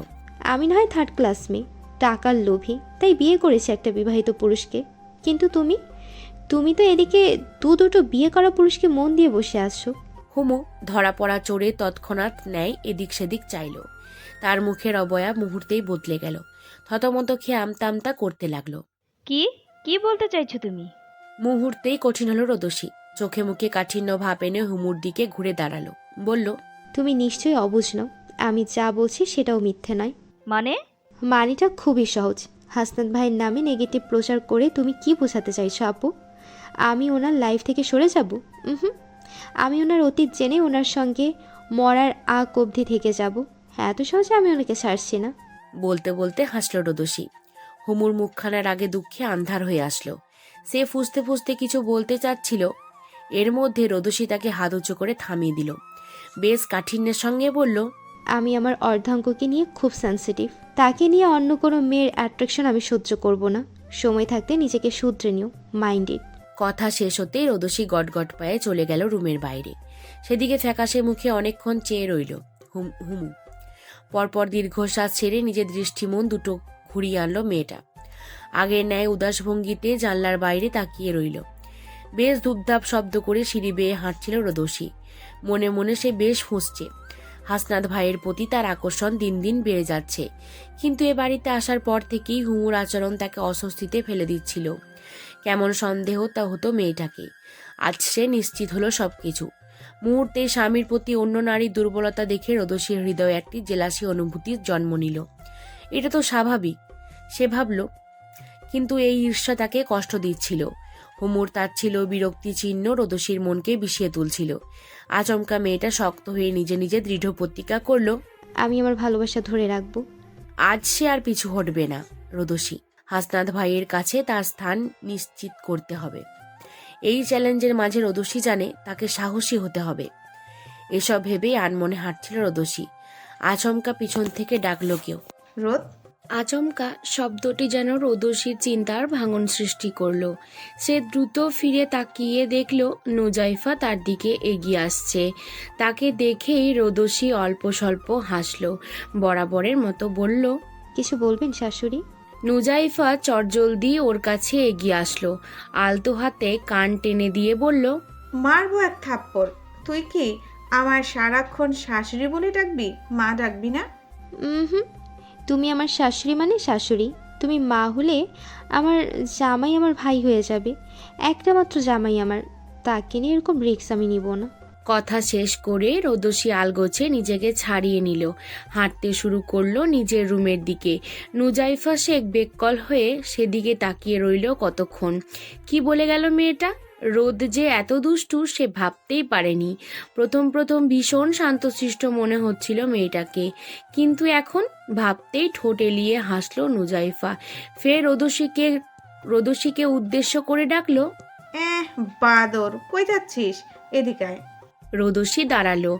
আমি না হয় থার্ড ক্লাস মেয়ে, টাকার লোভী, তাই বিয়ে করেছি একটা বিবাহিত পুরুষকে। কিন্তু তুমি তো এদিকে দুটো বিয়ে করা পুরুষকে মন দিয়ে বসে আছো। হুমু ধরা পড়া চোরে তৎক্ষণাৎ ন্যায় এদিক সেদিক চাইল। তার মুখের অবয়া মুহূর্তেই বদলে গেল। থতমত খেয়ে আমতা আমতা করতে লাগলো। কি কি বলতে চাইছো তুমি? মুহূর্তেই কঠিন হলো রোদসী। চোখে মুখে কাঠিন্য ভাব এনে হুমুর দিকে ঘুরে দাঁড়ালো। বলল, তুমি নিশ্চয়ই অবুঝ নও, আমি যা বলছি সেটাও মিথ্যে নয়। মানেটা খুবই সহজ। হাসনাত ভাইয়ের নামে নেগেটিভ প্রচার করে তুমি কি বোঝাতে চাইছো আপু? আমি ওনার লাইফ থেকে সরে যাব? আমি ওনার অতীত জেনে ওনার সঙ্গে মরার আগ অবধি থেকে যাব। এত সহজে আমি ওনাকে ছাড়ছি না। বলতে বলতে হাসল রোদসী। হুমুর মুখখানার আগে দুঃখে আন্ধার হয়ে আসলো। সে ফুসতে ফুসতে কিছু বলতে চাচ্ছিল, এর মধ্যে রোদসী তাকে হাত উঁচু করে থামিয়ে দিল। বেশ কাঠিন্যের সঙ্গে বলল, আমি আমার অর্ধাঙ্গকে নিয়ে খুব সেন্সিটিভ। তাকে নিয়ে অন্য কোনো মেয়ের অ্যাট্রাকশন আমি সহ্য করব না। সময় থাকতে নিজেকে শুধরে নিও, মাইন্ডেড। কথা শেষ হতেই রোদসী গটগট পায়ে চলে গেল রুমের বাইরে। সেদিকে ফ্যাকাশে মুখে অনেকক্ষণ চেয়ে রইল হুমু। পরপর দীর্ঘশ্বাস ছেড়ে নিজের দৃষ্টিমন দুটো ঘুরিয়ে আনলো মেয়েটা। আগের ন্যায় উদাস ভঙ্গিতে জানলার বাইরে তাকিয়ে রইল। বেশ ধূপধাপ শব্দ করে সিঁড়ি বেয়ে হাঁটছিল রোদসী। মনে মনে সে বেশ ফুঁসছে। হাসনাত ভাইয়ের প্রতি তার আকর্ষণ দিন দিন বেড়ে যাচ্ছে, কিন্তু এ বাড়িতে আসার পর থেকেই হুমুর আচরণ তাকে অস্বস্তিতে ফেলে দিচ্ছিল। কেমন সন্দেহ তা হতো মেয়েটাকে। আজ সে নিশ্চিত হলো সবকিছু। মুহূর্তে স্বামীর প্রতি অন্য নারীর দুর্বলতা দেখে রোদসীর হৃদয়ে একটি জেলাসি অনুভূতির জন্ম নিল। এটা তো স্বাভাবিক, সে ভাবল, কিন্তু এই ঈর্ষা তাকে কষ্ট দিচ্ছিল। হুমুর তাচ্ছিল বিরক্তি চিহ্ন রোদসীর মনকে বিষিয়ে তুলছিল। আচমকা মেয়েটা শক্ত হয়ে নিজে নিজে দৃঢ় প্রতিজ্ঞা করল, আমি আমার ভালোবাসা ধরে রাখবো। আজ সে আর পিছু হটবে না। রোদসী হাসনাত ভাইয়ের কাছে তার স্থান নিশ্চিত করতে হবে। এই চ্যালেঞ্জের মাঝে রোদসী জানে তাকে সাহসী হতে হবে। এসব ভেবেই আনমনে হাঁটছিল রোদসী। আচমকা পিছন থেকে ডাকলো কেউ। রোদ, আচমকা শব্দটি যেন রোদসীর চিন্তার ভাঙন সৃষ্টি করলো। সে দ্রুত ফিরে তাকিয়ে দেখল নুজাইফা তার দিকে এগিয়ে আসছে। তাকে দেখেই রোদসী অল্প স্বল্প হাসল। বরাবরের মতো বলল, কিছু বলবেন শাশুড়ি? নুজাইফা চটজলদি ওর কাছে এগিয়ে আসলো। আলতো হাতে কান টেনে দিয়ে বলল, মারবো এক থাপ্পড়। তুই কি আমার সারাক্ষণ শাশুড়ি বলে ডাকবি, মা ডাকবি না? তুমি আমার শাশুড়ি মানে শাশুড়ি। তুমি মা হলে আমার জামাই আমার ভাই হয়ে যাবে। একটা মাত্র জামাই আমার, তাকে নিয়ে এরকম রিস্ক আমি নিব না। কথা শেষ করে রোদসী আলগোছে নিজেকে ছাড়িয়ে নিল। হাঁটতে শুরু করলো নিজের রুমের দিকে। নুজাইফা শেখ বেককল হয়ে সেদিকে তাকিয়ে রইল কতক্ষণ। কি বলে গেল মেয়েটা? রোদ যে এত দুষ্টু সে ভাবতেই পারেনি। প্রথম প্রথম ভীষণ শান্তশিষ্ট মনে হচ্ছিল মেয়েটাকে, কিন্তু এখন ভাবতেই ঠোঁট এলিয়ে হাসল নুজাইফা। ফের রোদসীকে উদ্দেশ্য করে ডাকলো, বাদর, কই যাচ্ছিস? এদিকে আয়। রোদসী দাঁড়ালো,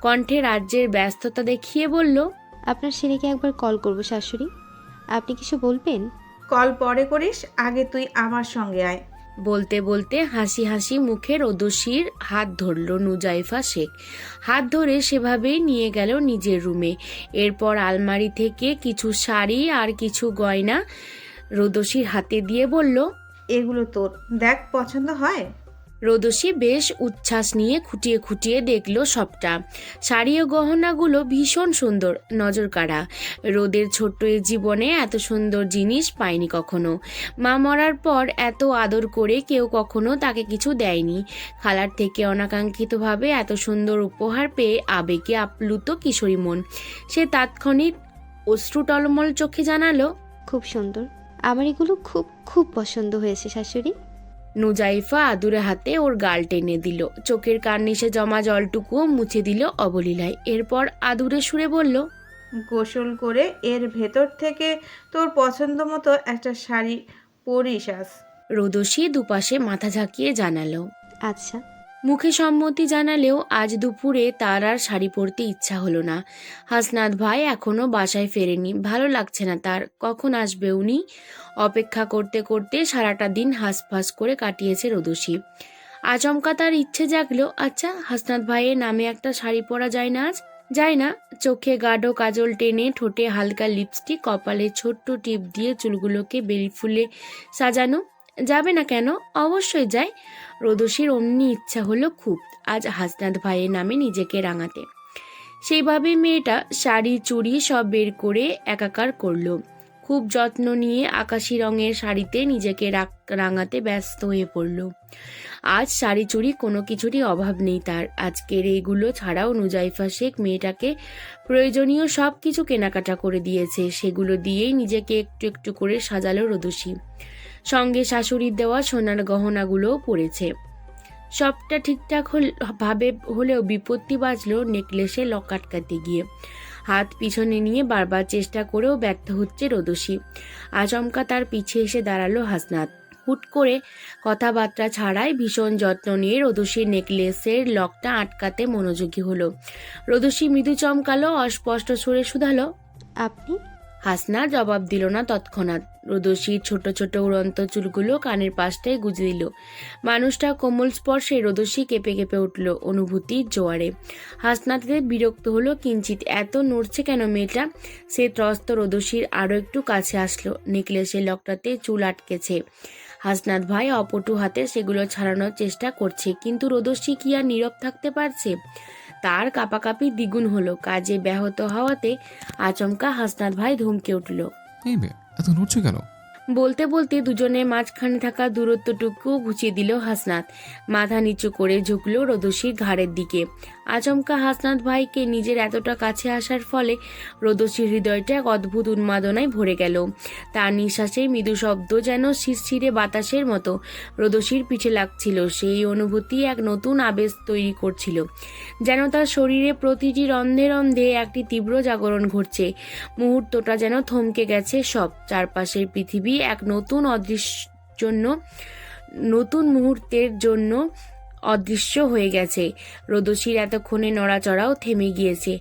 কণ্ঠে রাজ্যের ব্যস্ততা দেখিয়ে বলল, আপনার ছেলেকে একবার কল করব শাশুড়ি, আপনি কিছু বলবেন? কল পরে করিস, আগে তুই আমার সঙ্গে আয়। বলতে বলতে হাসি হাসি মুখে রোদসীর হাত ধরল নুজাইফা শেখ। হাত ধরে সেভাবেই নিয়ে গেল নিজের রুমে। এরপর আলমারি থেকে কিছু শাড়ি আর কিছু গয়না রোদসীর হাতে দিয়ে বলল, এগুলো তোর, দেখ পছন্দ হয়। রোদসী বেশ উচ্ছ্বাস নিয়ে খুঁটিয়ে খুঁটিয়ে দেখল সবটা। শাড়ি ও গহনাগুলো ভীষণ সুন্দর, নজর কাড়া। রোদের ছোট্ট এই জীবনে এত সুন্দর জিনিস পায়নি কখনো। মা মরার পর এত আদর করে কেউ কখনো তাকে কিছু দেয়নি। খালার থেকে অনাকাঙ্ক্ষিতভাবে এত সুন্দর উপহার পেয়ে আবেগে আপ্লুত কিশোরী মন। সে তাৎক্ষণিক অশ্রু টলমল চোখে জানালো, খুব সুন্দর, আমার এগুলো খুব খুব পছন্দ হয়েছে শাশুড়ি। নুজাইফা আদুরে হাতে ওর গাল টেনে দিল, চোখের কার্নিশে জমা জলটুকুও মুছে দিল অবলীলায়। এরপর আদুরে সুরে বলল, গোসল করে এর ভেতর থেকে তোর পছন্দ মতো একটা শাড়ি পরিস আজ। রোদসী দুপাশে মাথা ঝাঁকিয়ে জানালো। আচ্ছা। মুখে সম্মতি জানালেও আজ দুপুরে তার আর শাড়ি পরতে ইচ্ছা হলো না। হাসনাত ভাই এখনো বাসায় ফেরেনি, ভালো লাগছে না তার। কখন আসবে উনি? অপেক্ষা করতে করতে সারাটা দিন হাঁসফাঁস করে কাটিয়েছে রোদসী। আচমকা তার ইচ্ছে জাগলো, আচ্ছা হাসনাত ভাইয়ের নামে একটা শাড়ি পরা যায় না আজ? যায় না। চোখে গাঢ় কাজল টেনে, ঠোঁটে হালকা লিপস্টিক, কপালে ছোট্ট টিপ দিয়ে চুলগুলোকে বেলি ফুলে সাজানো যাবে না কেন? অবশ্যই যায়। রোদসীর অমনি ইচ্ছা হলো খুব আজ হাসনাত ভাইয়ের নামে নিজেকে রাঙাতে। সেইভাবে মেয়েটা শাড়ি চুড়ি সব বের করে একাকার করলো। খুব যত্ন নিয়ে আকাশি রঙের শাড়িতে নিজেকে রাঙাতে ব্যস্ত হয়ে পড়ল। আজ শাড়ি চুড়ি কোনো কিছুরই অভাব নেই তার। আজকের এইগুলো ছাড়াও নুজাইফা শেখ মেয়েটাকে প্রয়োজনীয় সব কিছু কেনাকাটা করে দিয়েছে। সেগুলো দিয়েই নিজেকে একটু একটু করে সাজালো রোদসী। সঙ্গে শাশুড়ির দেওয়া সোনার গহনাগুলোও পড়েছে। সবটা ঠিকঠাক ভাবে হলেও বিপত্তি বাজলো নেকলেসে লক আটকাতে গিয়ে। হাত পিছনে নিয়ে বারবার চেষ্টা করেও ব্যর্থ হচ্ছে রোদসী। আচমকা তার পিছে এসে দাঁড়ালো হাসনাত। হুট করে কথাবার্তা ছাড়াই ভীষণ যত্ন নিয়ে রোদসীর নেকলেসের লকটা আটকাতে মনোযোগী হলো। রোদসী মৃদু চমকালো, অস্পষ্ট সুরে শুধালো, আপনি? হাসনাত জবাব দিল না তৎক্ষণাৎ। রোদসীর ছোট ছোট উড়ন্ত চুলগুলো কানের পাশটায় গুজে দিল। মানুষটা কোমল স্পর্শে রোদসী কেঁপে কেঁপে উঠল অনুভূতির জোয়ারে। হাসনাতের বিরক্ত হলো কিঞ্চিত, এত নড়ছে কেন মেয়েটা? সে ত্রস্ত রোদসীর আরও একটু কাছে আসলো। নেকলেসের লকটাতে চুল আটকেছে। হাসনাত ভাই অপটু হাতে সেগুলো ছাড়ানোর চেষ্টা করছে, কিন্তু রোদসী কি আর নীরব থাকতে পারছে? তার কাঁপাকাঁপি দ্বিগুণ হলো। কাজে ব্যাহত হওয়াতে আচমকা হাসনাত ভাই ধমকে উঠল, এই মেয়ে এত নড়ছো কেন? বলতে বলতে দুজনের মাঝখানে থাকা দূরত্বটুকু ঘুচিয়ে দিল হাসনাত। মাথা নিচু করে ঝুঁকলো রোদসীর ঘাড়ের দিকে। আচমকা হাসনাত ভাইকে নিজের এতটা কাছে আসার ফলে রোদসীর হৃদয়টা এক অদ্ভুত উন্মাদনায় ভরে গেল। তার নিঃশ্বাসের মৃদু শব্দ যেন শিরশিরে বাতাসের মতো রোদসীর পিঠে লাগছিল। সেই অনুভূতি এক নতুন আবেশ তৈরি করছিল, যেন তার শরীরে প্রতিটি রন্ধে রন্ধে একটি তীব্র জাগরণ ঘটছে। মুহূর্তটা যেন থমকে গেছে সব। চারপাশের পৃথিবী এক নতুন মুহূর্তের জন্য অদৃশ্য হয়ে গেছে। রোদসীর এতক্ষণে নড়াচড়াও থেমে গিয়েছে।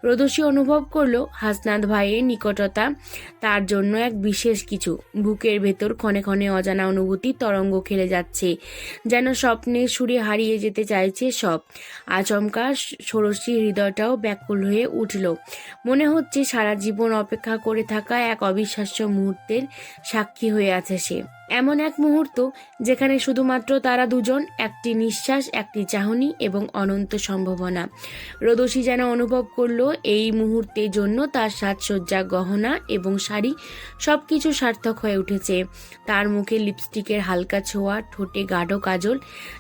রোদসী অনুভব করলো হাসনাত ভাইয়ের নিকটতা তার জন্য এক বিশেষ কিছু। বুকের ভেতর ক্ষণে ক্ষণে অজানা অনুভূতি তরঙ্গ খেলে যাচ্ছে, যেন স্বপ্নের সুরে হারিয়ে যেতে চাইছে সব। আচমকা ষোড়শী হৃদয়টাও ব্যাকুল হয়ে উঠল। মনে হচ্ছে সারা জীবন অপেক্ষা করে থাকা এক অবিশ্বাস্য মুহূর্তের সাক্ষী হয়ে আছে সে। এমন এক মুহূর্ত যেখানে শুধুমাত্র তারা দুজন, একটি নিঃশ্বাস, একটি চাহনি এবং অনন্ত সম্ভাবনা। রোদসী যেন অনুভব করলো এই মুহূর্তের জন্য তার সাজসজ্জা, গহনা এবং শাড়ি সবকিছু সার্থক হয়ে উঠেছে। তার মুখে লিপস্টিকের হালকা ছোঁয়া, ঠোঁটে গাঢ় কাজল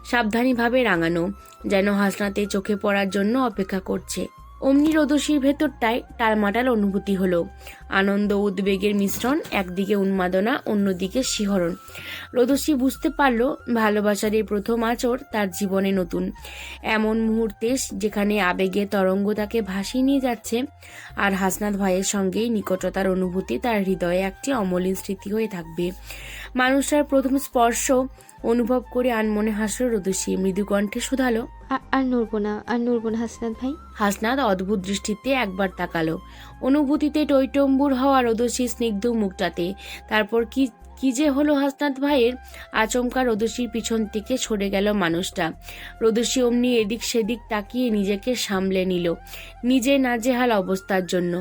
সাবধানীভাবে রাঙানো, যেন হাসনাতে চোখে পড়ার জন্য অপেক্ষা করছে। অমনি রোদসীর ভেতরটায় টালমাটাল অনুভূতি হলো। আনন্দ উদ্বেগের মিশ্রণ, একদিকে উন্মাদনা, অন্যদিকে শিহরণ। রোদসী বুঝতে পারল ভালোবাসার এই প্রথম আঁচড় তার জীবনে নতুন। এমন মুহূর্তে যেখানে আবেগে তরঙ্গ তাকে ভাসিয়ে নিয়ে যাচ্ছে, আর হাসনাত ভাইয়ের সঙ্গেই নিকটতার অনুভূতি তার হৃদয়ে একটি অমলিন স্মৃতি হয়ে থাকবে। মানুষটার প্রথম স্পর্শ অনুভব করে আনমনে হাসল রোদসী, মৃদু কণ্ঠে শুধালো, আর নড়বো না হাসনাত ভাই। হাসনাত অদ্ভুত দৃষ্টিতে একবার তাকালো। অনুভূতিতে টইটম্বুর হওয়া রোদসী স্নিগ্ধ মুখটাতে। তারপর কি যে হলো হাসনাত ভাইয়ের! আচমকা রোদসীর পিছন থেকে সরে গেল মানুষটা। রোদসী অমনি এদিক সেদিক তাকিয়ে নিজেকে সামলে নিল নিজের নাজেহাল অবস্থার জন্য।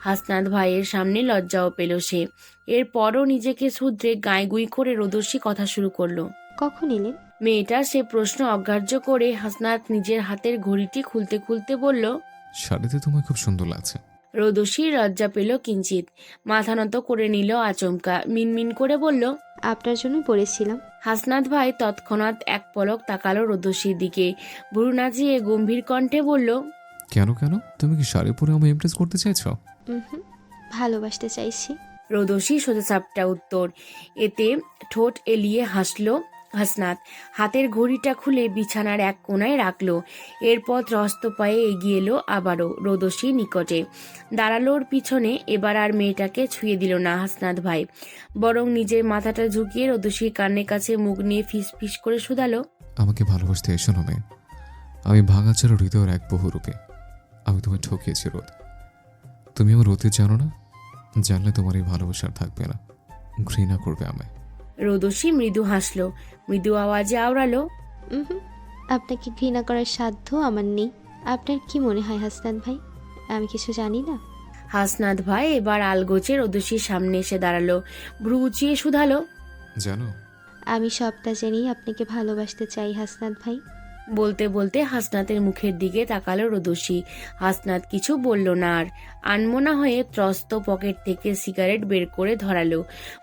হাসনাত ভাইয়ের সামনে লজ্জাও পেল সে। এরপরও নিজেকে শুধরে গাঁইগুই করে রোদসী কথা শুরু করলো। কখন এলেন? মেয়েটার সে প্রশ্ন অগ্রাহ্য করে হাসনাত নিজের হাতের ঘড়িটি খুলতে খুলতে বলল, শাড়িতে তোমায় খুব সুন্দর লাগছে। রোদসী লজ্জা পেল কিঞ্চিত, মাথা নত করে নিল আচমকা, মিনমিন করে বলল, আপনার জন্যই পড়েছিলাম। হাসনাত ভাই তৎক্ষণাৎ এক পলক তাকালো রোদসীর দিকে, ভ্রু নাচিয়ে গম্ভীর কণ্ঠে বলল, কেন তুমি কি শাড়ি পরে আমায় ইমপ্রেস করতে চাইছো? ভালোবাসতে চাইছি। রোদসী সোজাসাপটা উত্তর। এতে ঠোঁট এলিয়ে হাসলো হাসনাত। হাতের ঘড়িটা খুলে বিছানার এক কোণায় রাখলো। এরপর ত্রস্ত পায়ে এগিয়ে এলো আবারও রোদসীর নিকটে, দাঁড়ালো ওর পিছনে। এবার আর মেয়েটাকে ছুঁয়ে দিল না হাসনাত ভাই, বরং নিজের মাথাটা ঝুঁকিয়ে রোদসীর কানের কাছে মুখ নিয়ে ফিস ফিস করে শুধালো, আমাকে ভালোবাসতে এসো না মেয়ে। আমি ভাঙাচোরা হৃদয়ের এক বহুরূপে। আমি তোমায় ঠকিয়েছি রোদ। তুমি আমার অতীত জানো না, জানলে তোমার এই ভালোবাসার থাকবে না, ঘৃণা করবে আমায়। রোদসী মৃদু হাসলো, মৃদু আওয়াজে আওড়ালো, আপনাকে ঘৃণা করার সাধ্য আমার নেই। আপনার কি মনে হয় হাসনাত ভাই, আমি কিছু জানি না? হাসনাত ভাই এবার আলগোচে রোদসীর সামনে এসে দাঁড়ালো, ভ্রু উঁচিয়ে শুধালো, জানো, আমি সবটা জেনেই আপনাকে ভালোবাসতে চাই হাসনাত ভাই। বলতে বলতে হাসনাতের মুখের দিকে তাকালো রোদসী। হাসনাত কিছু বলল না আর। আনমনা হয়ে ত্রস্ত পকেট থেকে সিগারেট বের করে ধরালো।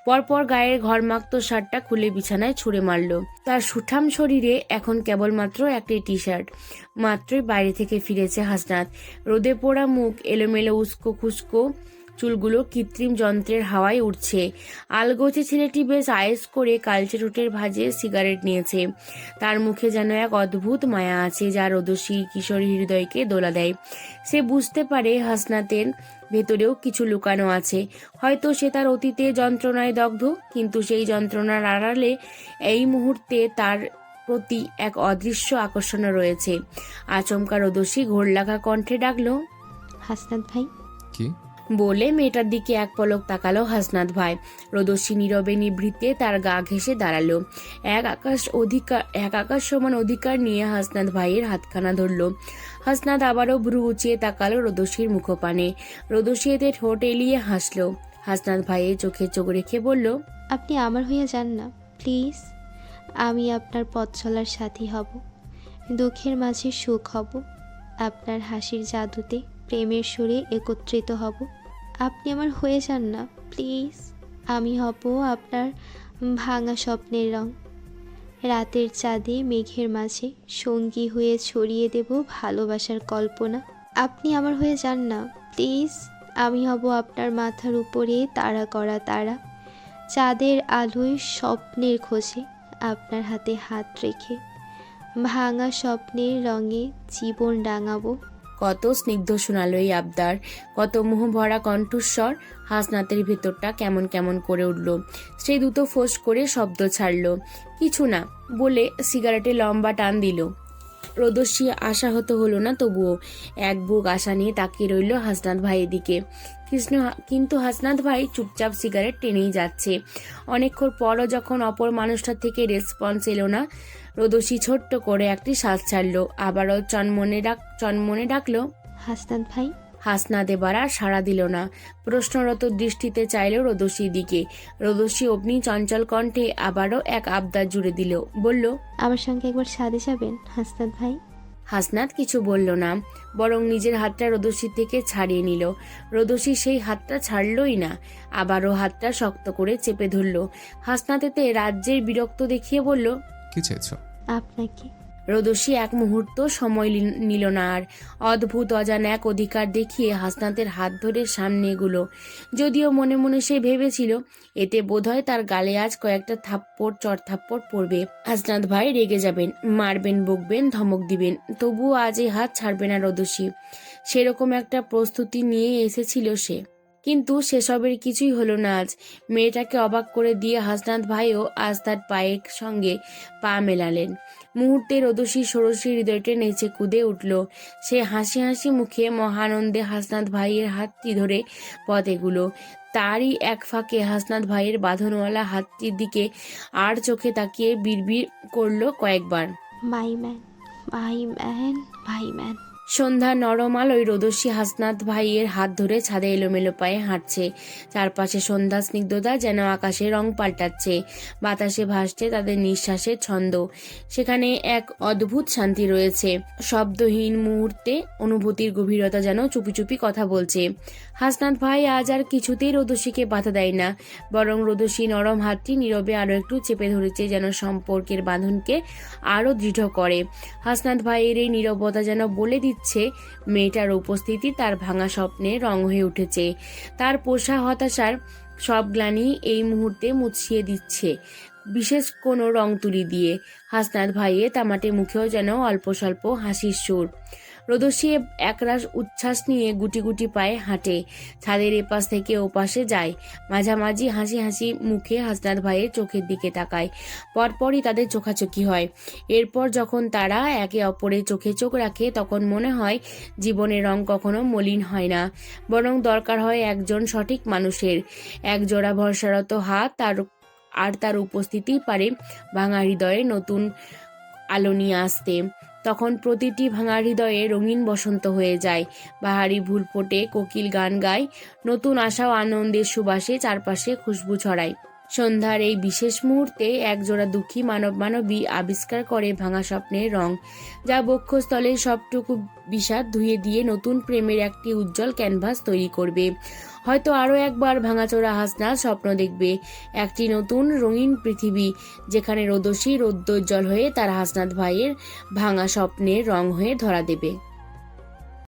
পরপর গায়ের ঘরমাক্ত শার্টটা খুলে বিছানায় ছুঁড়ে মারল। তার সুঠাম শরীরে এখন কেবলমাত্র একটি টি শার্ট। মাত্রই বাইরে থেকে ফিরেছে হাসনাত। রোদে পোড়া মুখ, এলোমেলো উস্কো খুস্কো চুলগুলো কৃত্রিম যন্ত্রের হাওয়ায় উঠছে। আলগোচে ছেলেটি বেশ আয়েস করে কালচে রুটের ভাজে সিগারেট নিয়েছে। তার মুখে যেন এক অদ্ভুত মায়া আছে, যা রোদসী কিশোরী হৃদয়কে দোলা দেয়। সে বুঝতে পারে হাসনাতের ভেতরেও কিছু লুকানো আছে। হয়তো সে তার অতীতে যন্ত্রণায় দগ্ধ, কিন্তু সেই যন্ত্রণার আড়ালে এই মুহূর্তে তার প্রতি এক অদৃশ্য আকর্ষণ রয়েছে। আচমকা রোদসী ঘোর লাগা কণ্ঠে ডাকলো, হাসনাত ভাই। কি বলে মেয়েটার দিকে এক পলক তাকালো হাসনাত ভাই। রোদসী নীরবে নিভৃতে তার গা ঘেঁষে দাঁড়ালো। এক আকাশ সমান অধিকার নিয়ে হাসনাত ভাইয়ের হাতখানা ধরলো। হাসনাত আবারও ভ্রু উঁচিয়ে তাকালো রোদসীর মুখপানে। রোদসী এতে ঠোঁট এলিয়ে হাসলো। হাসনাত ভাইয়ের চোখে চোখ রেখে বলল, আপনি আমার হয়ে যান না প্লিজ। আমি আপনার পথ চলার সাথী হব, দুঃখের মাঝে সুখ হব, আপনার হাসির জাদুতে প্রেমের সুরে একত্রিত হব। আপনি আমার হয়ে যান না প্লিজ। আমি হব আপনার ভাঙা স্বপ্নের রং, রাতের চাঁদে মেঘের মাঝে সঙ্গী হয়ে ছড়িয়ে দেব ভালোবাসার কল্পনা। আপনি আমার হয়ে যান না প্লিজ। আমি হব আপনার মাথার উপরে তারা করা তারা, চাঁদের আলোয় স্বপ্নের খোঁজে আপনার হাতে হাত রেখে ভাঙা স্বপ্নের রঙে জীবন রাঙাবো। কত স্নিগ্ধ শোনালো এই আবদার, কত মোহ ভরা কণ্ঠস্বর। হাসনাতের ভেতরটা কেমন কেমন করে উঠল। সে দ্রুত ফোঁস করে শব্দ ছাড়ল, কিছু না বলে সিগারেটে লম্বা টান দিল। রোদসী আশাহত হলো না, তবুও এক বুক আশা নিয়ে তাকিয়ে রইল হাসনাত ভাইয়ের দিকে। কিন্তু হাসনাত ভাই চুপচাপ সিগারেট টেনেই যাচ্ছে। অনেকক্ষণ পরও যখন অপর মানুষটার থেকে রেসপন্স এলো না, রোদসী ছোট্ট করে একটি শ্বাস ছাড়লো। আবারও চনমনে ডাকলো, হাসনাত ভাই। হাসনাত এবার আর সাড়া দিল না, প্রশ্নরত দৃষ্টিতে চাইল রোদসীর দিকে। রোদসী অগ্নি চঞ্চল কণ্ঠে আবারও এক আবদার জুড়ে দিল, বলল, আমার সঙ্গে একবার সাথে যাবেন হাসনাত ভাই। হাসনাত কিছু বলল না, বরং নিজের হাতটা রোদসীর থেকে ছাড়িয়ে নিল। রোদসী সেই হাতটা ছাড়লই না, আবারও হাতটা শক্ত করে চেপে ধরল। হাসনাত এতে রাজ্যের বিরক্ত দেখিয়ে বলল, কি চাইছো? আপনাকে। রোদসী এক মুহূর্ত সময় নিল না আর। অদ্ভুত অজানা এক অধিকার দেখিয়ে হাসনাতের হাত ধরে সামনে এগুলো। যদিও মনে মনে সে ভেবেছিল এতে বোধহয় তার গালে আজ কয়েকটা চড়থাপ্পড় পড়বে। হাসনাত ভাই রেগে যাবেন, মারবেন, বকবেন, ধমক দিবেন, তবুও আজ এই হাত ছাড়বে না রোদসী। সেরকম একটা প্রস্তুতি নিয়ে এসেছিল সে। কিন্তু সেসবের কিছুই হলো না আজ। মেয়েটাকে অবাক করে দিয়ে হাসনাত ভাইও আজ তার পায়ের সঙ্গে পা মেলালেন। মুহূর্তে রোদসীর ষোড়শী হৃদয়টা নেচে কুদে উঠল। সে হাসি হাসি মুখে মহানন্দে হাসনাত ভাইয়ের হাতটি ধরে পথ এগুলো। তারই এক ফাঁকে হাসনাত ভাইয়ের বাঁধনওয়ালা হাতটির দিকে আর চোখে তাকিয়ে বিড়বিড় করলো কয়েকবার, my man, my man, my man. সন্ধ্যা নরম আলোয় রোদসী হাসনাত ভাইয়ের হাত ধরে ছাদে এলোমেলো পায়ে হাঁটছে। চারপাশে সন্ধ্যা স্নিগ্ধতা যেন আকাশে রং পাল্টাচ্ছে। বাতাসে ভাসছে তাদের নিঃশ্বাসের ছন্দ। সেখানে এক অদ্ভুত শান্তি রয়েছে। শব্দহীন মুহূর্তে অনুভূতির গভীরতা যেন চুপি চুপি কথা বলছে। হাসনাত ভাই আজ আর কিছুতেই রোদসীকে বাধা দেয় না, বরং রোদসী নরম হাতটি নীরবে আরো একটু চেপে ধরেছে, যেন সম্পর্কের বাঁধনকে আরো দৃঢ় করে। হাসনাত ভাইয়ের এই নীরবতা যেন বলে দিচ্ছে মেয়েটার উপস্থিতি তার ভাঙা স্বপ্নে রং হয়ে উঠেছে। তার পোষা হতাশার সব গ্লানি এই মুহূর্তে মুছিয়ে দিচ্ছে বিশেষ কোনো রং তুলি দিয়ে। হাসনাত ভাইয়ের তামাটে মুখেও যেন অল্প স্বল্প হাসির সুর। রোদসী একরাশ উচ্ছ্বাস নিয়ে গুটি গুটি পায়ে হাঁটে, ছাদের এপাশ থেকে ওপাশে যায়। মাঝামাঝি হাসি হাসি মুখে হাসনাত ভাইয়ের চোখের দিকে তাকায়। পরপরই তাদের চোখাচোখি হয়। এরপর যখন তারা একে অপরের চোখে চোখ রাখে, তখন মনে হয় জীবনের রং কখনো মলিন হয় না, বরং দরকার হয় একজন সঠিক মানুষের, একজোড়া ভরসারত হাত তার উপস্থিতি পারে ভাঙা হৃদয়ে নতুন আলো নিয়ে আসতে। তখন প্রতিটি ভাঙা হৃদয়ে রঙিন বসন্ত হয়ে যায়। বাহারি ফুল ফোটে, কোকিল গান গায়, নতুন আশা ও আনন্দের সুবাসে চারপাশে খুশবু ছড়ায়। সন্ধ্যার এই বিশেষ মুহূর্তে একজোড়া দুঃখী মানবী আবিষ্কার করে ভাঙা স্বপ্নের রং, যা বক্ষস্থলে সবটুকু বিষাদ ধুয়ে দিয়ে নতুন প্রেমের একটি উজ্জ্বল ক্যানভাস তৈরি করবে। হয়তো আরও একবার ভাঙাচোরা হাসনাত স্বপ্ন দেখবে, একটি নতুন রঙিন পৃথিবী, যেখানে রোদসী রৌদ্রোজ্জ্বল হয়ে তার হাসনাত ভাইয়ের ভাঙা স্বপ্নের রং হয়ে ধরা দেবে।